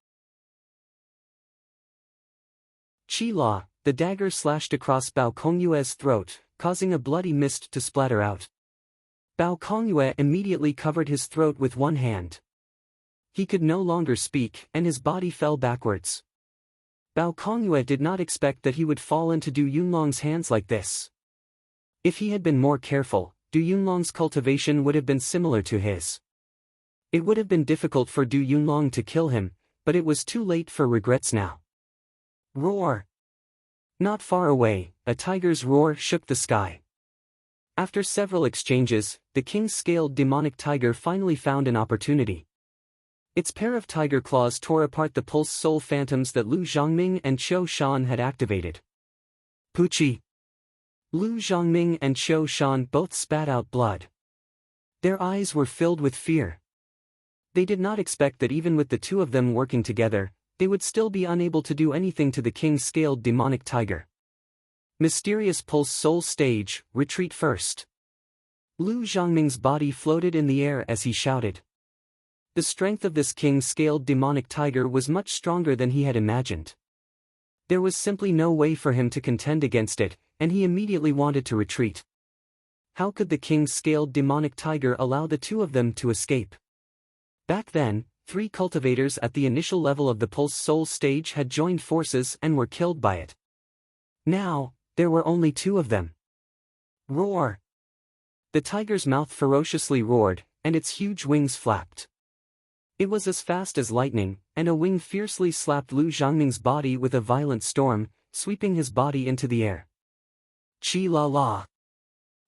Chi La, the dagger slashed across Bao Kongyue's throat, causing a bloody mist to splatter out. Bao Kongyue immediately covered his throat with one hand. He could no longer speak, and his body fell backwards. Bao Kongyue did not expect that he would fall into Du Yunlong's hands like this. If he had been more careful, Du Yunlong's cultivation would have been similar to his. It would have been difficult for Du Yunlong to kill him, but it was too late for regrets now. Roar! Not far away, a tiger's roar shook the sky. After several exchanges, the king-scaled demonic tiger finally found an opportunity. Its pair of tiger claws tore apart the pulse soul phantoms that Lu Zhongming and Qiu Shan had activated. Puchi! Lu Zhongming and Qiu Shan both spat out blood. Their eyes were filled with fear. They did not expect that even with the two of them working together, they would still be unable to do anything to the king-scaled demonic tiger. Mysterious pulse soul stage, retreat first. Lu Zhongming's body floated in the air as he shouted. The strength of this king-scaled demonic tiger was much stronger than he had imagined. There was simply no way for him to contend against it, and he immediately wanted to retreat. How could the king-scaled demonic tiger allow the two of them to escape? Back then, 3 cultivators at the initial level of the Pulse Soul stage had joined forces and were killed by it. Now, there were only 2 of them. Roar! The tiger's mouth ferociously roared, and its huge wings flapped. It was as fast as lightning, and a wing fiercely slapped Lu Zhongming's body with a violent storm, sweeping his body into the air. Chi La La!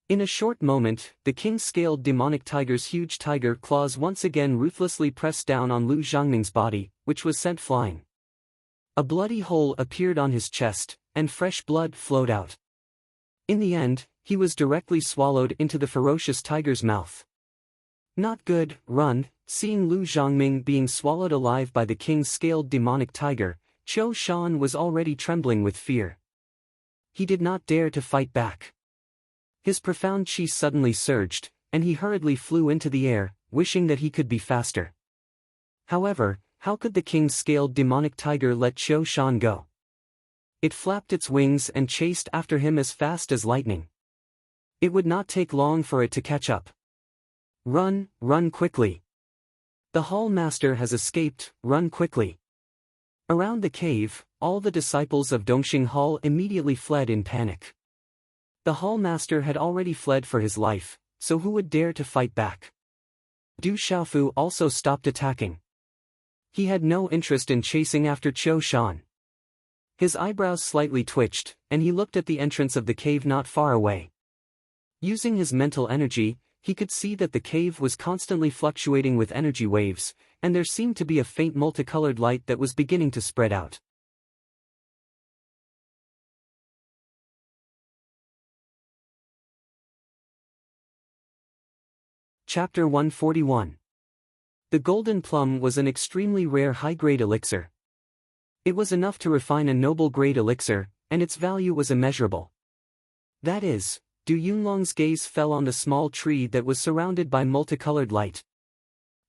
In a short moment, the king-scaled demonic tiger's huge tiger claws once again ruthlessly pressed down on Lu Zhongming's body, which was sent flying. A bloody hole appeared on his chest, and fresh blood flowed out. In the end, he was directly swallowed into the ferocious tiger's mouth. Not good, run. Seeing Lu Zhongming being swallowed alive by the king-scaled demonic tiger, Cho Shan was already trembling with fear. He did not dare to fight back. His profound chi suddenly surged, and he hurriedly flew into the air, wishing that he could be faster. However, how could the king's scaled demonic tiger let Cho Shan go? It flapped its wings and chased after him as fast as lightning. It would not take long for it to catch up. Run, run quickly. The hall master has escaped, run quickly. Around the cave, all the disciples of Dongxing Hall immediately fled in panic. The hall master had already fled for his life, so who would dare to fight back? Du Xiaofu also stopped attacking. He had no interest in chasing after Cho Shan. His eyebrows slightly twitched, and he looked at the entrance of the cave not far away. Using his mental energy, he could see that the cave was constantly fluctuating with energy waves, and there seemed to be a faint multicolored light that was beginning to spread out. Chapter 141. The golden plum was an extremely rare high-grade elixir. It was enough to refine a noble-grade elixir, and its value was immeasurable. That is, Du Yunlong's gaze fell on the small tree that was surrounded by multicolored light.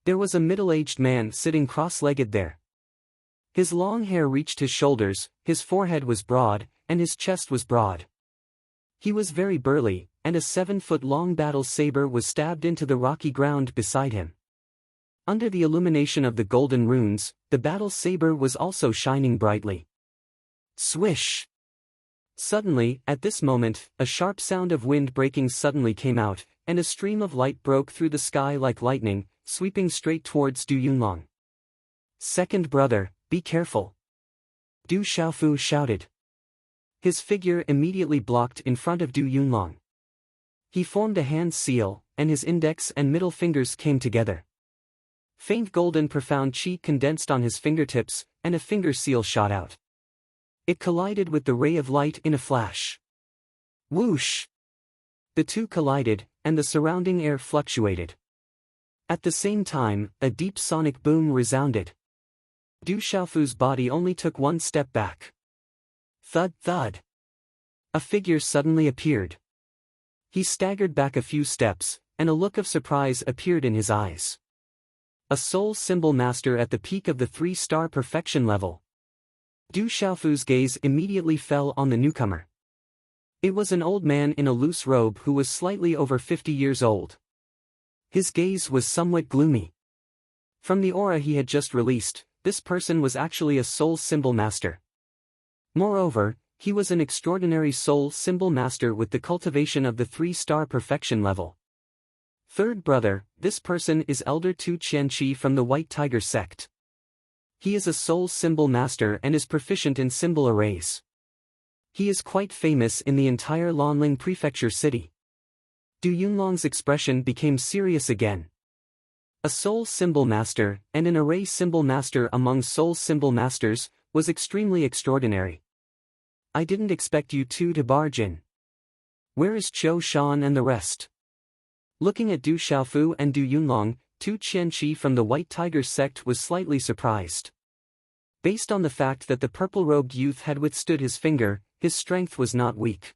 There was a middle-aged man sitting cross-legged there. His long hair reached his shoulders, his forehead was broad, and his chest was broad. He was very burly, and a 7-foot-long battle saber was stabbed into the rocky ground beside him. Under the illumination of the golden runes, the battle saber was also shining brightly. Swish! Suddenly, at this moment, a sharp sound of wind breaking suddenly came out, and a stream of light broke through the sky like lightning, sweeping straight towards Du Yunlong. Second brother, be careful! Du Xiaofu shouted. His figure immediately blocked in front of Du Yunlong. He formed a hand seal, and his index and middle fingers came together. Faint golden profound chi condensed on his fingertips, and a finger seal shot out. It collided with the ray of light in a flash. Whoosh! The two collided, and the surrounding air fluctuated. At the same time, a deep sonic boom resounded. Du Xiaofu's body only took one step back. Thud thud! A figure suddenly appeared. He staggered back a few steps, and a look of surprise appeared in his eyes. A soul symbol master at the peak of the 3-star perfection level. Du Xiaofu's gaze immediately fell on the newcomer. It was an old man in a loose robe who was slightly over 50 years old. His gaze was somewhat gloomy. From the aura he had just released, this person was actually a soul symbol master. Moreover, he was an extraordinary soul symbol master with the cultivation of the 3-star perfection level. Third brother, this person is Elder Tu Qianqi from the White Tiger sect. He is a soul symbol master and is proficient in symbol arrays. He is quite famous in the entire Lanling Prefecture city. Du Yunlong's expression became serious again. A soul symbol master, and an array symbol master among soul symbol masters, was extremely extraordinary. I didn't expect you two to barge in. Where is Cho Shan and the rest? Looking at Du Xiaofu and Du Yunlong, Tu Qianqi from the White Tiger sect was slightly surprised. Based on the fact that the purple-robed youth had withstood his finger, his strength was not weak.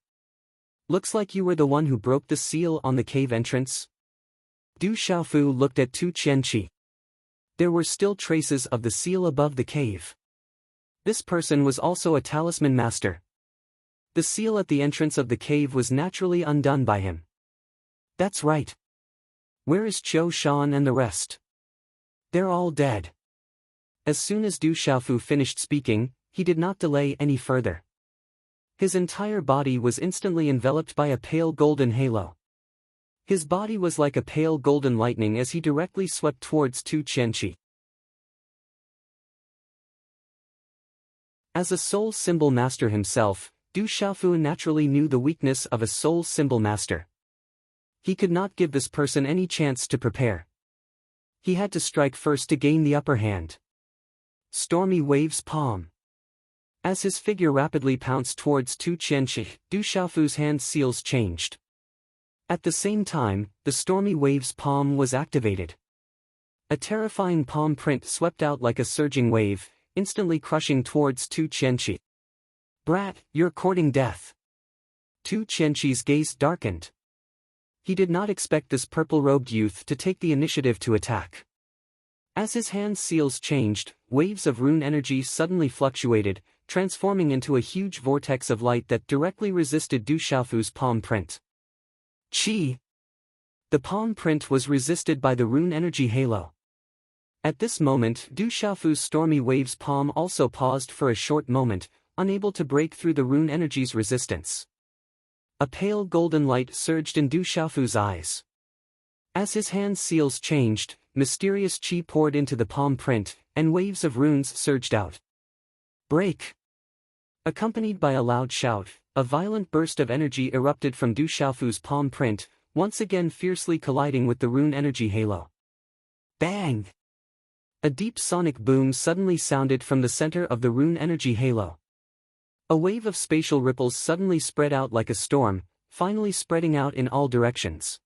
Looks like you were the one who broke the seal on the cave entrance? Du Xiaofu looked at Tu Qianqi. There were still traces of the seal above the cave. This person was also a talisman master. The seal at the entrance of the cave was naturally undone by him. That's right. Where is Cho Shan and the rest? They're all dead. As soon as Du Xiaofu finished speaking, he did not delay any further. His entire body was instantly enveloped by a pale golden halo. His body was like a pale golden lightning as he directly swept towards Tu Qianqi. As a soul symbol master himself, Du Xiaofu naturally knew the weakness of a soul symbol master. He could not give this person any chance to prepare. He had to strike first to gain the upper hand. Stormy Wave's palm. As his figure rapidly pounced towards Tu Qianqi, Du Xiaofu's hand seals changed. At the same time, the Stormy Wave's palm was activated. A terrifying palm print swept out like a surging wave, instantly crushing towards Tu Qianqi. "Brat, you're courting death." Tu Qianqi's gaze darkened. He did not expect this purple-robed youth to take the initiative to attack. As his hand seals changed, waves of rune energy suddenly fluctuated, transforming into a huge vortex of light that directly resisted Du Xiaofu's palm print. Qi! The palm print was resisted by the rune energy halo. At this moment, Du Xiaofu's stormy waves palm also paused for a short moment, unable to break through the rune energy's resistance. A pale golden light surged in Du Xiaofu's eyes. As his hand seals changed, mysterious qi poured into the palm print, and waves of runes surged out. Break! Accompanied by a loud shout, a violent burst of energy erupted from Du Xiaofu's palm print, once again fiercely colliding with the rune energy halo. Bang! A deep sonic boom suddenly sounded from the center of the rune energy halo. A wave of spatial ripples suddenly spread out like a storm, finally spreading out in all directions.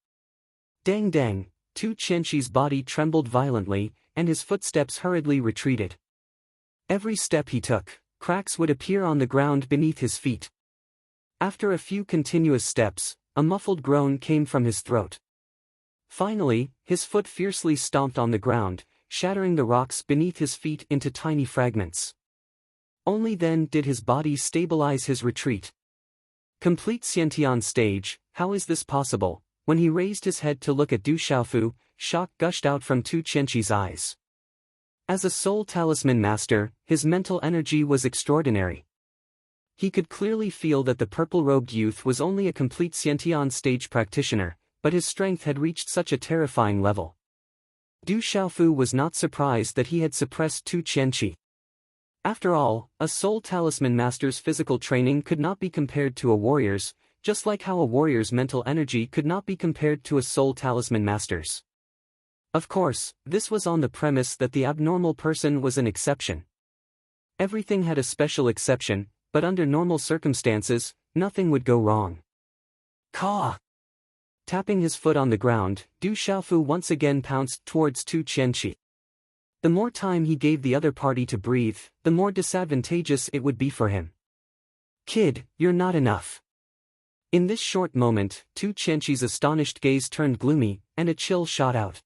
Dang dang, Tu Qianqi's body trembled violently, and his footsteps hurriedly retreated. Every step he took, cracks would appear on the ground beneath his feet. After a few continuous steps, a muffled groan came from his throat. Finally, his foot fiercely stomped on the ground, shattering the rocks beneath his feet into tiny fragments. Only then did his body stabilize his retreat. Complete Xiantian stage, how is this possible? When he raised his head to look at Du Xiaofu, shock gushed out from Tu Qianqi's eyes. As a soul talisman master, his mental energy was extraordinary. He could clearly feel that the purple-robed youth was only a complete Xiantian stage practitioner, but his strength had reached such a terrifying level. Du Xiaofu was not surprised that he had suppressed Tu Qianqi. After all, a soul talisman master's physical training could not be compared to a warrior's, just like how a warrior's mental energy could not be compared to a soul talisman master's. Of course, this was on the premise that the abnormal person was an exception. Everything had a special exception, but under normal circumstances, nothing would go wrong. Caw! Tapping his foot on the ground, Du Xiaofu once again pounced towards Tu Qianqi. The more time he gave the other party to breathe, the more disadvantageous it would be for him. Kid, you're not enough. In this short moment, Tu Qianqi's astonished gaze turned gloomy, and a chill shot out.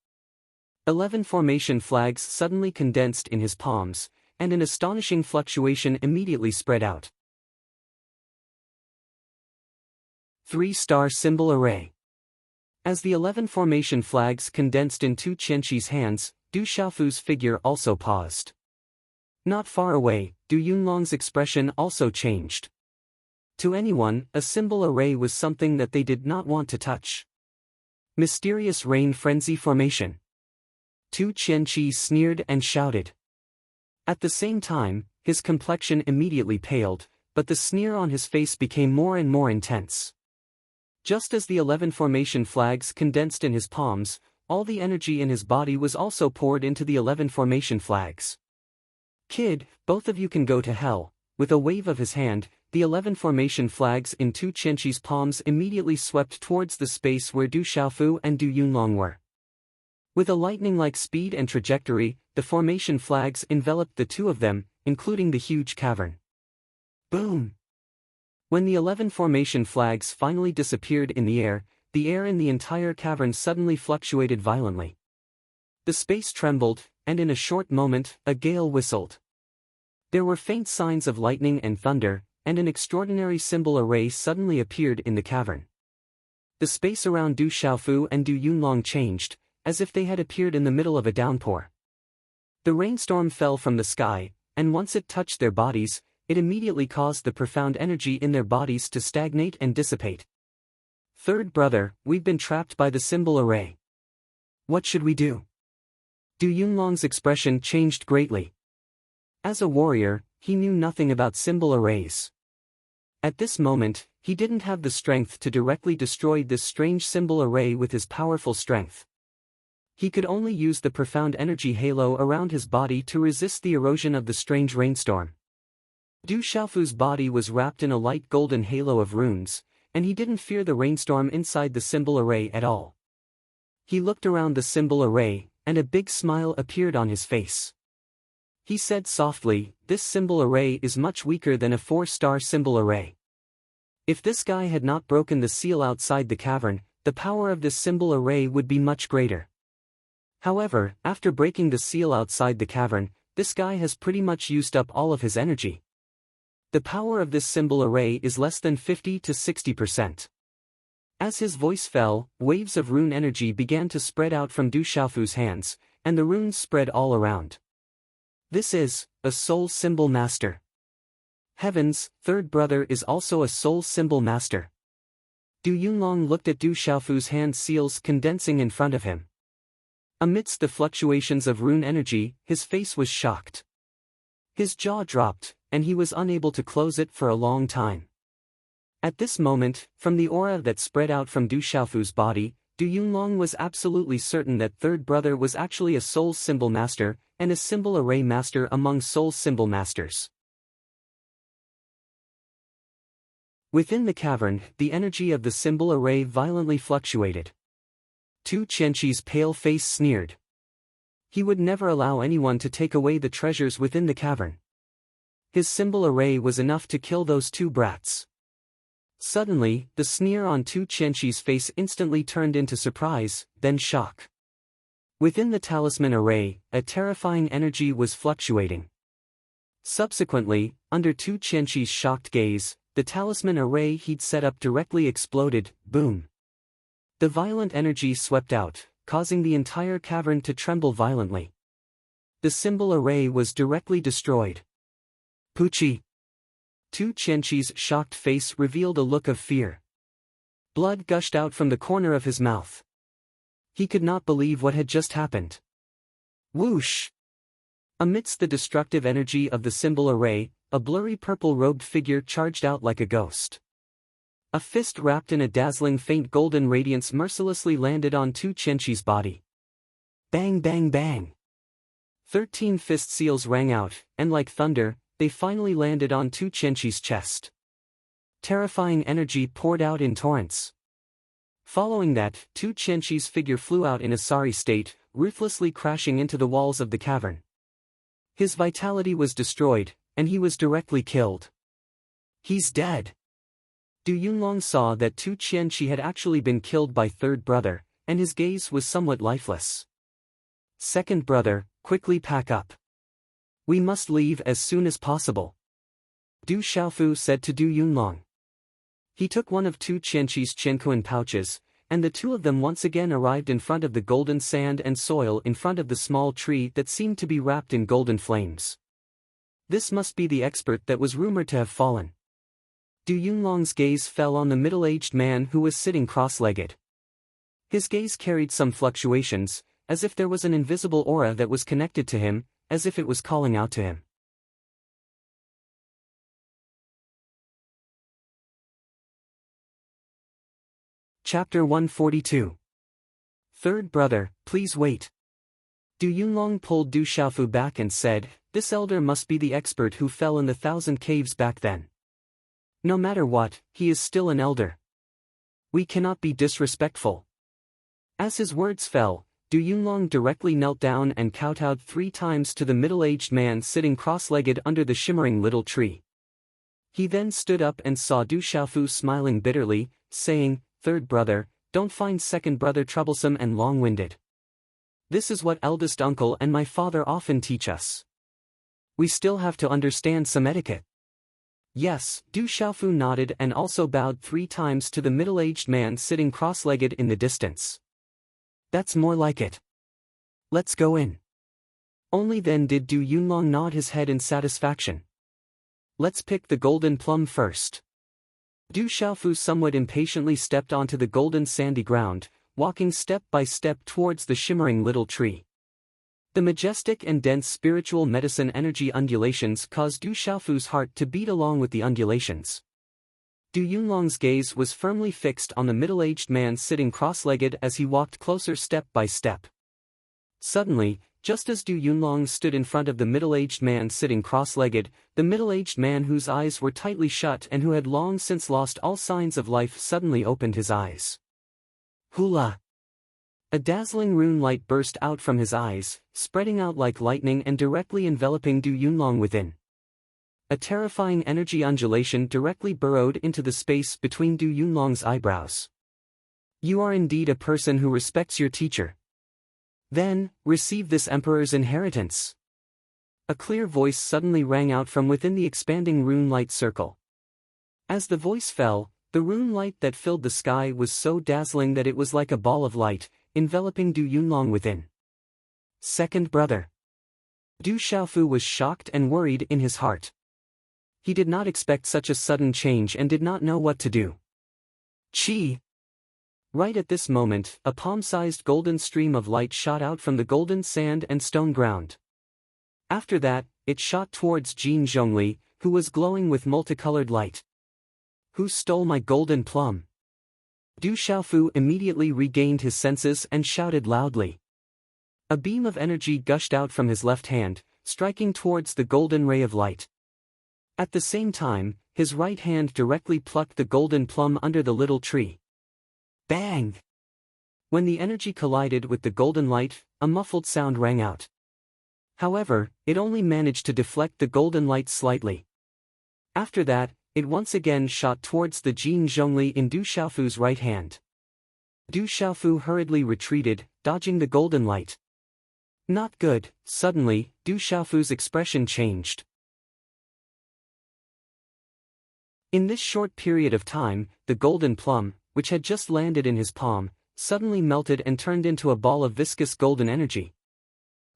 11 formation flags suddenly condensed in his palms, and an astonishing fluctuation immediately spread out. 3-star symbol array. As the 11 formation flags condensed in Tu Qianqi's hands, Du Xiaofu's figure also paused. Not far away, Du Yunlong's expression also changed. To anyone, a symbol array was something that they did not want to touch. Mysterious rain frenzy formation. Tu Qianqi sneered and shouted. At the same time, his complexion immediately paled, but the sneer on his face became more and more intense. Just as the 11 formation flags condensed in his palms, all the energy in his body was also poured into the 11 formation flags. Kid, both of you can go to hell. With a wave of his hand, the 11 formation flags in Tu Qianqi's palms immediately swept towards the space where Du Xiaofu and Du Yunlong were. With a lightning-like speed and trajectory, the formation flags enveloped the two of them, including the huge cavern. Boom! When the 11 formation flags finally disappeared in the air in the entire cavern suddenly fluctuated violently. The space trembled, and in a short moment, a gale whistled. There were faint signs of lightning and thunder, and an extraordinary symbol array suddenly appeared in the cavern. The space around Du Xiaofu and Du Yunlong changed, as if they had appeared in the middle of a downpour. The rainstorm fell from the sky, and once it touched their bodies, it immediately caused the profound energy in their bodies to stagnate and dissipate. Third brother, we've been trapped by the symbol array. What should we do? Du Yunlong's expression changed greatly. As a warrior, he knew nothing about symbol arrays. At this moment, he didn't have the strength to directly destroy this strange symbol array with his powerful strength. He could only use the profound energy halo around his body to resist the erosion of the strange rainstorm. Du Xiaofu's body was wrapped in a light golden halo of runes, and he didn't fear the rainstorm inside the symbol array at all. He looked around the symbol array, and a big smile appeared on his face. He said softly, "This symbol array is much weaker than a 4-star symbol array. If this guy had not broken the seal outside the cavern, the power of this symbol array would be much greater. However, after breaking the seal outside the cavern, this guy has pretty much used up all of his energy. The power of this symbol array is less than 50 to 60%. As his voice fell, waves of rune energy began to spread out from Du Xiaofu's hands, and the runes spread all around. This is a soul symbol master. Heavens, third brother is also a soul symbol master. Du Yunlong looked at Du Xiaofu's hand seals condensing in front of him. Amidst the fluctuations of rune energy, his face was shocked. His jaw dropped, and he was unable to close it for a long time. At this moment, from the aura that spread out from Du Xiaofu's body, Du Yunlong was absolutely certain that third brother was actually a soul symbol master, and a symbol array master among soul symbol masters. Within the cavern, the energy of the symbol array violently fluctuated. Tu Qianqi's pale face sneered. He would never allow anyone to take away the treasures within the cavern. His symbol array was enough to kill those two brats. Suddenly, the sneer on Tu Qianqi's face instantly turned into surprise, then shock. Within the talisman array, a terrifying energy was fluctuating. Subsequently, under Tu Qianqi's shocked gaze, the talisman array he'd set up directly exploded, boom. The violent energy swept out, causing the entire cavern to tremble violently. The symbol array was directly destroyed. Pucci. Tu Qianqi's shocked face revealed a look of fear. Blood gushed out from the corner of his mouth. He could not believe what had just happened. Whoosh! Amidst the destructive energy of the symbol array, a blurry purple-robed figure charged out like a ghost. A fist wrapped in a dazzling faint golden radiance mercilessly landed on Tu Qianqi's body. Bang bang bang! 13 fist seals rang out, and like thunder, they finally landed on Tu Qianqi's chest. Terrifying energy poured out in torrents. Following that, Tu Qianqi's figure flew out in a sorry state, ruthlessly crashing into the walls of the cavern. His vitality was destroyed, and he was directly killed. He's dead. Du Yunlong saw that Tu Qianqi had actually been killed by third brother, and his gaze was somewhat lifeless. Second brother, quickly pack up. We must leave as soon as possible. Du Xiaofu said to Du Yunlong. He took one of Tu Qianqi's Qiankuan pouches, and the two of them once again arrived in front of the golden sand and soil in front of the small tree that seemed to be wrapped in golden flames. This must be the expert that was rumored to have fallen. Du Yunlong's gaze fell on the middle-aged man who was sitting cross-legged. His gaze carried some fluctuations, as if there was an invisible aura that was connected to him, as if it was calling out to him. Chapter 142. Third brother, please wait. Du Yunlong pulled Du Xiaofu back and said, "This elder must be the expert who fell in the 1,000 caves back then. No matter what, he is still an elder. We cannot be disrespectful." As his words fell, Du Yunlong directly knelt down and kowtowed 3 times to the middle-aged man sitting cross-legged under the shimmering little tree. He then stood up and saw Du Xiaofu smiling bitterly, saying, "Third brother, don't find second brother troublesome and long-winded. This is what eldest uncle and my father often teach us. We still have to understand some etiquette." Yes, Du Xiaofu nodded and also bowed 3 times to the middle-aged man sitting cross-legged in the distance. That's more like it. Let's go in. Only then did Du Yunlong nod his head in satisfaction. Let's pick the golden plum first. Du Xiaofu somewhat impatiently stepped onto the golden sandy ground, walking step by step towards the shimmering little tree. The majestic and dense spiritual medicine energy undulations caused Du Xiaofu's heart to beat along with the undulations. Du Yunlong's gaze was firmly fixed on the middle-aged man sitting cross-legged as he walked closer step by step. Suddenly, just as Du Yunlong stood in front of the middle-aged man sitting cross-legged, the middle-aged man whose eyes were tightly shut and who had long since lost all signs of life suddenly opened his eyes. Hula! A dazzling rune light burst out from his eyes, spreading out like lightning and directly enveloping Du Yunlong within. A terrifying energy undulation directly burrowed into the space between Du Yunlong's eyebrows. You are indeed a person who respects your teacher. Then, receive this emperor's inheritance. A clear voice suddenly rang out from within the expanding rune light circle. As the voice fell, the rune light that filled the sky was so dazzling that it was like a ball of light, enveloping Du Yunlong within. Second brother. Du Xiaofu was shocked and worried in his heart. He did not expect such a sudden change and did not know what to do. Chi! Right at this moment, a palm-sized golden stream of light shot out from the golden sand and stone ground. After that, it shot towards Jin Zhongli, who was glowing with multicolored light. Who stole my golden plum? Du Xiaofu immediately regained his senses and shouted loudly. A beam of energy gushed out from his left hand, striking towards the golden ray of light. At the same time, his right hand directly plucked the golden plum under the little tree. Bang! When the energy collided with the golden light, a muffled sound rang out. However, it only managed to deflect the golden light slightly. After that, it once again shot towards the Jin Zhongli in Du Xiaofu's right hand. Du Xiaofu hurriedly retreated, dodging the golden light. Not good. Suddenly, Du Xiaofu's expression changed. In this short period of time, the golden plum, which had just landed in his palm, suddenly melted and turned into a ball of viscous golden energy.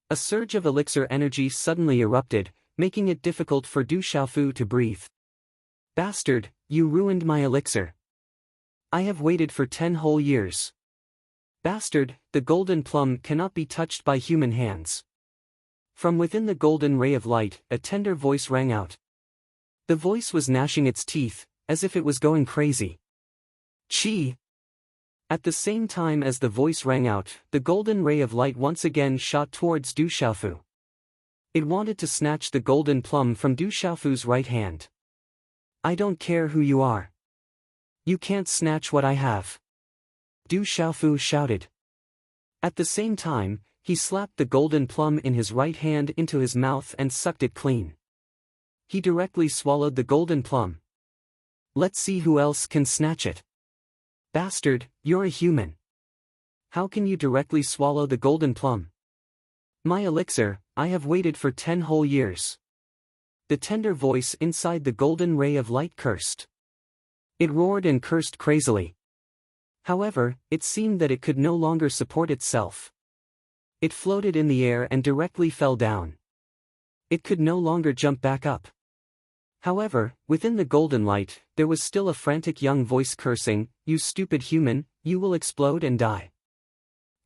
A surge of elixir energy suddenly erupted, making it difficult for Du Xiaofu to breathe. Bastard, you ruined my elixir. I have waited for 10 whole years. Bastard, the golden plum cannot be touched by human hands. From within the golden ray of light, a tender voice rang out. The voice was gnashing its teeth, as if it was going crazy. Chi! At the same time as the voice rang out, the golden ray of light once again shot towards Du Xiaofu. It wanted to snatch the golden plum from Du Xiaofu's right hand. I don't care who you are. You can't snatch what I have. Du Xiaofu shouted. At the same time, he slapped the golden plum in his right hand into his mouth and sucked it clean. He directly swallowed the golden plum. Let's see who else can snatch it. Bastard, you're a human. How can you directly swallow the golden plum? My elixir, I have waited for 10 whole years. The tender voice inside the golden ray of light cursed. It roared and cursed crazily. However, it seemed that it could no longer support itself. It floated in the air and directly fell down. It could no longer jump back up. However, within the golden light, there was still a frantic young voice cursing, "You stupid human, you will explode and die.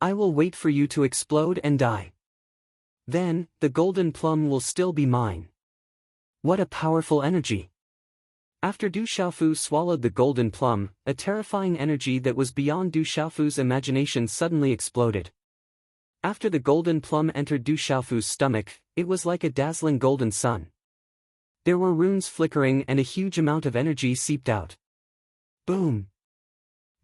I will wait for you to explode and die. Then, the golden plum will still be mine." What a powerful energy! After Du Xiaofu swallowed the golden plum, a terrifying energy that was beyond Du Xiaofu's imagination suddenly exploded. After the golden plum entered Du Xiaofu's stomach, it was like a dazzling golden sun. There were runes flickering and a huge amount of energy seeped out. Boom!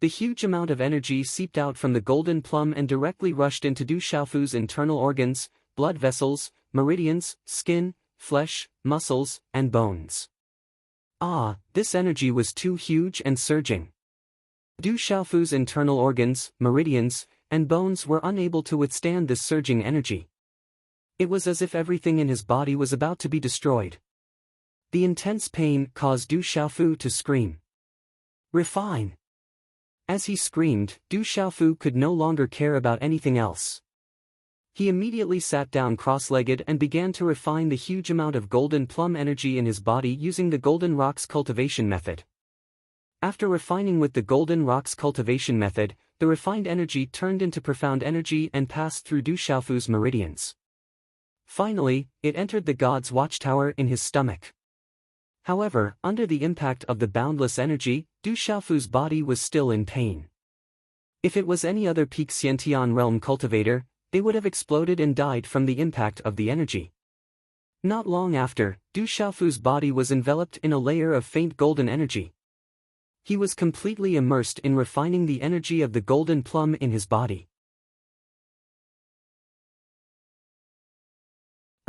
The huge amount of energy seeped out from the golden plum and directly rushed into Du Xiaofu's internal organs, blood vessels, meridians, skin, flesh, muscles, and bones. Ah, this energy was too huge and surging. Du Xiaofu's internal organs, meridians, and bones were unable to withstand this surging energy. It was as if everything in his body was about to be destroyed. The intense pain caused Du Xiaofu to scream. Refine! As he screamed, Du Xiaofu could no longer care about anything else. He immediately sat down cross-legged and began to refine the huge amount of golden plum energy in his body using the golden rocks cultivation method. After refining with the golden rocks cultivation method, the refined energy turned into profound energy and passed through Du Xiaofu's meridians. Finally, it entered the god's watchtower in his stomach. However, under the impact of the boundless energy, Du Xiaofu's body was still in pain. If it was any other peak Xiantian realm cultivator, they would have exploded and died from the impact of the energy. Not long after, Du Xiaofu's body was enveloped in a layer of faint golden energy. He was completely immersed in refining the energy of the golden plum in his body.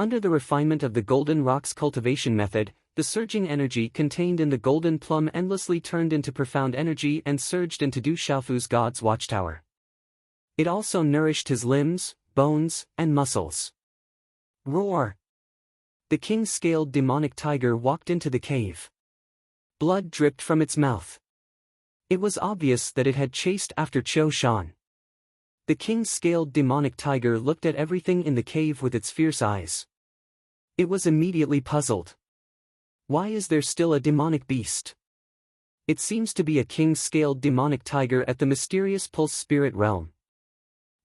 Under the refinement of the golden rock's cultivation method, the surging energy contained in the golden plum endlessly turned into profound energy and surged into Du Xiaofu's god's watchtower. It also nourished his limbs, bones, and muscles. Roar! The king-scaled demonic tiger walked into the cave. Blood dripped from its mouth. It was obvious that it had chased after Qiu Shan. The king-scaled demonic tiger looked at everything in the cave with its fierce eyes. It was immediately puzzled. Why is there still a demonic beast? It seems to be a king-scaled demonic tiger at the mysterious pulse spirit realm.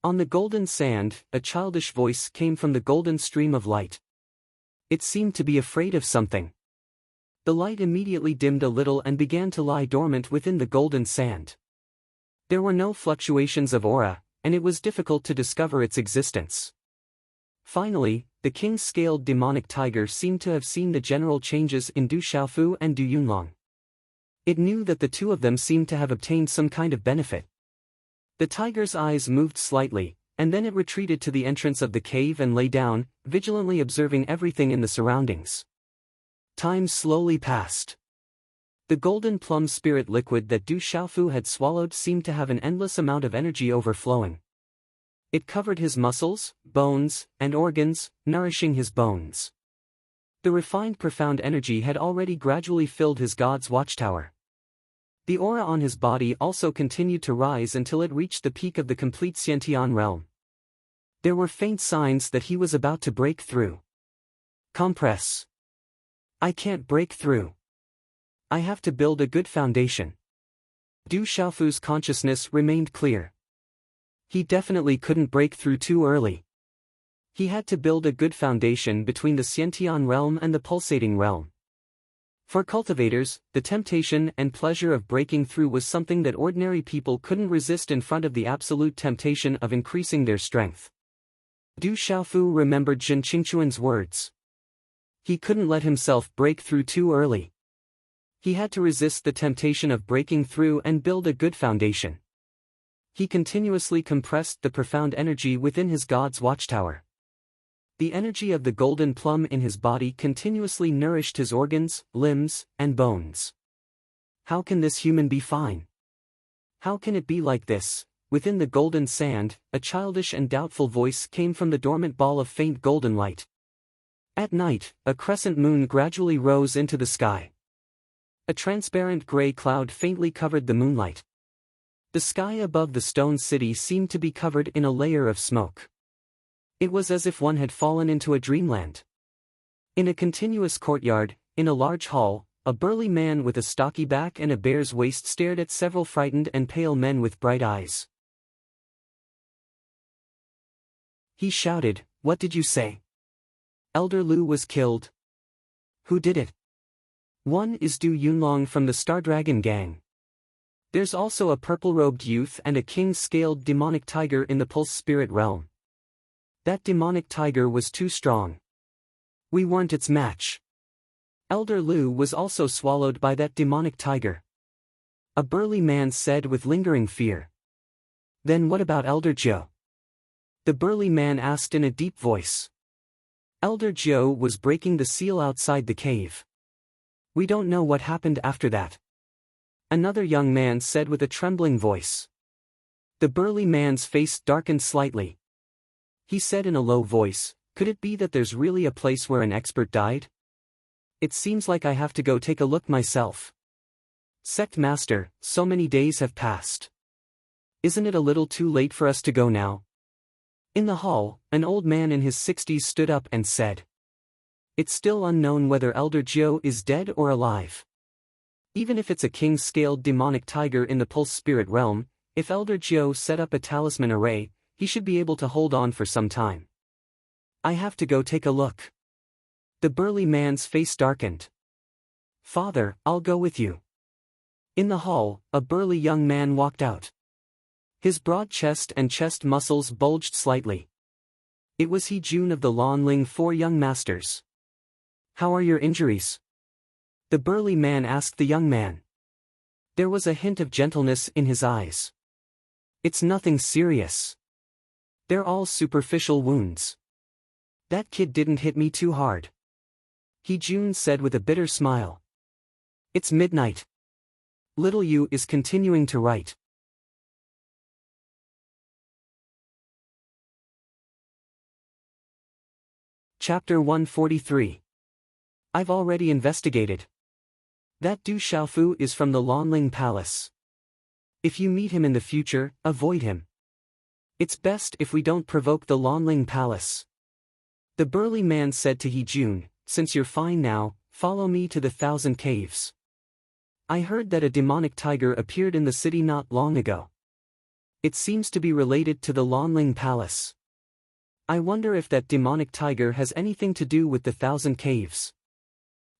On the golden sand, a childish voice came from the golden stream of light. It seemed to be afraid of something. The light immediately dimmed a little and began to lie dormant within the golden sand. There were no fluctuations of aura, and it was difficult to discover its existence. Finally, the king-scaled demonic tiger seemed to have seen the general changes in Du Xiaofu and Du Yunlong. It knew that the two of them seemed to have obtained some kind of benefit. The tiger's eyes moved slightly, and then it retreated to the entrance of the cave and lay down, vigilantly observing everything in the surroundings. Time slowly passed. The golden plum spirit liquid that Du Xiaofu had swallowed seemed to have an endless amount of energy overflowing. It covered his muscles, bones, and organs, nourishing his bones. The refined profound energy had already gradually filled his god's watchtower. The aura on his body also continued to rise until it reached the peak of the complete Xiantian realm. There were faint signs that he was about to break through. Compress. I can't break through. I have to build a good foundation. Du Xiaofu's consciousness remained clear. He definitely couldn't break through too early. He had to build a good foundation between the Xiantian realm and the pulsating realm. For cultivators, the temptation and pleasure of breaking through was something that ordinary people couldn't resist in front of the absolute temptation of increasing their strength. Du Xiaofu remembered Zhen Qingquan's words. He couldn't let himself break through too early. He had to resist the temptation of breaking through and build a good foundation. He continuously compressed the profound energy within his god's watchtower. The energy of the golden plum in his body continuously nourished his organs, limbs, and bones. How can this human be fine? How can it be like this? Within the golden sand, a childish and doubtful voice came from the dormant ball of faint golden light. At night, a crescent moon gradually rose into the sky. A transparent gray cloud faintly covered the moonlight. The sky above the stone city seemed to be covered in a layer of smoke. It was as if one had fallen into a dreamland. In a continuous courtyard, in a large hall, a burly man with a stocky back and a bear's waist stared at several frightened and pale men with bright eyes. He shouted, "What did you say? Elder Lu was killed. Who did it?" "One is Du Yunlong from the Star Dragon gang. There's also a purple-robed youth and a king-scaled demonic tiger in the pulse spirit realm. That demonic tiger was too strong. We weren't its match. Elder Lu was also swallowed by that demonic tiger," a burly man said with lingering fear. "Then what about Elder Zhou?" the burly man asked in a deep voice. "Elder Zhou was breaking the seal outside the cave. We don't know what happened after that," another young man said with a trembling voice. The burly man's face darkened slightly. He said in a low voice, "Could it be that there's really a place where an expert died? It seems like I have to go take a look myself. Sect Master, so many days have passed. Isn't it a little too late for us to go now?" In the hall, an old man in his 60s stood up and said, "It's still unknown whether Elder Zhou is dead or alive. Even if it's a king-scaled demonic tiger in the pulse spirit realm, if Elder Zhou set up a talisman array, he should be able to hold on for some time. I have to go take a look." The burly man's face darkened. "Father, I'll go with you." In the hall, a burly young man walked out. His broad chest and chest muscles bulged slightly. It was He Jun of the Lanling Four Young Masters. "How are your injuries?" the burly man asked the young man. There was a hint of gentleness in his eyes. "It's nothing serious. They're all superficial wounds. That kid didn't hit me too hard. Hee-jun said with a bitter smile. It's midnight. Little Yu is continuing to write. Chapter 143. I've already investigated. That Du Xiaofu is from the Lonling Palace. If you meet him in the future, avoid him. It's best if we don't provoke the Lonling Palace. The burly man said to Hee-jun, since you're fine now, follow me to the 1,000 caves. I heard that a demonic tiger appeared in the city not long ago. It seems to be related to the Lonling Palace. I wonder if that demonic tiger has anything to do with the 1,000 caves.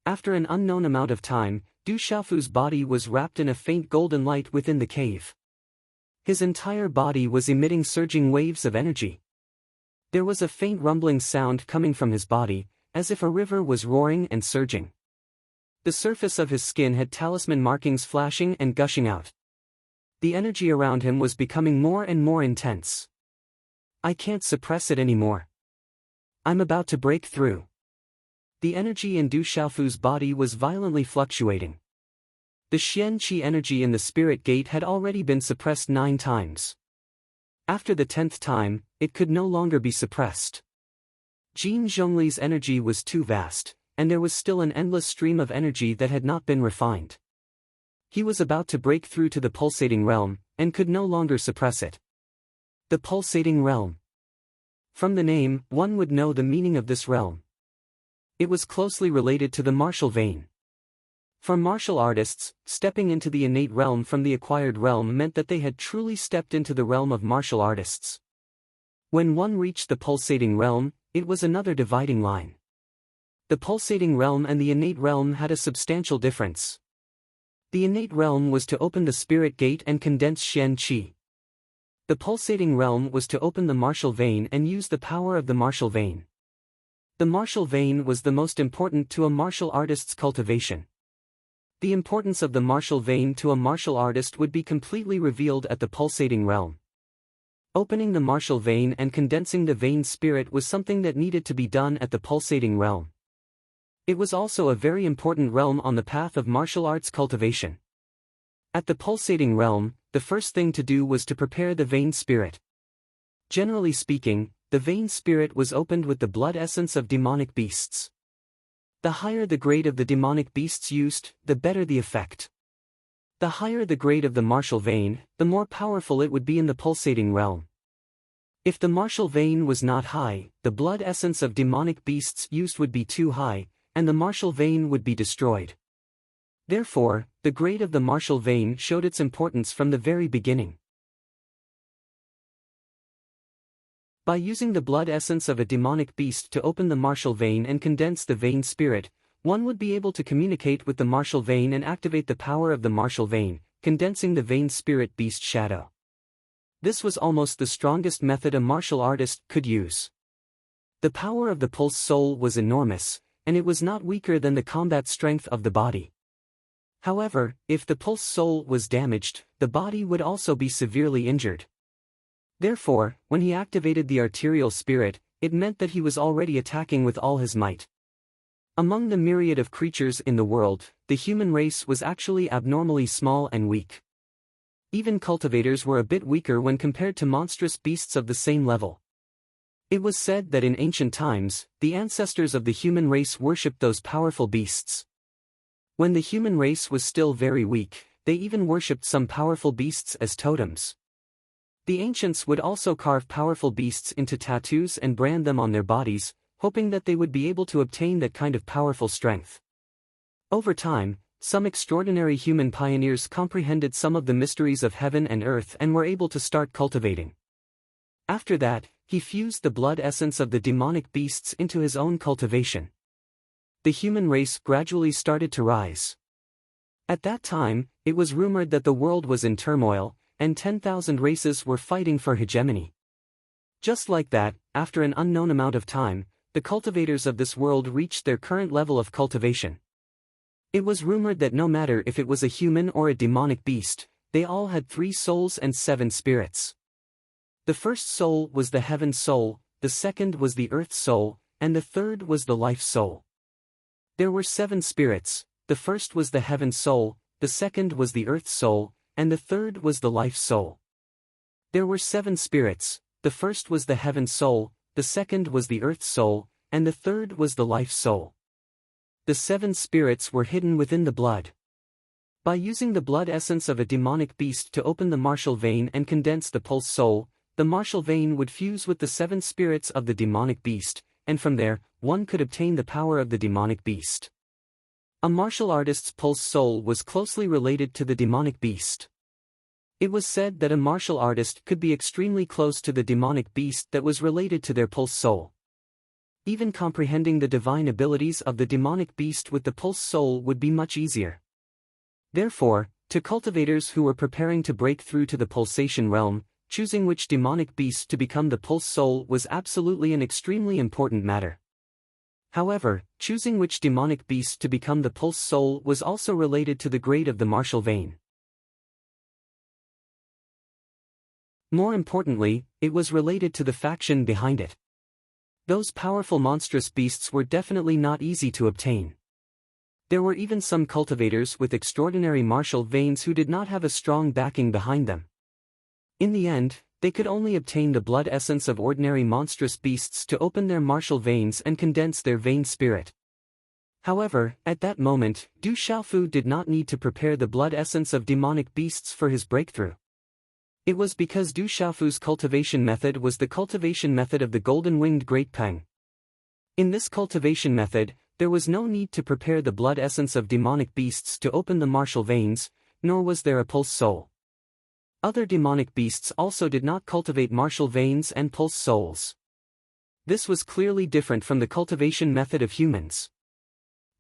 After an unknown amount of time, Du Xiaofu's body was wrapped in a faint golden light within the cave. His entire body was emitting surging waves of energy. There was a faint rumbling sound coming from his body, as if a river was roaring and surging. The surface of his skin had talisman markings flashing and gushing out. The energy around him was becoming more and more intense. I can't suppress it anymore. I'm about to break through. The energy in Du Xiaofu's body was violently fluctuating. The Xian Qi energy in the spirit gate had already been suppressed 9 times. After the 10th time, it could no longer be suppressed. Jin Zhongli's energy was too vast, and there was still an endless stream of energy that had not been refined. He was about to break through to the pulsating realm, and could no longer suppress it. The pulsating realm. From the name, one would know the meaning of this realm. It was closely related to the martial vein. For martial artists, stepping into the innate realm from the acquired realm meant that they had truly stepped into the realm of martial artists. When one reached the pulsating realm, it was another dividing line. The pulsating realm and the innate realm had a substantial difference. The innate realm was to open the spirit gate and condense Xian Qi. The pulsating realm was to open the martial vein and use the power of the martial vein. The martial vein was the most important to a martial artist's cultivation. The importance of the martial vein to a martial artist would be completely revealed at the pulsating realm. Opening the martial vein and condensing the vein spirit was something that needed to be done at the pulsating realm. It was also a very important realm on the path of martial arts cultivation. At the pulsating realm, the first thing to do was to prepare the vein spirit. Generally speaking, the vein spirit was opened with the blood essence of demonic beasts. The higher the grade of the demonic beasts used, the better the effect. The higher the grade of the martial vein, the more powerful it would be in the pulsating realm. If the martial vein was not high, the blood essence of demonic beasts used would be too high, and the martial vein would be destroyed. Therefore, the grade of the martial vein showed its importance from the very beginning. By using the blood essence of a demonic beast to open the martial vein and condense the vein spirit, one would be able to communicate with the martial vein and activate the power of the martial vein, condensing the vein spirit beast shadow. This was almost the strongest method a martial artist could use. The power of the pulse soul was enormous, and it was not weaker than the combat strength of the body. However, if the pulse soul was damaged, the body would also be severely injured. Therefore, when he activated the arterial spirit, it meant that he was already attacking with all his might. Among the myriad of creatures in the world, the human race was actually abnormally small and weak. Even cultivators were a bit weaker when compared to monstrous beasts of the same level. It was said that in ancient times, the ancestors of the human race worshipped those powerful beasts. When the human race was still very weak, they even worshipped some powerful beasts as totems. The ancients would also carve powerful beasts into tattoos and brand them on their bodies, hoping that they would be able to obtain that kind of powerful strength. Over time, some extraordinary human pioneers comprehended some of the mysteries of heaven and earth and were able to start cultivating. After that, he fused the blood essence of the demonic beasts into his own cultivation. The human race gradually started to rise. At that time, it was rumored that the world was in turmoil, and 10,000 races were fighting for hegemony. Just like that, after an unknown amount of time, the cultivators of this world reached their current level of cultivation. It was rumored that no matter if it was a human or a demonic beast, they all had 3 souls and 7 spirits. The first soul was the heaven soul, the second was the earth soul, and the third was the life soul. There were 7 spirits, the first was the heaven soul, the second was the earth soul, and the third was the life soul. There were 7 spirits, the first was the heaven soul, the second was the earth soul, and the third was the life soul. The 7 spirits were hidden within the blood. By using the blood essence of a demonic beast to open the martial vein and condense the pulse soul, the martial vein would fuse with the 7 spirits of the demonic beast, and from there, one could obtain the power of the demonic beast. A martial artist's pulse soul was closely related to the demonic beast. It was said that a martial artist could be extremely close to the demonic beast that was related to their pulse soul. Even comprehending the divine abilities of the demonic beast with the pulse soul would be much easier. Therefore, to cultivators who were preparing to break through to the pulsation realm, choosing which demonic beast to become the pulse soul was absolutely an extremely important matter. However, choosing which demonic beast to become the pulse soul was also related to the grade of the martial vein. More importantly, it was related to the faction behind it. Those powerful monstrous beasts were definitely not easy to obtain. There were even some cultivators with extraordinary martial veins who did not have a strong backing behind them. In the end, they could only obtain the blood essence of ordinary monstrous beasts to open their martial veins and condense their vein spirit. However, at that moment, Du Xiaofu did not need to prepare the blood essence of demonic beasts for his breakthrough. It was because Du Xiaofu's cultivation method was the cultivation method of the golden-winged Great Peng. In this cultivation method, there was no need to prepare the blood essence of demonic beasts to open the martial veins, nor was there a pulse soul. Other demonic beasts also did not cultivate martial veins and pulse souls. This was clearly different from the cultivation method of humans.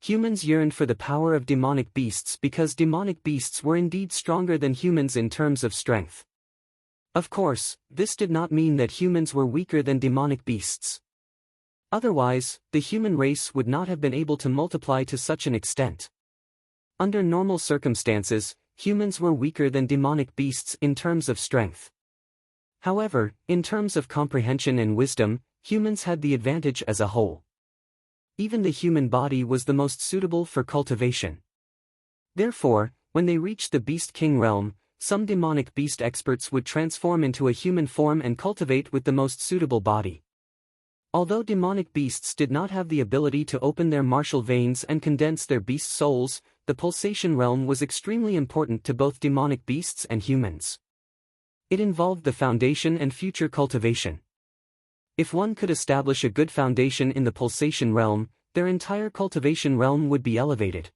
Humans yearned for the power of demonic beasts because demonic beasts were indeed stronger than humans in terms of strength. Of course, this did not mean that humans were weaker than demonic beasts. Otherwise, the human race would not have been able to multiply to such an extent. Under normal circumstances, humans were weaker than demonic beasts in terms of strength. However, in terms of comprehension and wisdom, humans had the advantage as a whole. Even the human body was the most suitable for cultivation. Therefore, when they reached the Beast King realm, some demonic beast experts would transform into a human form and cultivate with the most suitable body. Although demonic beasts did not have the ability to open their martial veins and condense their beast souls, the pulsation realm was extremely important to both demonic beasts and humans. It involved the foundation and future cultivation. If one could establish a good foundation in the pulsation realm, their entire cultivation realm would be elevated.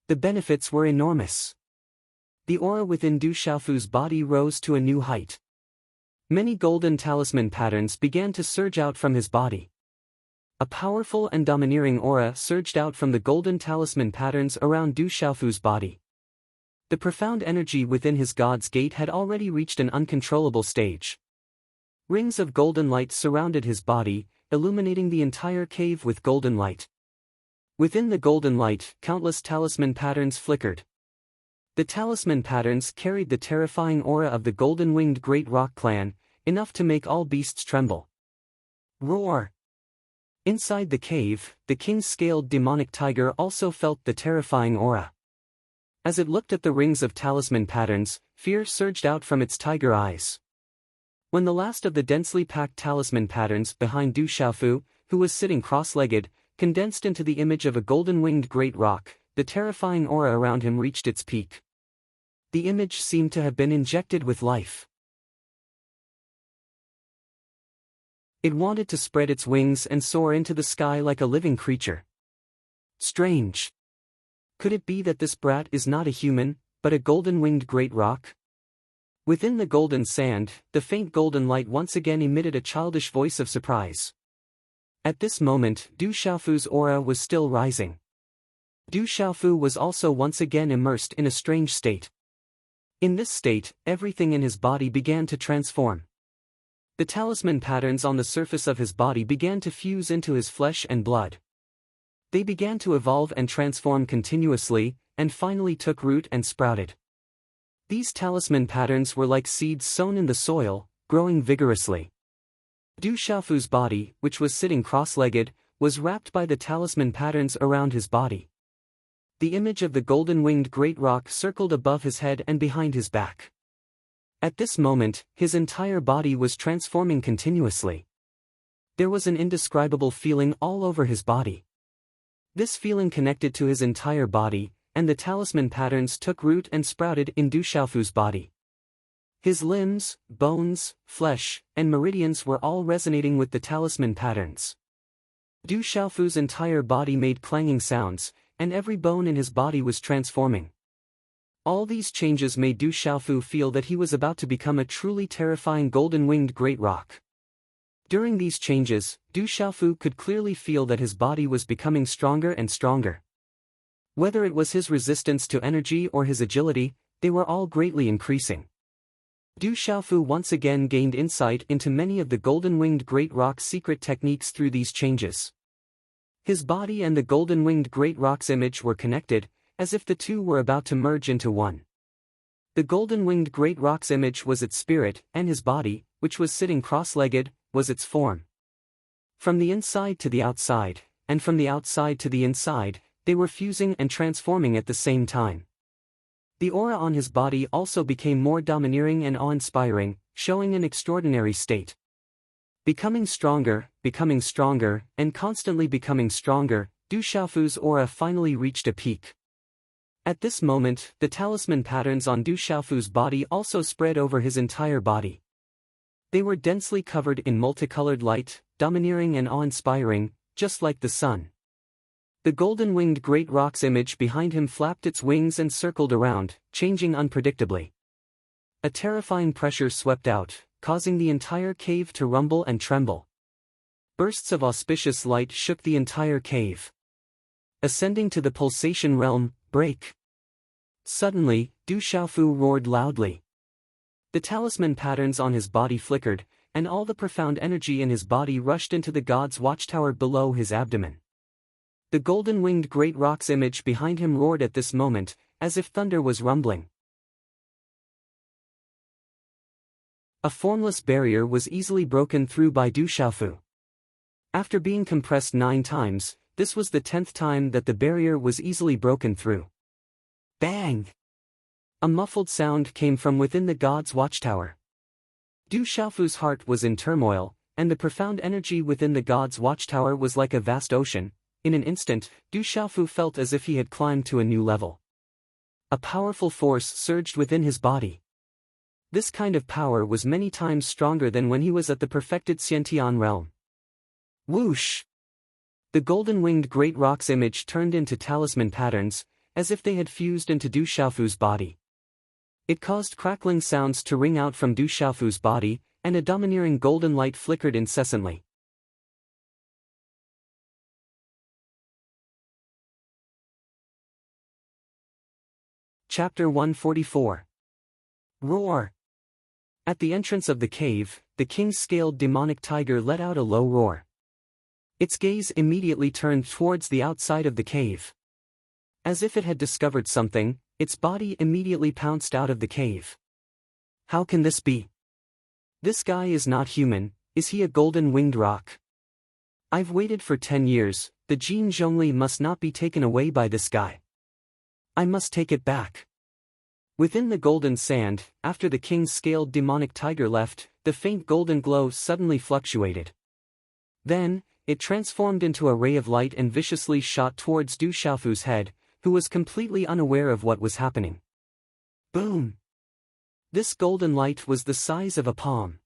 The benefits were enormous. The aura within Du Xiaofu's body rose to a new height. Many golden talisman patterns began to surge out from his body. A powerful and domineering aura surged out from the golden talisman patterns around Du Xiaofu's body. The profound energy within his God's Gate had already reached an uncontrollable stage. Rings of golden light surrounded his body, illuminating the entire cave with golden light. Within the golden light, countless talisman patterns flickered. The talisman patterns carried the terrifying aura of the golden-winged Great Rock Clan, enough to make all beasts tremble. Roar! Inside the cave, the king-scaled demonic tiger also felt the terrifying aura. As it looked at the rings of talisman patterns, fear surged out from its tiger eyes. When the last of the densely packed talisman patterns behind Du Xiaofu, who was sitting cross-legged, condensed into the image of a golden-winged great rock, the terrifying aura around him reached its peak. The image seemed to have been injected with life. It wanted to spread its wings and soar into the sky like a living creature. Strange. Could it be that this brat is not a human, but a golden-winged great rock? Within the golden sand, the faint golden light once again emitted a childish voice of surprise. At this moment, Du Xiaofu's aura was still rising. Du Xiaofu was also once again immersed in a strange state. In this state, everything in his body began to transform. The talisman patterns on the surface of his body began to fuse into his flesh and blood. They began to evolve and transform continuously, and finally took root and sprouted. These talisman patterns were like seeds sown in the soil, growing vigorously. Du Xiaofu's body, which was sitting cross-legged, was wrapped by the talisman patterns around his body. The image of the golden-winged great rock circled above his head and behind his back. At this moment, his entire body was transforming continuously. There was an indescribable feeling all over his body. This feeling connected to his entire body, and the talisman patterns took root and sprouted in Du Xiaofu's body. His limbs, bones, flesh, and meridians were all resonating with the talisman patterns. Du Xiaofu's entire body made clanging sounds, and every bone in his body was transforming. All these changes made Du Xiaofu feel that he was about to become a truly terrifying golden-winged great rock. During these changes, Du Xiaofu could clearly feel that his body was becoming stronger and stronger. Whether it was his resistance to energy or his agility, they were all greatly increasing. Du Xiaofu once again gained insight into many of the golden-winged great rock's secret techniques through these changes. His body and the golden-winged great rock's image were connected, as if the two were about to merge into one. The golden-winged great rock's image was its spirit, and his body, which was sitting cross-legged, was its form. From the inside to the outside, and from the outside to the inside, they were fusing and transforming at the same time. The aura on his body also became more domineering and awe-inspiring, showing an extraordinary state. Becoming stronger, and constantly becoming stronger, Du Xiaofu's aura finally reached a peak. At this moment, the talisman patterns on Du Xiaofu's body also spread over his entire body. They were densely covered in multicolored light, domineering and awe-inspiring, just like the sun. The golden-winged great rock's image behind him flapped its wings and circled around, changing unpredictably. A terrifying pressure swept out, causing the entire cave to rumble and tremble. Bursts of auspicious light shook the entire cave. Ascending to the pulsation realm, break. Suddenly, Du Xiaofu roared loudly. The talisman patterns on his body flickered, and all the profound energy in his body rushed into the god's watchtower below his abdomen. The golden-winged great rock's image behind him roared at this moment, as if thunder was rumbling. A formless barrier was easily broken through by Du Xiaofu. After being compressed 9 times, this was the 10th time that the barrier was easily broken through. Bang! A muffled sound came from within the god's watchtower. Du Xiaofu's heart was in turmoil, and the profound energy within the god's watchtower was like a vast ocean. In an instant, Du Xiaofu felt as if he had climbed to a new level. A powerful force surged within his body. This kind of power was many times stronger than when he was at the perfected Xiantian realm. Whoosh! The golden-winged great rock's image turned into talisman patterns, as if they had fused into Du Xiaofu's body. It caused crackling sounds to ring out from Du Xiaofu's body, and a domineering golden light flickered incessantly. Chapter 144. Roar. At the entrance of the cave, the king-scaled demonic tiger let out a low roar. Its gaze immediately turned towards the outside of the cave. As if it had discovered something, its body immediately pounced out of the cave. How can this be? This guy is not human. Is he a golden-winged rock? I've waited for 10 years, the Jin Zhongli must not be taken away by this guy. I must take it back. Within the golden sand, after the king-scaled demonic tiger left, the faint golden glow suddenly fluctuated. Then, it transformed into a ray of light and viciously shot towards Du Xiaofu's head, who was completely unaware of what was happening. Boom! This golden light was the size of a palm.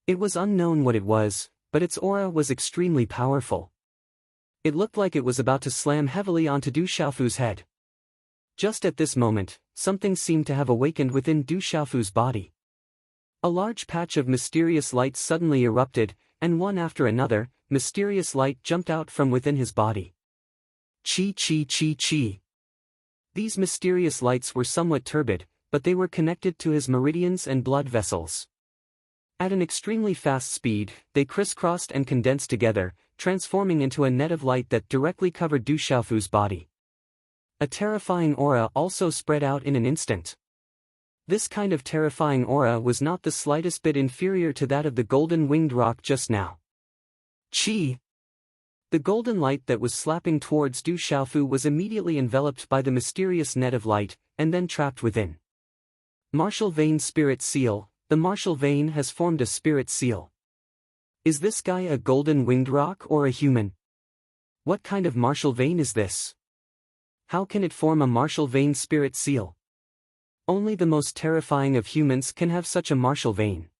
It was unknown what it was, but its aura was extremely powerful. It looked like it was about to slam heavily onto Du Xiaofu's head. Just at this moment, something seemed to have awakened within Du Xiaofu's body. A large patch of mysterious light suddenly erupted, and one after another, mysterious light jumped out from within his body. Chi chi chi chi. These mysterious lights were somewhat turbid, but they were connected to his meridians and blood vessels. At an extremely fast speed, they crisscrossed and condensed together, transforming into a net of light that directly covered Du Xiaofu's body. A terrifying aura also spread out in an instant. This kind of terrifying aura was not the slightest bit inferior to that of the golden-winged rock just now. Chi! The golden light that was slapping towards Du Xiaofu was immediately enveloped by the mysterious net of light, and then trapped within. Martial Vein Spirit Seal. The martial vein has formed a spirit seal. Is this guy a golden-winged rock or a human? What kind of martial vein is this? How can it form a martial vein spirit seal? Only the most terrifying of humans can have such a martial vein.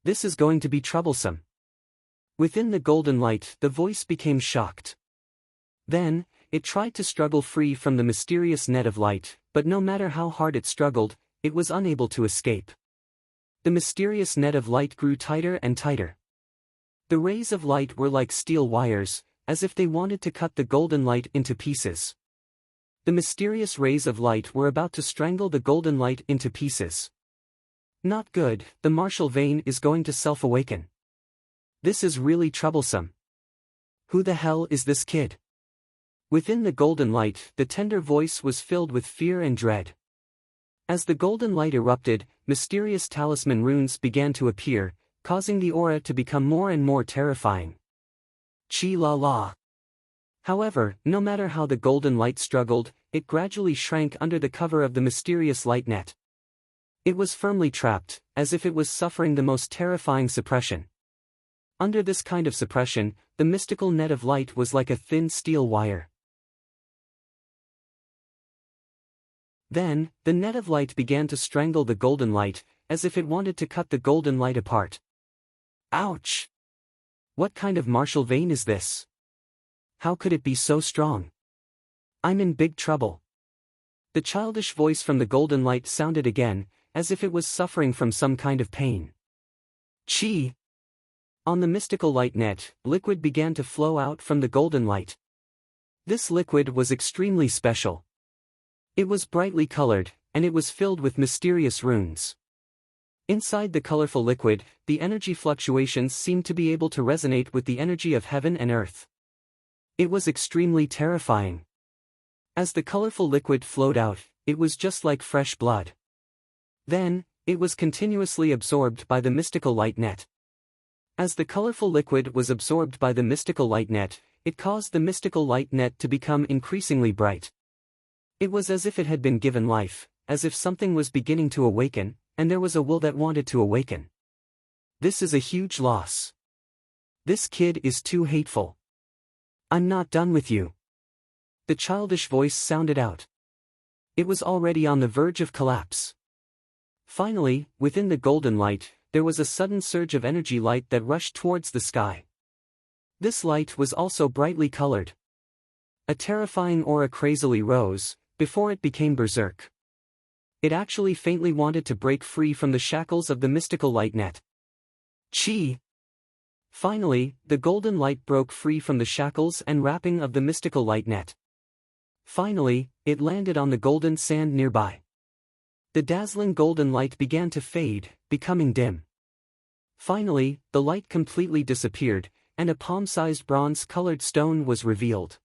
This is going to be troublesome. Within the golden light, the voice became shocked. Then, it tried to struggle free from the mysterious net of light, but no matter how hard it struggled, it was unable to escape. The mysterious net of light grew tighter and tighter. The rays of light were like steel wires, as if they wanted to cut the golden light into pieces. The mysterious rays of light were about to strangle the golden light into pieces. Not good, the martial vein is going to self-awaken. This is really troublesome. Who the hell is this kid? Within the golden light, the tender voice was filled with fear and dread. As the golden light erupted, mysterious talisman runes began to appear, causing the aura to become more and more terrifying. Chi la la. However, no matter how the golden light struggled, it gradually shrank under the cover of the mysterious light net. It was firmly trapped, as if it was suffering the most terrifying suppression. Under this kind of suppression, the mystical net of light was like a thin steel wire. Then, the net of light began to strangle the golden light, as if it wanted to cut the golden light apart. Ouch! What kind of martial vein is this? How could it be so strong? I'm in big trouble. The childish voice from the golden light sounded again, as if it was suffering from some kind of pain. Chi! On the mystical light net, liquid began to flow out from the golden light. This liquid was extremely special. It was brightly colored, and it was filled with mysterious runes. Inside the colorful liquid, the energy fluctuations seemed to be able to resonate with the energy of heaven and earth. It was extremely terrifying. As the colorful liquid flowed out, it was just like fresh blood. Then, it was continuously absorbed by the mystical light net. As the colorful liquid was absorbed by the mystical light net, it caused the mystical light net to become increasingly bright. It was as if it had been given life, as if something was beginning to awaken, and there was a will that wanted to awaken. This is a huge loss. This kid is too hateful. I'm not done with you. The childish voice sounded out. It was already on the verge of collapse. Finally, within the golden light, there was a sudden surge of energy light that rushed towards the sky. This light was also brightly colored. A terrifying aura crazily rose, before it became berserk. It actually faintly wanted to break free from the shackles of the mystical light net. Chi! Finally, the golden light broke free from the shackles and wrapping of the mystical light net. Finally, it landed on the golden sand nearby. The dazzling golden light began to fade, becoming dim. Finally, the light completely disappeared, and a palm-sized bronze-colored stone was revealed.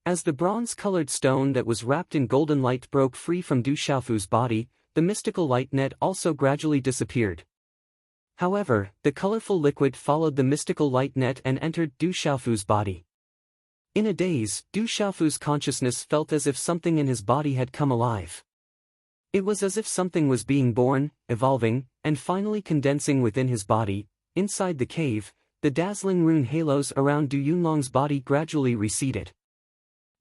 As the bronze-colored stone that was wrapped in golden light broke free from Du Xiaofu's body, the mystical light net also gradually disappeared. However, the colorful liquid followed the mystical light net and entered Du Xiaofu's body. In a daze, Du Xiaofu's consciousness felt as if something in his body had come alive. It was as if something was being born, evolving, and finally condensing within his body. Inside the cave, the dazzling rune halos around Du Yunlong's body gradually receded.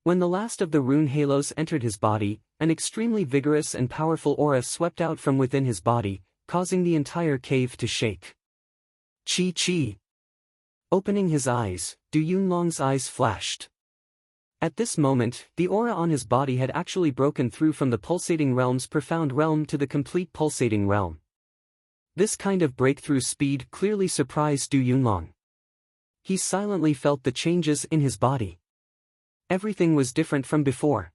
When the last of the rune halos entered his body, an extremely vigorous and powerful aura swept out from within his body, causing the entire cave to shake. Chi Chi! Opening his eyes, Du Yunlong's eyes flashed. At this moment, the aura on his body had actually broken through from the pulsating realm's profound realm to the complete pulsating realm. This kind of breakthrough speed clearly surprised Du Yunlong. He silently felt the changes in his body. Everything was different from before.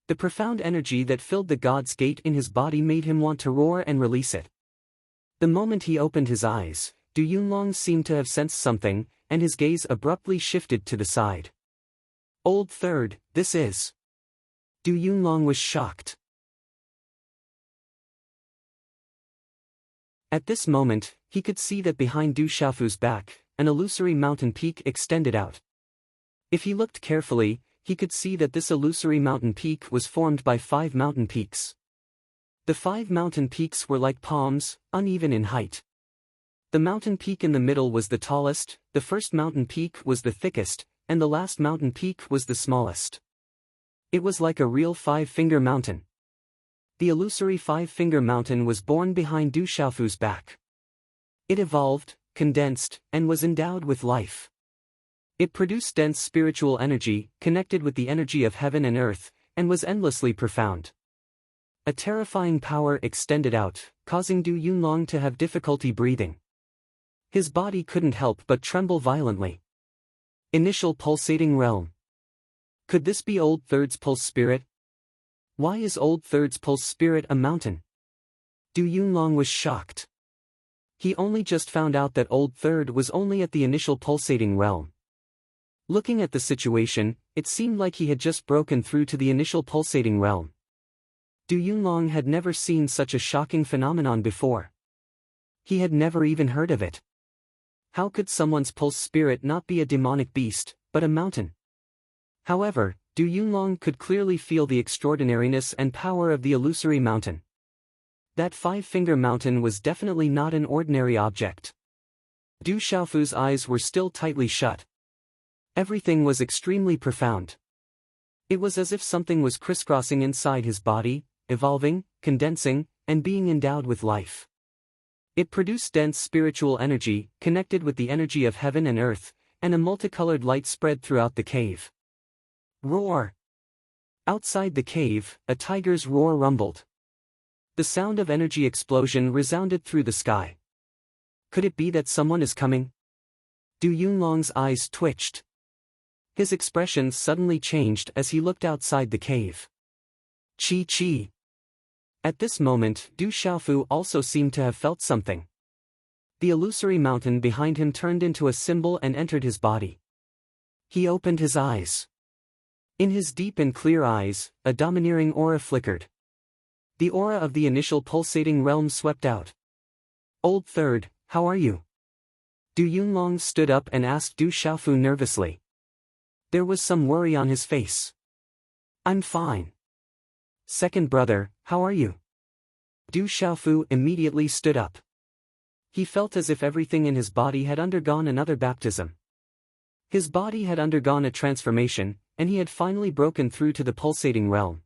The profound energy that filled the God's Gate in his body made him want to roar and release it. The moment he opened his eyes, Du Yunlong seemed to have sensed something, and his gaze abruptly shifted to the side. Old Third, this is... Du Yunlong was shocked. At this moment, he could see that behind Du Xiaofu's back, an illusory mountain peak extended out. If he looked carefully, he could see that this illusory mountain peak was formed by 5 mountain peaks. The 5 mountain peaks were like palms, uneven in height. The mountain peak in the middle was the tallest, the first mountain peak was the thickest, and the last mountain peak was the smallest. It was like a real 5-finger mountain. The illusory 5-finger mountain was born behind Du Xiaofu's back. It evolved, condensed, and was endowed with life. It produced dense spiritual energy, connected with the energy of heaven and earth, and was endlessly profound. A terrifying power extended out, causing Du Yunlong to have difficulty breathing. His body couldn't help but tremble violently. Initial pulsating realm. Could this be Old Third's pulse spirit? Why is Old Third's pulse spirit a mountain? Du Yunlong was shocked. He only just found out that Old Third was only at the initial pulsating realm. Looking at the situation, it seemed like he had just broken through to the initial pulsating realm. Du Yunlong had never seen such a shocking phenomenon before. He had never even heard of it. How could someone's pulse spirit not be a demonic beast, but a mountain? However, Du Yunlong could clearly feel the extraordinariness and power of the illusory mountain. That 5-finger mountain was definitely not an ordinary object. Du Xiaofu's eyes were still tightly shut. Everything was extremely profound. It was as if something was crisscrossing inside his body, evolving, condensing, and being endowed with life. It produced dense spiritual energy, connected with the energy of heaven and earth, and a multicolored light spread throughout the cave. Roar! Outside the cave, a tiger's roar rumbled. The sound of energy explosion resounded through the sky. Could it be that someone is coming? Du Yunlong's eyes twitched. His expression suddenly changed as he looked outside the cave. Chi. At this moment, Du Xiaofu also seemed to have felt something. The illusory mountain behind him turned into a symbol and entered his body. He opened his eyes. In his deep and clear eyes, a domineering aura flickered. The aura of the initial pulsating realm swept out. Old Third, how are you? Du Yunlong stood up and asked Du Xiaofu nervously. There was some worry on his face. I'm fine. Second brother, how are you? Du Xiaofu immediately stood up. He felt as if everything in his body had undergone another baptism. His body had undergone a transformation, and he had finally broken through to the pulsating realm.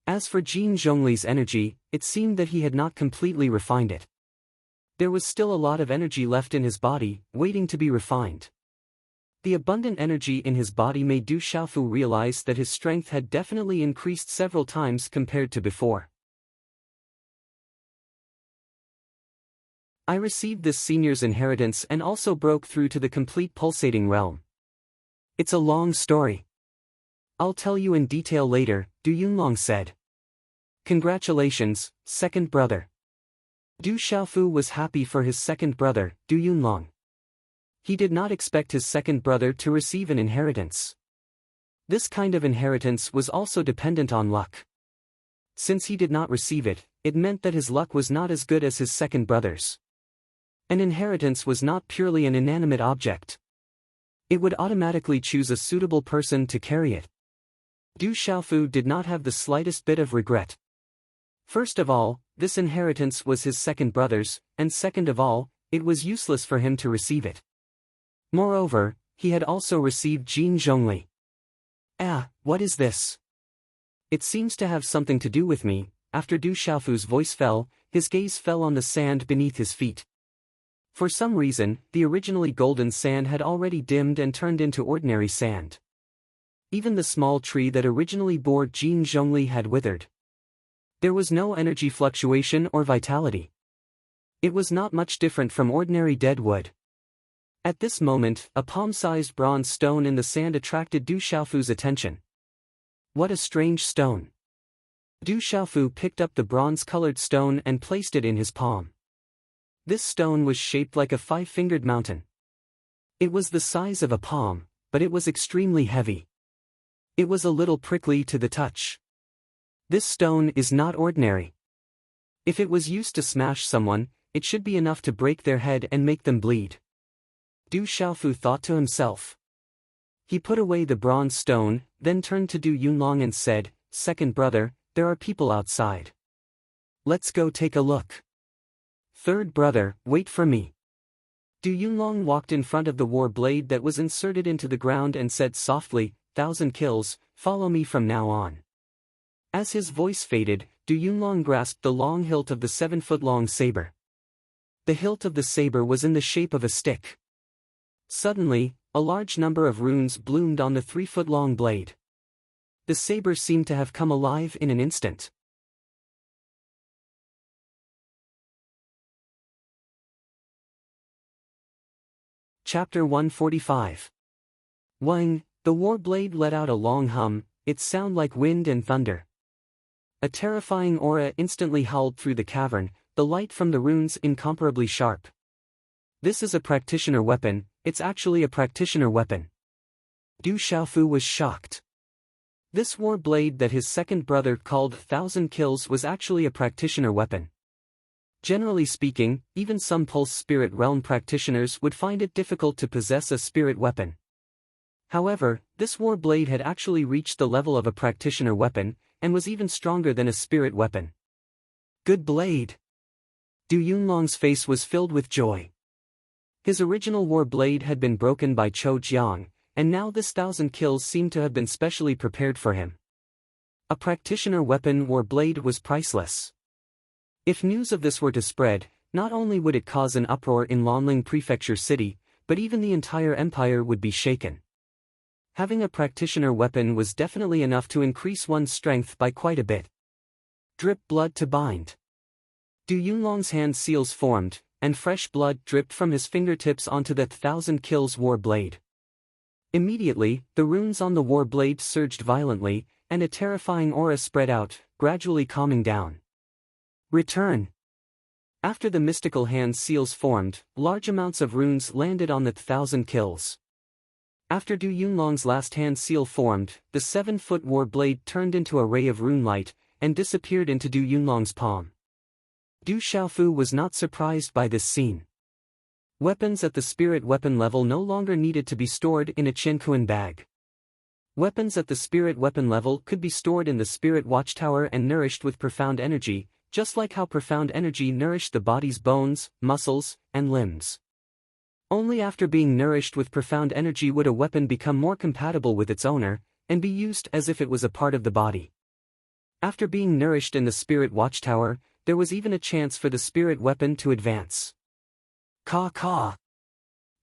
As for Jin Zhongli's energy, it seemed that he had not completely refined it. There was still a lot of energy left in his body, waiting to be refined. The abundant energy in his body made Du Xiaofu realize that his strength had definitely increased several times compared to before. I received this senior's inheritance and also broke through to the complete pulsating realm. It's a long story. I'll tell you in detail later, Du Yunlong said. Congratulations, second brother. Du Xiaofu was happy for his second brother, Du Yunlong. He did not expect his second brother to receive an inheritance. This kind of inheritance was also dependent on luck. Since he did not receive it, it meant that his luck was not as good as his second brother's. An inheritance was not purely an inanimate object. It would automatically choose a suitable person to carry it. Du Xiaofu did not have the slightest bit of regret. First of all, this inheritance was his second brother's, and second of all, it was useless for him to receive it. Moreover, he had also received Jin Zhongli. What is this? It seems to have something to do with me. After Du Xiaofu's voice fell, his gaze fell on the sand beneath his feet. For some reason, the originally golden sand had already dimmed and turned into ordinary sand. Even the small tree that originally bore Jin Zhongli had withered. There was no energy fluctuation or vitality. It was not much different from ordinary dead wood. At this moment, a palm-sized bronze stone in the sand attracted Du Xiaofu's attention. What a strange stone. Du Xiaofu picked up the bronze-colored stone and placed it in his palm. This stone was shaped like a 5-fingered mountain. It was the size of a palm, but it was extremely heavy. It was a little prickly to the touch. This stone is not ordinary. If it was used to smash someone, it should be enough to break their head and make them bleed. Du Xiaofu thought to himself. He put away the bronze stone, then turned to Du Yunlong and said, "Second brother, there are people outside. Let's go take a look." "Third brother, wait for me." Du Yunlong walked in front of the war blade that was inserted into the ground and said softly, "1,000 kills, follow me from now on." As his voice faded, Du Yunlong grasped the long hilt of the 7-foot-long saber. The hilt of the saber was in the shape of a stick. Suddenly, a large number of runes bloomed on the 3-foot-long blade. The saber seemed to have come alive in an instant. Chapter 145. Wang, the war blade let out a long hum, its sound like wind and thunder. A terrifying aura instantly howled through the cavern, the light from the runes incomparably sharp. "This is a practitioner weapon, it's actually a practitioner weapon." Du Xiaofu was shocked. This war blade that his second brother called 1,000 kills was actually a practitioner weapon. Generally speaking, even some Pulse Spirit Realm practitioners would find it difficult to possess a spirit weapon. However, this war blade had actually reached the level of a practitioner weapon, and was even stronger than a spirit weapon. "Good blade!" Du Yunlong's face was filled with joy. His original war blade had been broken by Chou Jiang, and now this 1,000 kills seemed to have been specially prepared for him. A practitioner weapon war blade was priceless. If news of this were to spread, not only would it cause an uproar in Lanling Prefecture City, but even the entire empire would be shaken. Having a practitioner weapon was definitely enough to increase one's strength by quite a bit. Drip blood to bind. Du Yunlong's hand seals formed, and fresh blood dripped from his fingertips onto the 1,000 kills war blade. Immediately, the runes on the war blade surged violently, and a terrifying aura spread out, gradually calming down. Return. After the mystical hand seals formed, large amounts of runes landed on the 1,000 kills. After Du Yunlong's last hand seal formed, the 7-foot war blade turned into a ray of rune light, and disappeared into Du Yunlong's palm. Du Xiaofu was not surprised by this scene. Weapons at the spirit weapon level no longer needed to be stored in a Qianquan bag. Weapons at the spirit weapon level could be stored in the spirit watchtower and nourished with profound energy, just like how profound energy nourished the body's bones, muscles, and limbs. Only after being nourished with profound energy would a weapon become more compatible with its owner, and be used as if it was a part of the body. After being nourished in the spirit watchtower, there was even a chance for the spirit weapon to advance. Caw.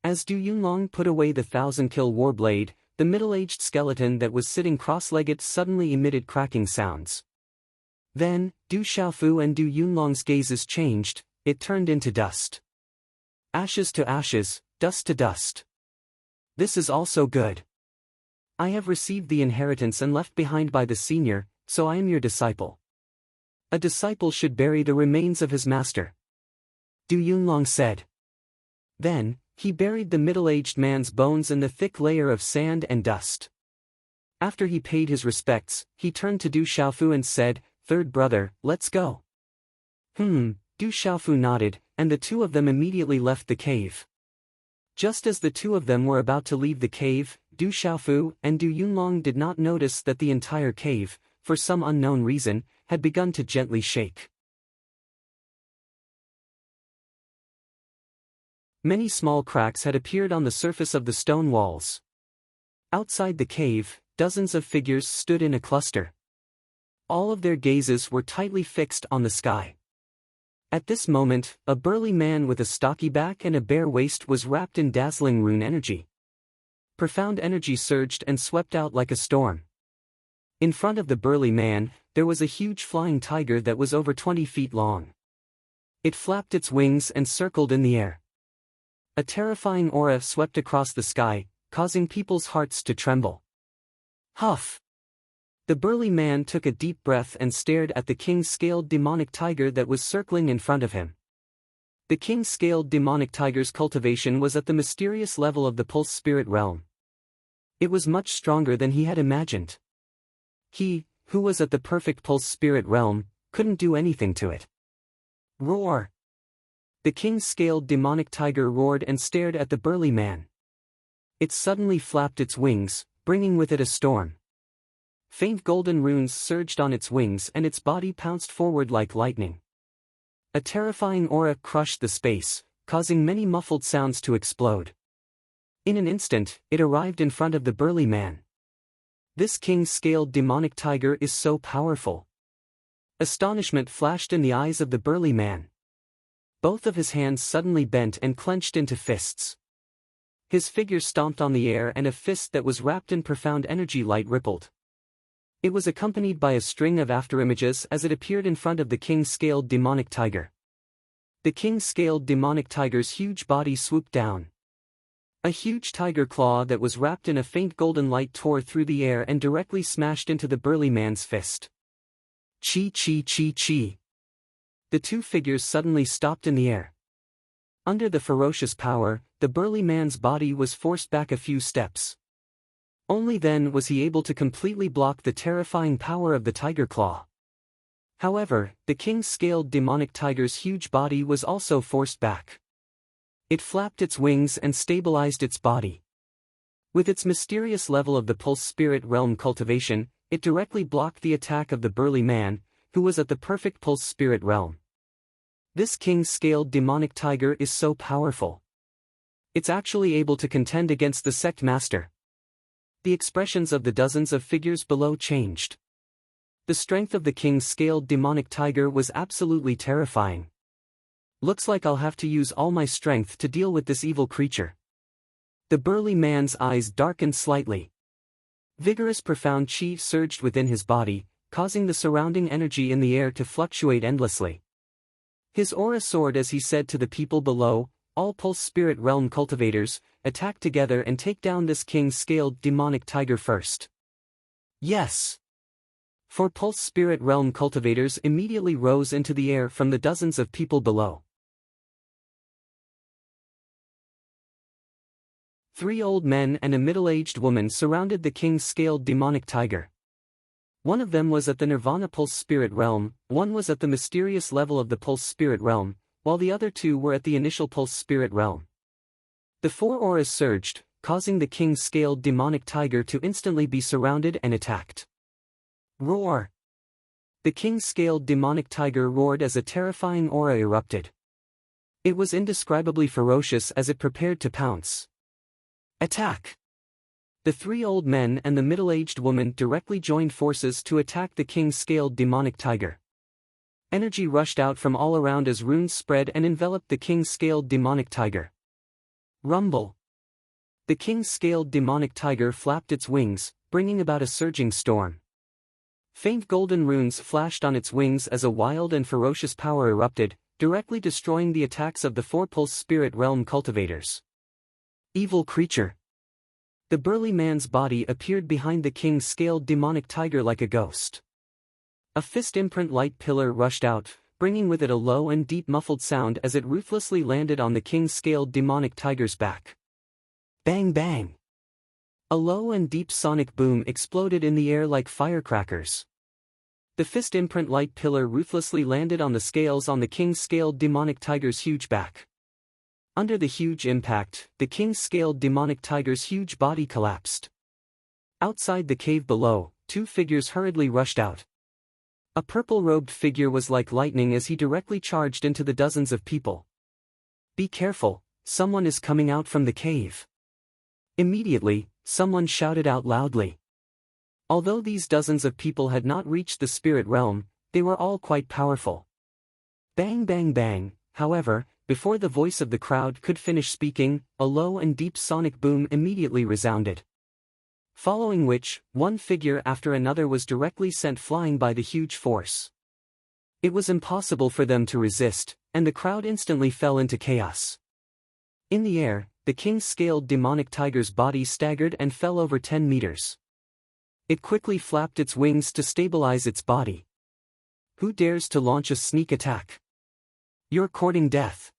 As Du Yunlong put away the 1,000-kill war blade, the middle-aged skeleton that was sitting cross-legged suddenly emitted cracking sounds. Then, Du Xiaofu and Du Yunlong's gazes changed, it turned into dust. Ashes to ashes, dust to dust. This is also good. I have received the inheritance and left behind by the senior, so I am your disciple. A disciple should bury the remains of his master. Du Yunlong said. Then, he buried the middle-aged man's bones in the thick layer of sand and dust. After he paid his respects, he turned to Du Xiaofu and said, "Third brother, let's go." Du Xiaofu nodded, and the two of them immediately left the cave. Just as the two of them were about to leave the cave, Du Xiaofu and Du Yunlong did not notice that the entire cave, for some unknown reason, had begun to gently shake. Many small cracks had appeared on the surface of the stone walls. Outside the cave, dozens of figures stood in a cluster. All of their gazes were tightly fixed on the sky. At this moment, a burly man with a stocky back and a bare waist was wrapped in dazzling rune energy. Profound energy surged and swept out like a storm. In front of the burly man, there was a huge flying tiger that was over 20 feet long. It flapped its wings and circled in the air. A terrifying aura swept across the sky, causing people's hearts to tremble. Huff! The burly man took a deep breath and stared at the king-scaled demonic tiger that was circling in front of him. The king-scaled demonic tiger's cultivation was at the mysterious level of the Pulse Spirit Realm. It was much stronger than he had imagined. He, who was at the perfect Pulse Spirit Realm, couldn't do anything to it. Roar! The king-scaled demonic tiger roared and stared at the burly man. It suddenly flapped its wings, bringing with it a storm. Faint golden runes surged on its wings and its body pounced forward like lightning. A terrifying aura crushed the space, causing many muffled sounds to explode. In an instant, it arrived in front of the burly man. This king-scaled demonic tiger is so powerful. Astonishment flashed in the eyes of the burly man. Both of his hands suddenly bent and clenched into fists. His figure stomped on the air and a fist that was wrapped in profound energy light rippled. It was accompanied by a string of afterimages as it appeared in front of the king-scaled demonic tiger. The king-scaled demonic tiger's huge body swooped down. A huge tiger claw that was wrapped in a faint golden light tore through the air and directly smashed into the burly man's fist. Chi chi chi chi. The two figures suddenly stopped in the air. Under the ferocious power, the burly man's body was forced back a few steps. Only then was he able to completely block the terrifying power of the tiger claw. However, the king-scaled demonic tiger's huge body was also forced back. It flapped its wings and stabilized its body. With its mysterious level of the pulse spirit realm cultivation, it directly blocked the attack of the burly man, who was at the perfect pulse spirit realm. This king-scaled demonic tiger is so powerful. It's actually able to contend against the sect master. The expressions of the dozens of figures below changed. The strength of the king-scaled demonic tiger was absolutely terrifying. Looks like I'll have to use all my strength to deal with this evil creature. The burly man's eyes darkened slightly. Vigorous profound chi surged within his body, causing the surrounding energy in the air to fluctuate endlessly. His aura soared as he said to the people below, "All pulse spirit realm cultivators, attack together and take down this king-scaled demonic tiger first." Yes! 4 pulse spirit realm cultivators immediately rose into the air from the dozens of people below. 3 old men and a middle-aged woman surrounded the king-scaled demonic tiger. One of them was at the Nirvana Pulse Spirit Realm, one was at the mysterious level of the Pulse Spirit Realm, while the other 2 were at the initial Pulse Spirit Realm. The 4 auras surged, causing the king-scaled demonic tiger to instantly be surrounded and attacked. Roar! The king-scaled demonic tiger roared as a terrifying aura erupted. It was indescribably ferocious as it prepared to pounce. Attack! The 3 old men and the middle-aged woman directly joined forces to attack the king-scaled demonic tiger. Energy rushed out from all around as runes spread and enveloped the king-scaled demonic tiger. Rumble! The king-scaled demonic tiger flapped its wings, bringing about a surging storm. Faint golden runes flashed on its wings as a wild and ferocious power erupted, directly destroying the attacks of the 4 pulse spirit realm cultivators. Evil creature! The burly man's body appeared behind the king-scaled demonic tiger like a ghost. A fist imprint light pillar rushed out, bringing with it a low and deep muffled sound as it ruthlessly landed on the king-scaled demonic tiger's back. Bang bang! A low and deep sonic boom exploded in the air like firecrackers. The fist imprint light pillar ruthlessly landed on the scales on the king-scaled demonic tiger's huge back. Under the huge impact, the king-scaled demonic tiger's huge body collapsed. Outside the cave below, 2 figures hurriedly rushed out. A purple-robed figure was like lightning as he directly charged into the dozens of people. "Be careful, someone is coming out from the cave." Immediately, someone shouted out loudly. Although these dozens of people had not reached the spirit realm, they were all quite powerful. Bang bang bang, however, before the voice of the crowd could finish speaking, a low and deep sonic boom immediately resounded. Following which, one figure after another was directly sent flying by the huge force. It was impossible for them to resist, and the crowd instantly fell into chaos. In the air, the king-scaled demonic tiger's body staggered and fell over 10 meters. It quickly flapped its wings to stabilize its body. Who dares to launch a sneak attack? You're courting death.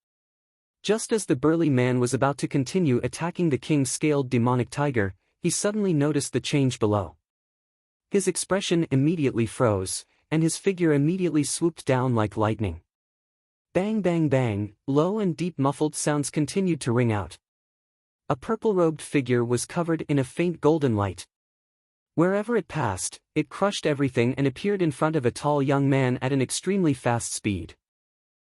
Just as the burly man was about to continue attacking the king-scaled demonic tiger, he suddenly noticed the change below. His expression immediately froze, and his figure immediately swooped down like lightning. Bang bang bang, low and deep muffled sounds continued to ring out. A purple-robed figure was covered in a faint golden light. Wherever it passed, it crushed everything and appeared in front of a tall young man at an extremely fast speed.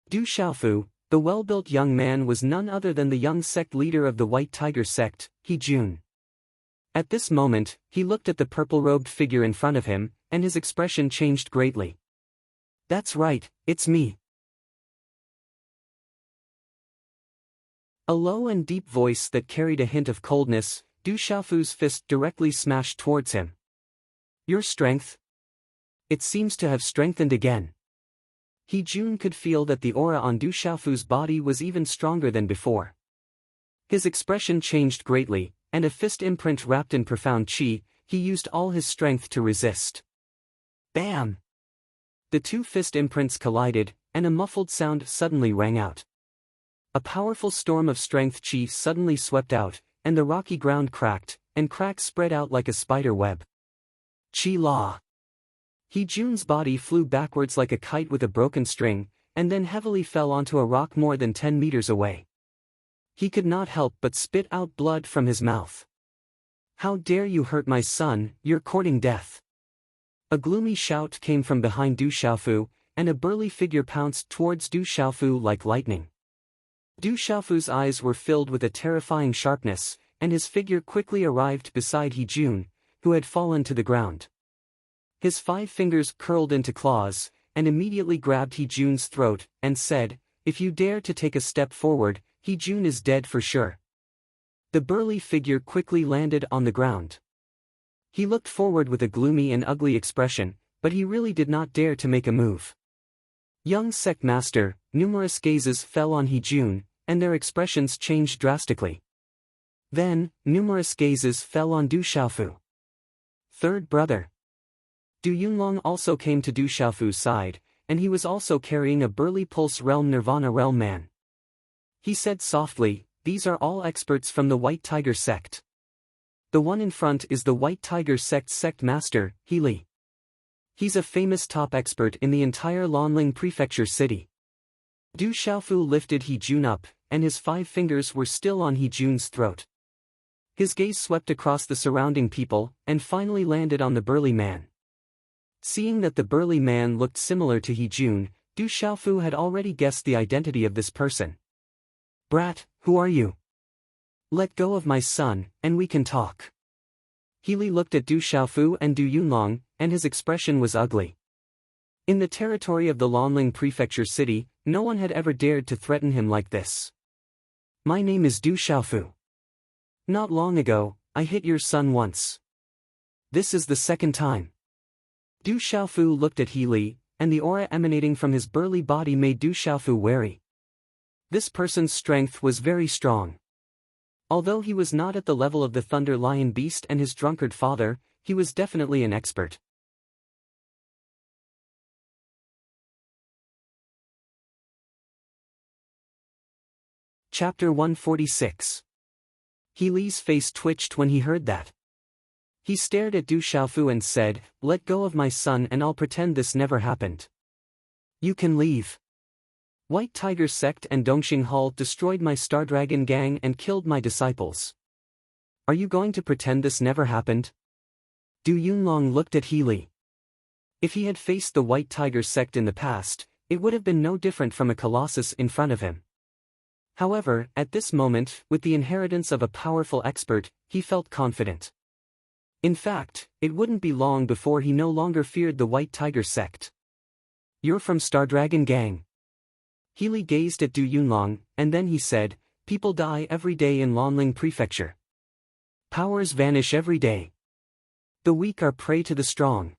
Du Xiaofu, the well-built young man, was none other than the young sect leader of the White Tiger sect, He Jun. At this moment, he looked at the purple-robed figure in front of him, and his expression changed greatly. "That's right, it's me." A low and deep voice that carried a hint of coldness, Du Xiaofu's fist directly smashed towards him. "Your strength? It seems to have strengthened again." He Jun could feel that the aura on Du Xiaofu's body was even stronger than before. His expression changed greatly, and a fist imprint wrapped in profound qi, he used all his strength to resist. Bam! The two fist imprints collided, and a muffled sound suddenly rang out. A powerful storm of strength qi suddenly swept out, and the rocky ground cracked, and cracks spread out like a spider web. Qi law. He Jun's body flew backwards like a kite with a broken string, and then heavily fell onto a rock more than 10 meters away. He could not help but spit out blood from his mouth. "How dare you hurt my son, you're courting death." A gloomy shout came from behind Du Xiaofu, and a burly figure pounced towards Du Xiaofu like lightning. Du Xiaofu's eyes were filled with a terrifying sharpness, and his figure quickly arrived beside He Jun, who had fallen to the ground. His 5 fingers curled into claws, and immediately grabbed He Jun's throat, and said, "If you dare to take a step forward, He Jun is dead for sure." The burly figure quickly landed on the ground. He looked forward with a gloomy and ugly expression, but he really did not dare to make a move. Young sect master, numerous gazes fell on He Jun, and their expressions changed drastically. Then, numerous gazes fell on Du Xiaofu. Third brother. Du Yunlong also came to Du Xiaofu's side, and he was also carrying a burly Pulse Realm Nirvana Realm man. He said softly, "These are all experts from the White Tiger sect. The one in front is the White Tiger sect master, He Li. He's a famous top expert in the entire Lanling Prefecture city." Du Xiaofu lifted He Jun up, and his 5 fingers were still on He Jun's throat. His gaze swept across the surrounding people, and finally landed on the burly man. Seeing that the burly man looked similar to He Jun, Du Xiaofu had already guessed the identity of this person. "Brat, who are you? Let go of my son, and we can talk." He Li looked at Du Xiaofu and Du Yunlong, and his expression was ugly. In the territory of the Lanling Prefecture city, no one had ever dared to threaten him like this. "My name is Du Xiaofu. Not long ago, I hit your son once. This is the second time." Du Xiaofu looked at He Li, and the aura emanating from his burly body made Du Xiaofu wary. This person's strength was very strong. Although he was not at the level of the Thunder Lion Beast and his drunkard father, he was definitely an expert. Chapter 146. He Li's face twitched when he heard that. He stared at Du Xiaofu and said, "Let go of my son and I'll pretend this never happened. You can leave. White Tiger sect and Dongxing Hall destroyed my Star Dragon gang and killed my disciples. Are you going to pretend this never happened?" Du Yunlong looked at He Li. If he had faced the White Tiger sect in the past, it would have been no different from a colossus in front of him. However, at this moment, with the inheritance of a powerful expert, he felt confident. In fact, it wouldn't be long before he no longer feared the White Tiger sect. "You're from Star Dragon gang?" He Li gazed at Du Yunlong, and then he said, "People die every day in Lanling Prefecture. Powers vanish every day. The weak are prey to the strong.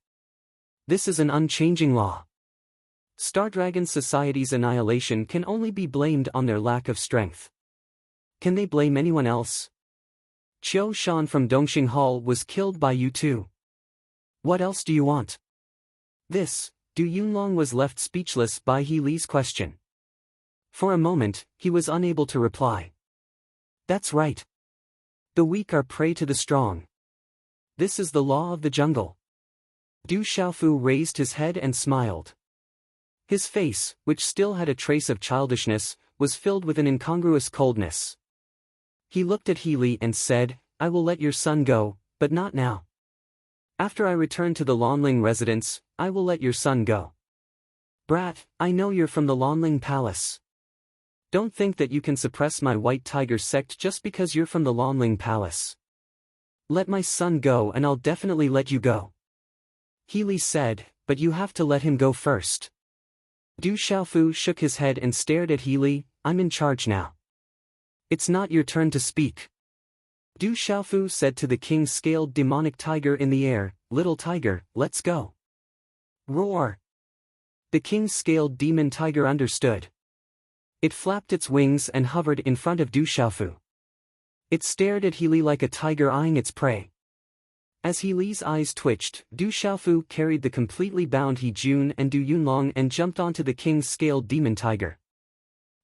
This is an unchanging law. Star Dragon Society's annihilation can only be blamed on their lack of strength. Can they blame anyone else? Qiu Shan from Dongxing Hall was killed by you too. What else do you want?" This, Du Yunlong was left speechless by He Li's question. For a moment, he was unable to reply. "That's right. The weak are prey to the strong. This is the law of the jungle." Du Xiaofu raised his head and smiled. His face, which still had a trace of childishness, was filled with an incongruous coldness. He looked at Healy and said, "I will let your son go, but not now. After I return to the Lonling residence, I will let your son go. Brat, I know you're from the Lonling Palace. Don't think that you can suppress my White Tiger sect just because you're from the Lonling Palace. Let my son go and I'll definitely let you go." Healy said, "But you have to let him go first." Du Xiaofu shook his head and stared at Healy. "I'm in charge now. It's not your turn to speak." Du Xiaofu said to the king-scaled demonic tiger in the air, "Little tiger, let's go." Roar! The king-scaled demon tiger understood. It flapped its wings and hovered in front of Du Xiaofu. It stared at Healy like a tiger eyeing its prey. As Healy's eyes twitched, Du Xiaofu carried the completely bound He Jun and Du Yunlong and jumped onto the king-scaled demon tiger.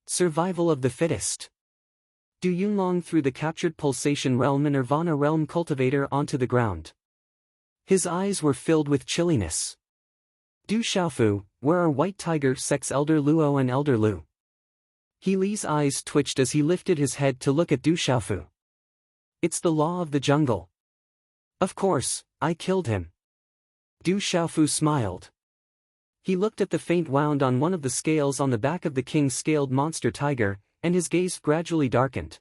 Survival of the fittest. Du Yunlong threw the captured Pulsation Realm and Nirvana Realm cultivator onto the ground. His eyes were filled with chilliness. Du Xiaofu, where are White Tiger sect's Elder Luo and Elder Lu? Healy's eyes twitched as he lifted his head to look at Du Xiaofu. "It's the law of the jungle. Of course, I killed him." Du Xiaofu smiled. He looked at the faint wound on one of the scales on the back of the king-scaled monster tiger, and his gaze gradually darkened.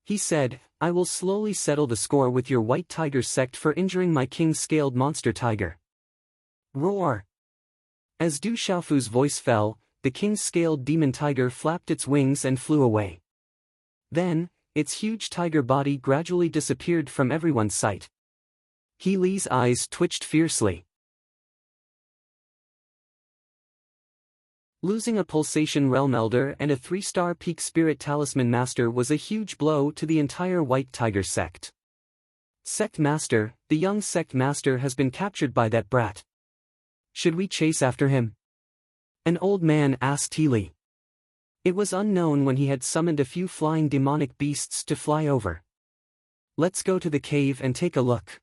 He said, "I will slowly settle the score with your White Tiger sect for injuring my king-scaled monster tiger." Roar! As Du Xiaofu's voice fell, the king-scaled demon tiger flapped its wings and flew away. Then, its huge tiger body gradually disappeared from everyone's sight. Healy's eyes twitched fiercely. Losing a Pulsation Realm Elder and a 3-star Peak Spirit Talisman Master was a huge blow to the entire White Tiger sect. "Sect Master, the young Sect Master has been captured by that brat. Should we chase after him?" An old man asked Healy. It was unknown when he had summoned a few flying demonic beasts to fly over. "Let's go to the cave and take a look."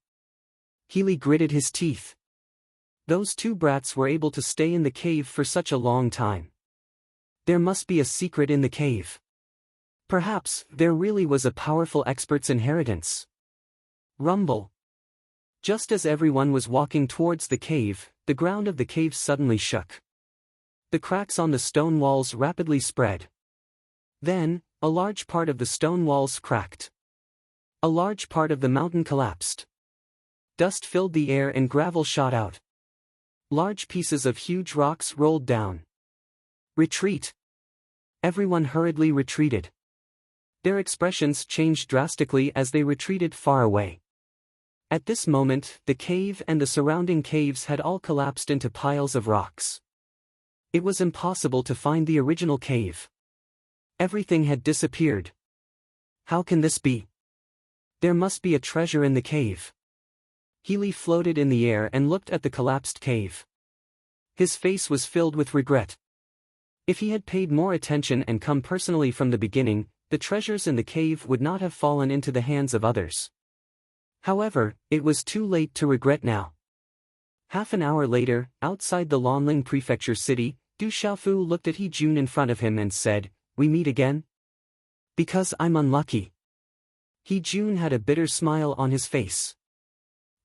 Healy gritted his teeth. Those two brats were able to stay in the cave for such a long time. There must be a secret in the cave. Perhaps there really was a powerful expert's inheritance. Rumble. Just as everyone was walking towards the cave, the ground of the cave suddenly shook. The cracks on the stone walls rapidly spread. Then, a large part of the stone walls cracked. A large part of the mountain collapsed. Dust filled the air and gravel shot out. Large pieces of huge rocks rolled down. Retreat! Everyone hurriedly retreated. Their expressions changed drastically as they retreated far away. At this moment, the cave and the surrounding caves had all collapsed into piles of rocks. It was impossible to find the original cave. Everything had disappeared. How can this be? There must be a treasure in the cave. Healy floated in the air and looked at the collapsed cave. His face was filled with regret. If he had paid more attention and come personally from the beginning, the treasures in the cave would not have fallen into the hands of others. However, it was too late to regret now. Half an hour later, outside the Lonling Prefecture city, Du Xiaofu looked at He Jun in front of him and said, "We meet again? Because I'm unlucky." He Jun had a bitter smile on his face.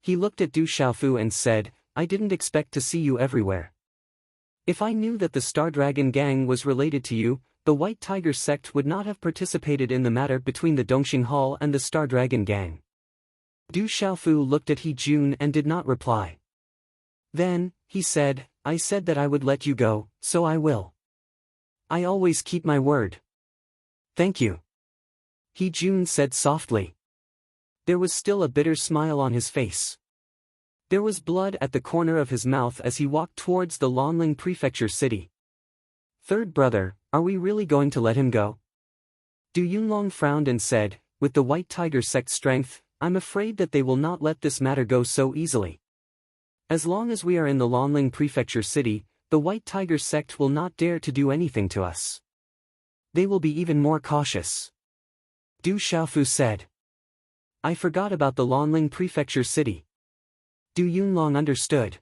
He looked at Du Xiaofu and said, "I didn't expect to see you everywhere. If I knew that the Star Dragon Gang was related to you, the White Tiger sect would not have participated in the matter between the Dongxing Hall and the Star Dragon Gang." Du Xiaofu looked at He Jun and did not reply. Then, he said, "I said that I would let you go, so I will. I always keep my word." "Thank you," He Jun said softly. There was still a bitter smile on his face. There was blood at the corner of his mouth as he walked towards the Lonling Prefecture city. "Third brother, are we really going to let him go?" Du Yunlong frowned and said, "With the White Tiger sect's strength, I'm afraid that they will not let this matter go so easily. As long as we are in the Lonling Prefecture city, the White Tiger sect will not dare to do anything to us. They will be even more cautious." Du Xiaofu said. "I forgot about the Lonling Prefecture city." Du Yunlong understood.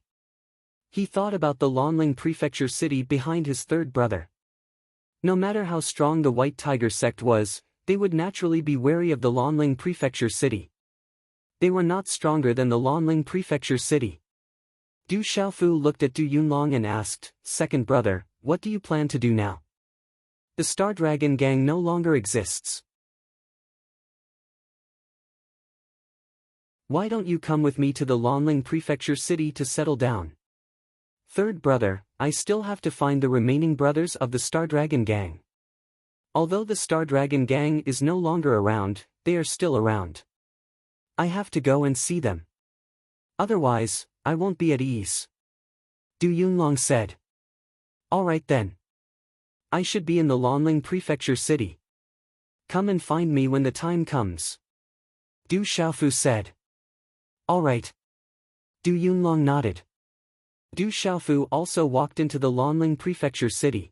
He thought about the Lanling Prefecture city behind his third brother. No matter how strong the White Tiger sect was, they would naturally be wary of the Lanling Prefecture city. They were not stronger than the Lanling Prefecture city. Du Xiaofu looked at Du Yunlong and asked, "Second brother, what do you plan to do now? The Star Dragon gang no longer exists. Why don't you come with me to the Lanling Prefecture city to settle down? Third brother, I still have to find the remaining brothers of the Star Dragon gang. Although the Star Dragon gang is no longer around, they are still around. I have to go and see them. Otherwise, I won't be at ease." Du Yunlong said. "All right then. I should be in the Lanling Prefecture city. Come and find me when the time comes." Du Xiaofu said. "All right." Du Yunlong nodded. Du Xiaofu also walked into the Lanling Prefecture city.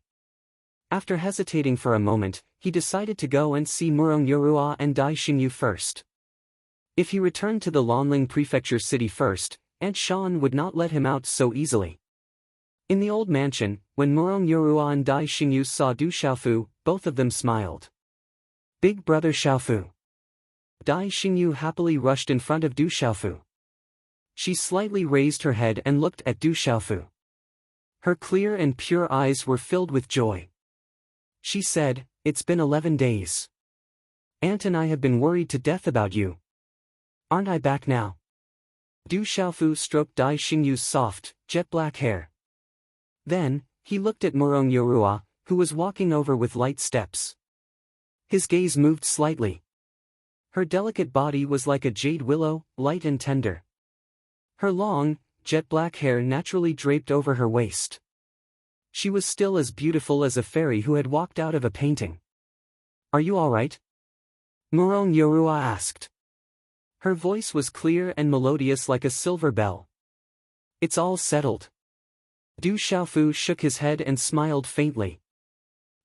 After hesitating for a moment, he decided to go and see Murong Yorua and Dai Xingyu first. If he returned to the Lanling Prefecture city first, Aunt Shan would not let him out so easily. In the old mansion, when Murong Yorua and Dai Xingyu saw Du Xiaofu, both of them smiled. "Big brother Xiaofu." Dai Xingyu happily rushed in front of Du Xiaofu. She slightly raised her head and looked at Du Xiaofu. Her clear and pure eyes were filled with joy. She said, "It's been 11 days. Aunt and I have been worried to death about you. Aren't I back now?" Du Xiaofu stroked Dai Xingyu's soft, jet-black hair. Then, he looked at Murong Yorua, who was walking over with light steps. His gaze moved slightly. Her delicate body was like a jade willow, light and tender. Her long, jet-black hair naturally draped over her waist. She was still as beautiful as a fairy who had walked out of a painting. "Are you all right?" Murong Yorua asked. Her voice was clear and melodious like a silver bell. "It's all settled." Du Xiaofu shook his head and smiled faintly.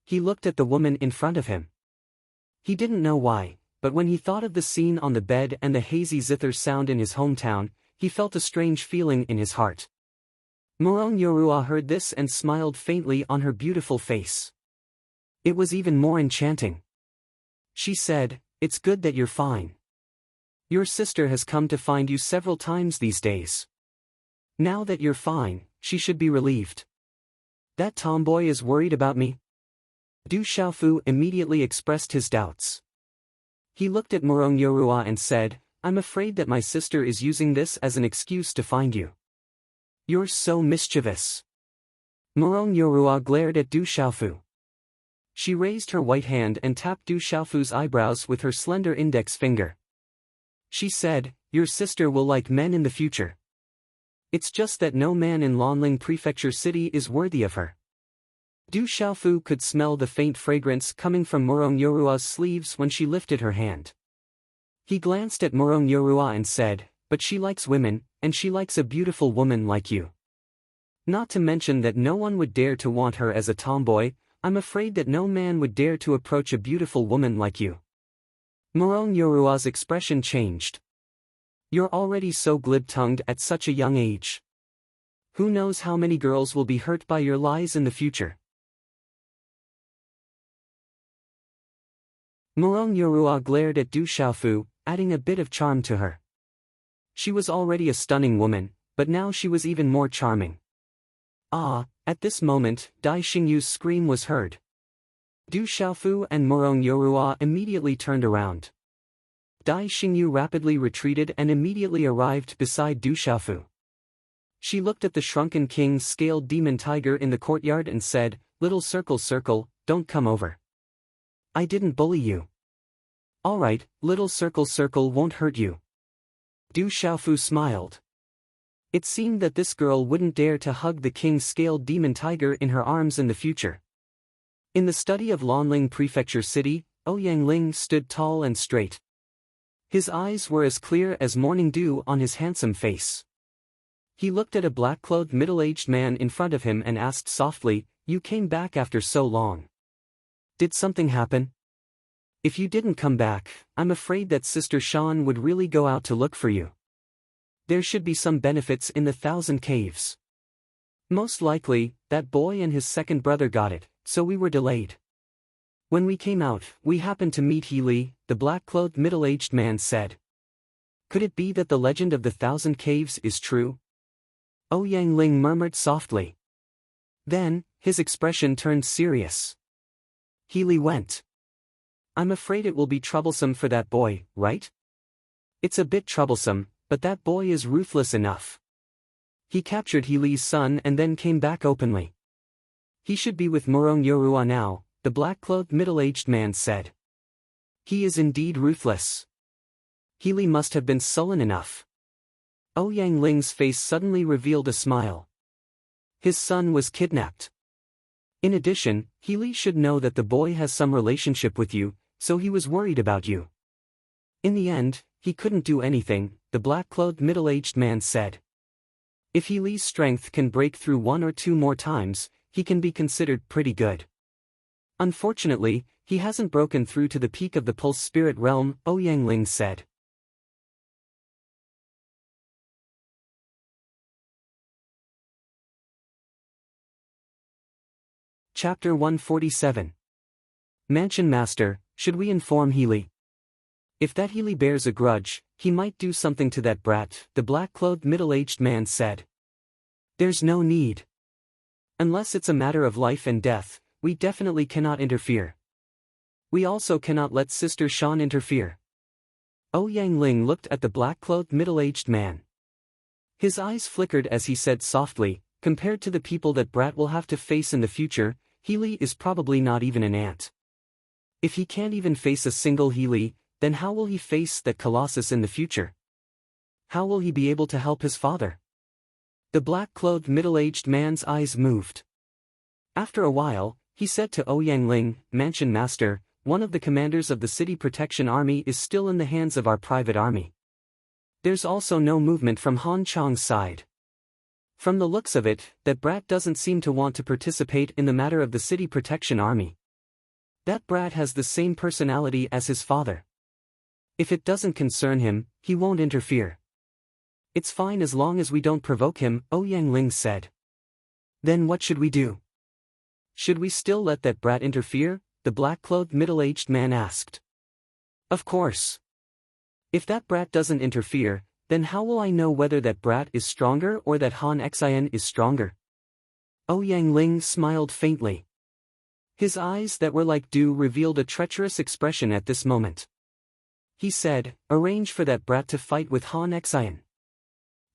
He looked at the woman in front of him. He didn't know why, but when he thought of the scene on the bed and the hazy zither sound in his hometown, he felt a strange feeling in his heart. Murong Yorua heard this and smiled faintly on her beautiful face. It was even more enchanting. She said, "It's good that you're fine. Your sister has come to find you several times these days. Now that you're fine, she should be relieved. That tomboy is worried about me?" Du Xiaofu immediately expressed his doubts. He looked at Murong Yorua and said, "I'm afraid that my sister is using this as an excuse to find you. You're so mischievous." Murong Yorua glared at Du Xiaofu. She raised her white hand and tapped Du Xiaofu's eyebrows with her slender index finger. She said, "Your sister will like men in the future. It's just that no man in Lanling Prefecture city is worthy of her." Du Xiaofu could smell the faint fragrance coming from Murong Yorua's sleeves when she lifted her hand. He glanced at Murong Yorua and said, "But she likes women, and she likes a beautiful woman like you. Not to mention that no one would dare to want her as a tomboy. I'm afraid that no man would dare to approach a beautiful woman like you." Murong Yorua's expression changed. "You're already so glib-tongued at such a young age. Who knows how many girls will be hurt by your lies in the future." Murong Yorua glared at Du Xiaofu, adding a bit of charm to her. She was already a stunning woman, but now she was even more charming. Ah, at this moment, Dai Xingyu's scream was heard. Du Xiaofu and Murong Yorua immediately turned around. Dai Xingyu rapidly retreated and immediately arrived beside Du Xiaofu. She looked at the shrunken king's scaled demon tiger in the courtyard and said, "Little circle circle, don't come over. I didn't bully you. All right, little circle circle won't hurt you." Du Xiaofu smiled. It seemed that this girl wouldn't dare to hug the king's scaled demon tiger in her arms in the future. In the study of Lanling Prefecture City, Ouyang Ling stood tall and straight. His eyes were as clear as morning dew on his handsome face. He looked at a black-clothed middle-aged man in front of him and asked softly, "You came back after so long. Did something happen? If you didn't come back, I'm afraid that Sister Shan would really go out to look for you. There should be some benefits in the 1,000 caves." Most likely, that boy and his second brother got it, so we were delayed. When we came out, we happened to meet Healy, the black-clothed middle-aged man said. Could it be that the legend of the 1,000 caves is true? Ouyang Ling murmured softly. Then, his expression turned serious. Healy went. I'm afraid it will be troublesome for that boy, right? It's a bit troublesome, but that boy is ruthless enough. He captured Healy's son and then came back openly. He should be with Murong Yorua now, the black-clothed middle-aged man said. He is indeed ruthless. Healy must have been sullen enough. Ouyang Ling's face suddenly revealed a smile. His son was kidnapped. In addition, Healy should know that the boy has some relationship with you, so he was worried about you. In the end, he couldn't do anything, the black-clothed middle-aged man said. If Healy's strength can break through 1 or 2 more times, he can be considered pretty good. Unfortunately, he hasn't broken through to the peak of the pulse spirit realm, Ouyang Ling said. Chapter 147. Mansion Master, should we inform Healy? If that Healy bears a grudge, he might do something to that brat, the black-clothed middle-aged man said. There's no need. Unless it's a matter of life and death, we definitely cannot interfere. We also cannot let Sister Shan interfere. Ouyang Ling looked at the black-clothed middle-aged man. His eyes flickered as he said softly, compared to the people that brat will have to face in the future, Healy is probably not even an ant. If he can't even face a single Healy, then how will he face that Colossus in the future? How will he be able to help his father? The black-clothed middle-aged man's eyes moved. After a while, he said to Ouyang Ling, Mansion Master, one of the commanders of the City Protection Army is still in the hands of our private army. There's also no movement from Han Chang's side. From the looks of it, that brat doesn't seem to want to participate in the matter of the City Protection Army. That brat has the same personality as his father. If it doesn't concern him, he won't interfere. It's fine as long as we don't provoke him, Ouyang Ling said. Then what should we do? Should we still let that brat interfere? The black-clothed middle-aged man asked. Of course. If that brat doesn't interfere, then how will I know whether that brat is stronger or that Han Xian is stronger? Ouyang Ling smiled faintly. His eyes that were like dew revealed a treacherous expression at this moment. He said, arrange for that brat to fight with Han Xian.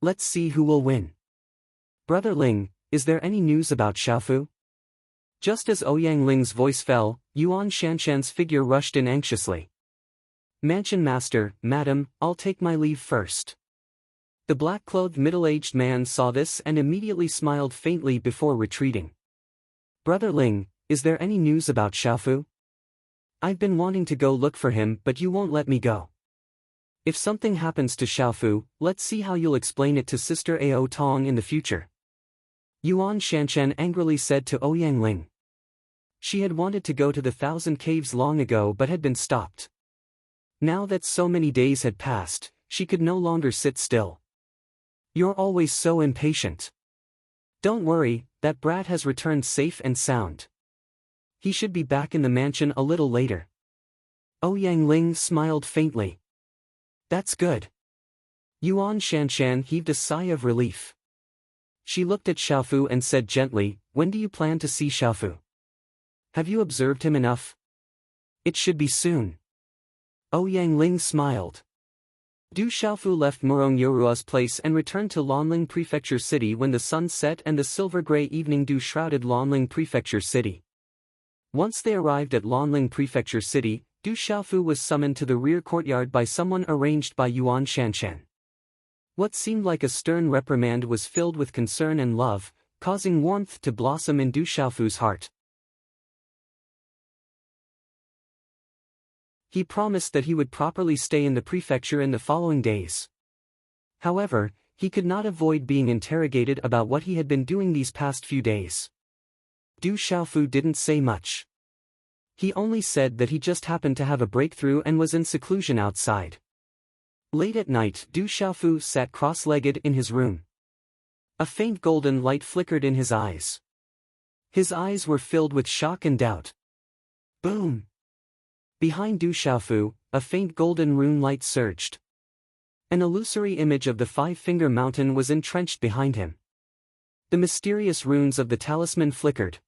Let's see who will win. Brother Ling, is there any news about Xiaofu? Just as Ouyang Ling's voice fell, Yuan Shanshan's figure rushed in anxiously. Mansion Master, Madam, I'll take my leave first. The black-clothed middle-aged man saw this and immediately smiled faintly before retreating. Brother Ling, is there any news about Xiaofu? I've been wanting to go look for him but you won't let me go. If something happens to Xiaofu, let's see how you'll explain it to Sister Ao Tong in the future. Yuan Shanshan angrily said to Ouyang Ling. She had wanted to go to the 1,000 caves long ago but had been stopped. Now that so many days had passed, she could no longer sit still. You're always so impatient. Don't worry, that brat has returned safe and sound. He should be back in the mansion a little later. Ouyang Ling smiled faintly. That's good. Yuan Shanshan heaved a sigh of relief. She looked at Xiaofu and said gently, when do you plan to see Xiaofu? Have you observed him enough? It should be soon. Ouyang Ling smiled. Du Xiaofu left Murong Yorua's place and returned to Lanling Prefecture City when the sun set and the silver-gray evening dew shrouded Lanling Prefecture City. Once they arrived at Lanling Prefecture City, Du Xiaofu was summoned to the rear courtyard by someone arranged by Yuan Shanshan. What seemed like a stern reprimand was filled with concern and love, causing warmth to blossom in Du Xiaofu's heart. He promised that he would properly stay in the prefecture in the following days. However, he could not avoid being interrogated about what he had been doing these past few days. Du Xiaofu didn't say much. He only said that he just happened to have a breakthrough and was in seclusion outside. Late at night, Du Xiaofu sat cross-legged in his room. A faint golden light flickered in his eyes. His eyes were filled with shock and doubt. Boom! Behind Du Xiaofu, a faint golden rune light surged. An illusory image of the Five-Finger Mountain was entrenched behind him. The mysterious runes of the talisman flickered.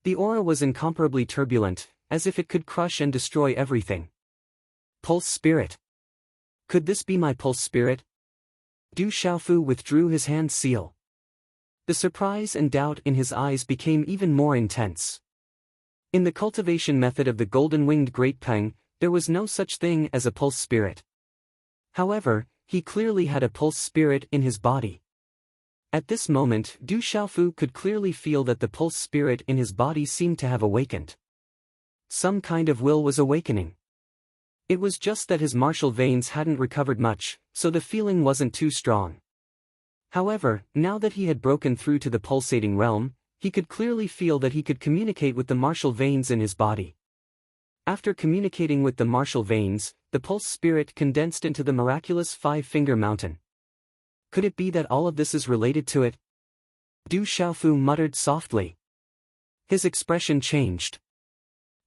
The aura was incomparably turbulent, as if it could crush and destroy everything. Pulse spirit. Could this be my pulse spirit? Du Xiaofu withdrew his hand seal. The surprise and doubt in his eyes became even more intense. In the cultivation method of the golden-winged Great Peng, there was no such thing as a pulse spirit. However, he clearly had a pulse spirit in his body. At this moment, Du Xiaofu could clearly feel that the pulse spirit in his body seemed to have awakened. Some kind of will was awakening. It was just that his martial veins hadn't recovered much, so the feeling wasn't too strong. However, now that he had broken through to the pulsating realm, he could clearly feel that he could communicate with the martial veins in his body. After communicating with the martial veins, the pulse spirit condensed into the miraculous Five-Finger Mountain. Could it be that all of this is related to it? Du Xiaofu muttered softly. His expression changed.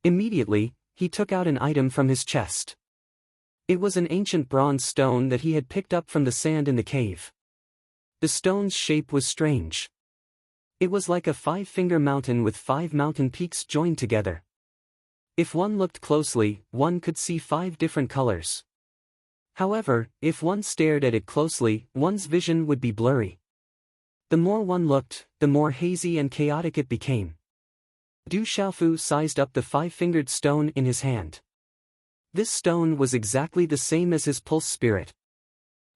Immediately, he took out an item from his chest. It was an ancient bronze stone that he had picked up from the sand in the cave. The stone's shape was strange. It was like a five-finger mountain with 5 mountain peaks joined together. If one looked closely, one could see 5 different colors. However, if one stared at it closely, one's vision would be blurry. The more one looked, the more hazy and chaotic it became. Du Xiaofu sized up the 5-fingered stone in his hand. This stone was exactly the same as his pulse spirit.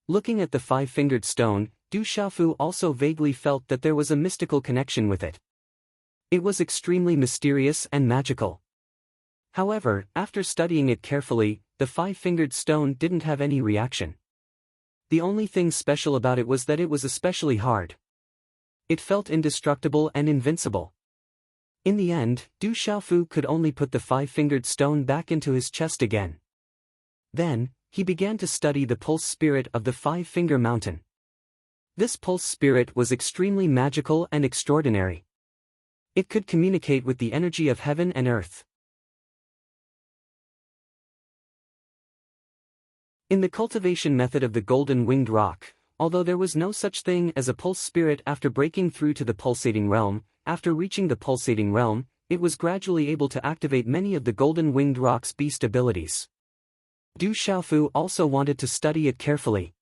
Looking at the 5-fingered stone, Du Xiaofu also vaguely felt that there was a mystical connection with it. It was extremely mysterious and magical. However, after studying it carefully, the 5-fingered stone didn't have any reaction. The only thing special about it was that it was especially hard. It felt indestructible and invincible. In the end, Du Xiaofu could only put the 5-fingered stone back into his chest again. Then, he began to study the pulse spirit of the 5-finger mountain. This pulse spirit was extremely magical and extraordinary. It could communicate with the energy of heaven and earth. In the cultivation method of the golden-winged rock, although there was no such thing as a pulse spirit after breaking through to the pulsating realm, after reaching the pulsating realm, it was gradually able to activate many of the golden-winged rock's beast abilities. Du Xiaofu also wanted to study it carefully.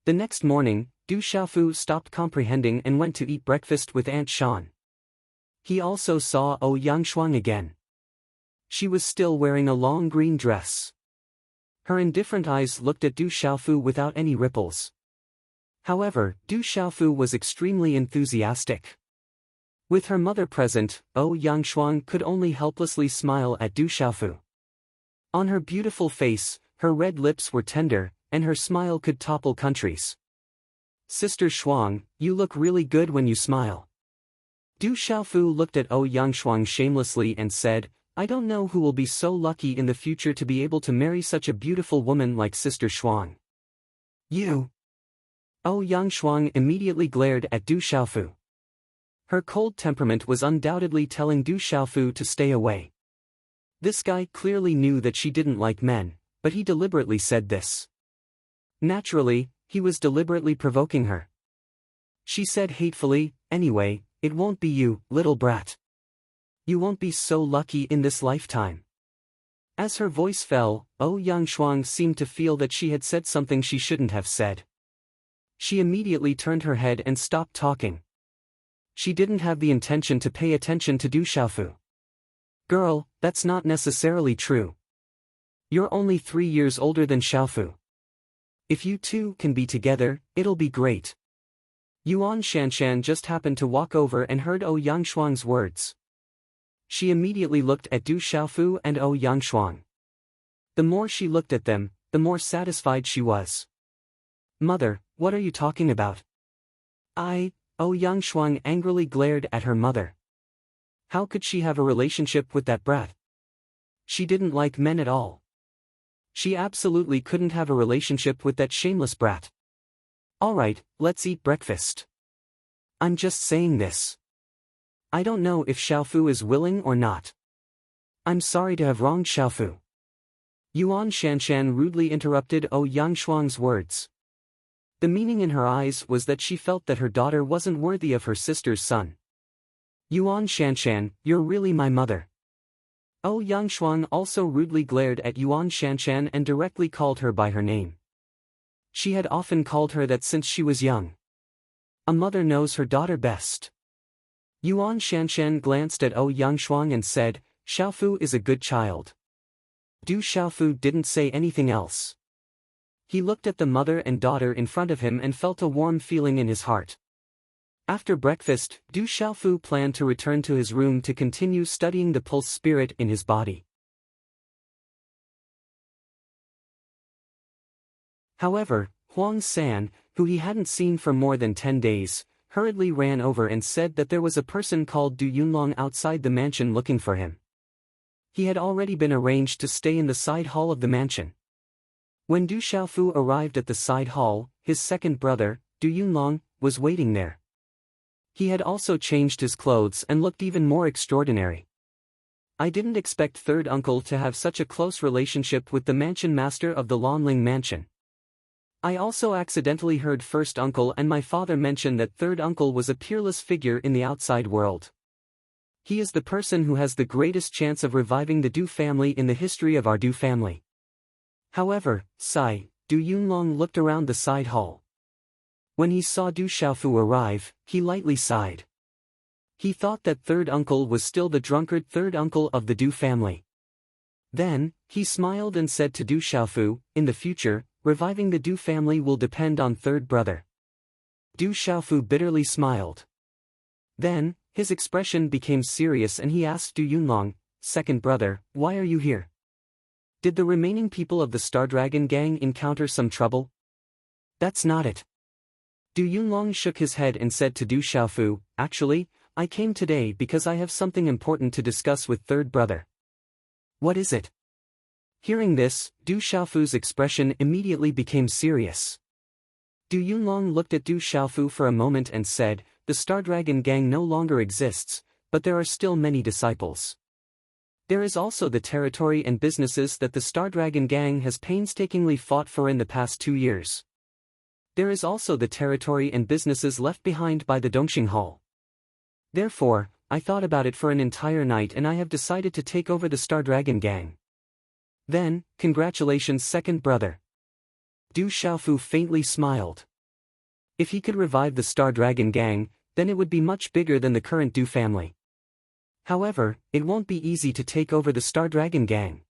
The next morning, Du Xiaofu stopped comprehending and went to eat breakfast with Aunt Shan. He also saw Yangshuang again. She was still wearing a long green dress. Her indifferent eyes looked at Du Xiaofu without any ripples. However, Du Xiaofu was extremely enthusiastic. With her mother present, Yangshuang could only helplessly smile at Du Xiaofu. On her beautiful face, her red lips were tender, and her smile could topple countries. Sister Shuang, you look really good when you smile. Du Xiaofu looked at Yangshuang shamelessly and said, I don't know who will be so lucky in the future to be able to marry such a beautiful woman like Sister Shuang. You. Yangshuang immediately glared at Du Xiaofu. Her cold temperament was undoubtedly telling Du Xiaofu to stay away. This guy clearly knew that she didn't like men, but he deliberately said this. Naturally, he was deliberately provoking her. She said hatefully, anyway, it won't be you, little brat. You won't be so lucky in this lifetime. As her voice fell, Yangshuang seemed to feel that she had said something she shouldn't have said. She immediately turned her head and stopped talking. She didn't have the intention to pay attention to Du Xiaofu. Girl, that's not necessarily true. You're only 3 years older than Xiaofu. If you two can be together, it'll be great. Yuan Shanshan just happened to walk over and heard Yangshuang's words. She immediately looked at Du Xiaofu and Yangshuang. The more she looked at them, the more satisfied she was. Mother, what are you talking about? Yangshuang angrily glared at her mother. How could she have a relationship with that brat? She didn't like men at all. She absolutely couldn't have a relationship with that shameless brat. Alright, let's eat breakfast. I'm just saying this. I don't know if Xiaofu is willing or not. I'm sorry to have wronged Xiaofu. Yuan Shanshan rudely interrupted Yangshuang's words. The meaning in her eyes was that she felt that her daughter wasn't worthy of her sister's son. Yuan Shanshan, you're really my mother. Yangshuang also rudely glared at Yuan Shanshan and directly called her by her name. She had often called her that since she was young. A mother knows her daughter best. Yuan Shanshan glanced at Yangshuang and said, Xiaofu is a good child. Du Xiaofu didn't say anything else. He looked at the mother and daughter in front of him and felt a warm feeling in his heart. After breakfast, Du Xiaofu planned to return to his room to continue studying the pulse spirit in his body. However, Huang San, who he hadn't seen for more than 10 days, hurriedly ran over and said that there was a person called Du Yunlong outside the mansion looking for him. He had already been arranged to stay in the side hall of the mansion. When Du Xiaofu arrived at the side hall, his second brother, Du Yunlong, was waiting there. He had also changed his clothes and looked even more extraordinary. I didn't expect third uncle to have such a close relationship with the mansion master of the Lonling mansion. I also accidentally heard first uncle and my father mention that third uncle was a peerless figure in the outside world. He is the person who has the greatest chance of reviving the Du family in the history of our Du family. However, Du Yunlong looked around the side hall. When he saw Du Xiaofu arrive, he lightly sighed. He thought that third uncle was still the drunkard third uncle of the Du family. Then, he smiled and said to Du Xiaofu, in the future, reviving the Du family will depend on third brother. Du Xiaofu bitterly smiled. Then, his expression became serious and he asked Du Yunlong, second brother, why are you here? Did the remaining people of the Star Dragon gang encounter some trouble? That's not it. Du Yunlong shook his head and said to Du Xiaofu, actually, I came today because I have something important to discuss with third brother. What is it? Hearing this, Du Xiaofu's expression immediately became serious. Du Yunlong looked at Du Xiaofu for a moment and said, the Star Dragon gang no longer exists, but there are still many disciples. There is also the territory and businesses that the Star Dragon gang has painstakingly fought for in the past 2 years. There is also the territory and businesses left behind by the Dongxing Hall. Therefore, I thought about it for an entire night and I have decided to take over the Star Dragon gang. Then, congratulations second brother. Du Xiaofu faintly smiled. If he could revive the Star Dragon gang, then it would be much bigger than the current Du family. However, it won't be easy to take over the Star Dragon gang.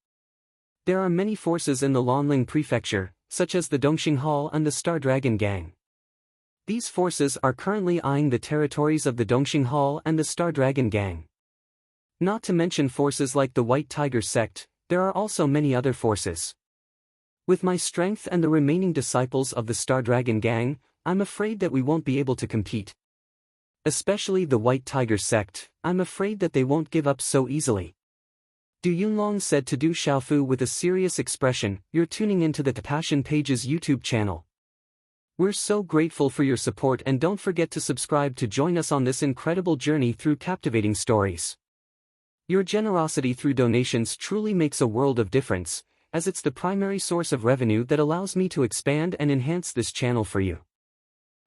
There are many forces in the Lonling prefecture, such as the Dongxing Hall and the Star Dragon gang. These forces are currently eyeing the territories of the Dongxing Hall and the Star Dragon gang. Not to mention forces like the White Tiger sect, there are also many other forces. With my strength and the remaining disciples of the Star Dragon gang, I'm afraid that we won't be able to compete. Especially the White Tiger sect, I'm afraid that they won't give up so easily. Du Yunlong said to Du Xiaofu with a serious expression, you're tuning into the Passion Pages YouTube channel. We're so grateful for your support and don't forget to subscribe to join us on this incredible journey through captivating stories. Your generosity through donations truly makes a world of difference, as it's the primary source of revenue that allows me to expand and enhance this channel for you.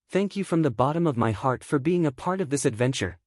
Thank you from the bottom of my heart for being a part of this adventure.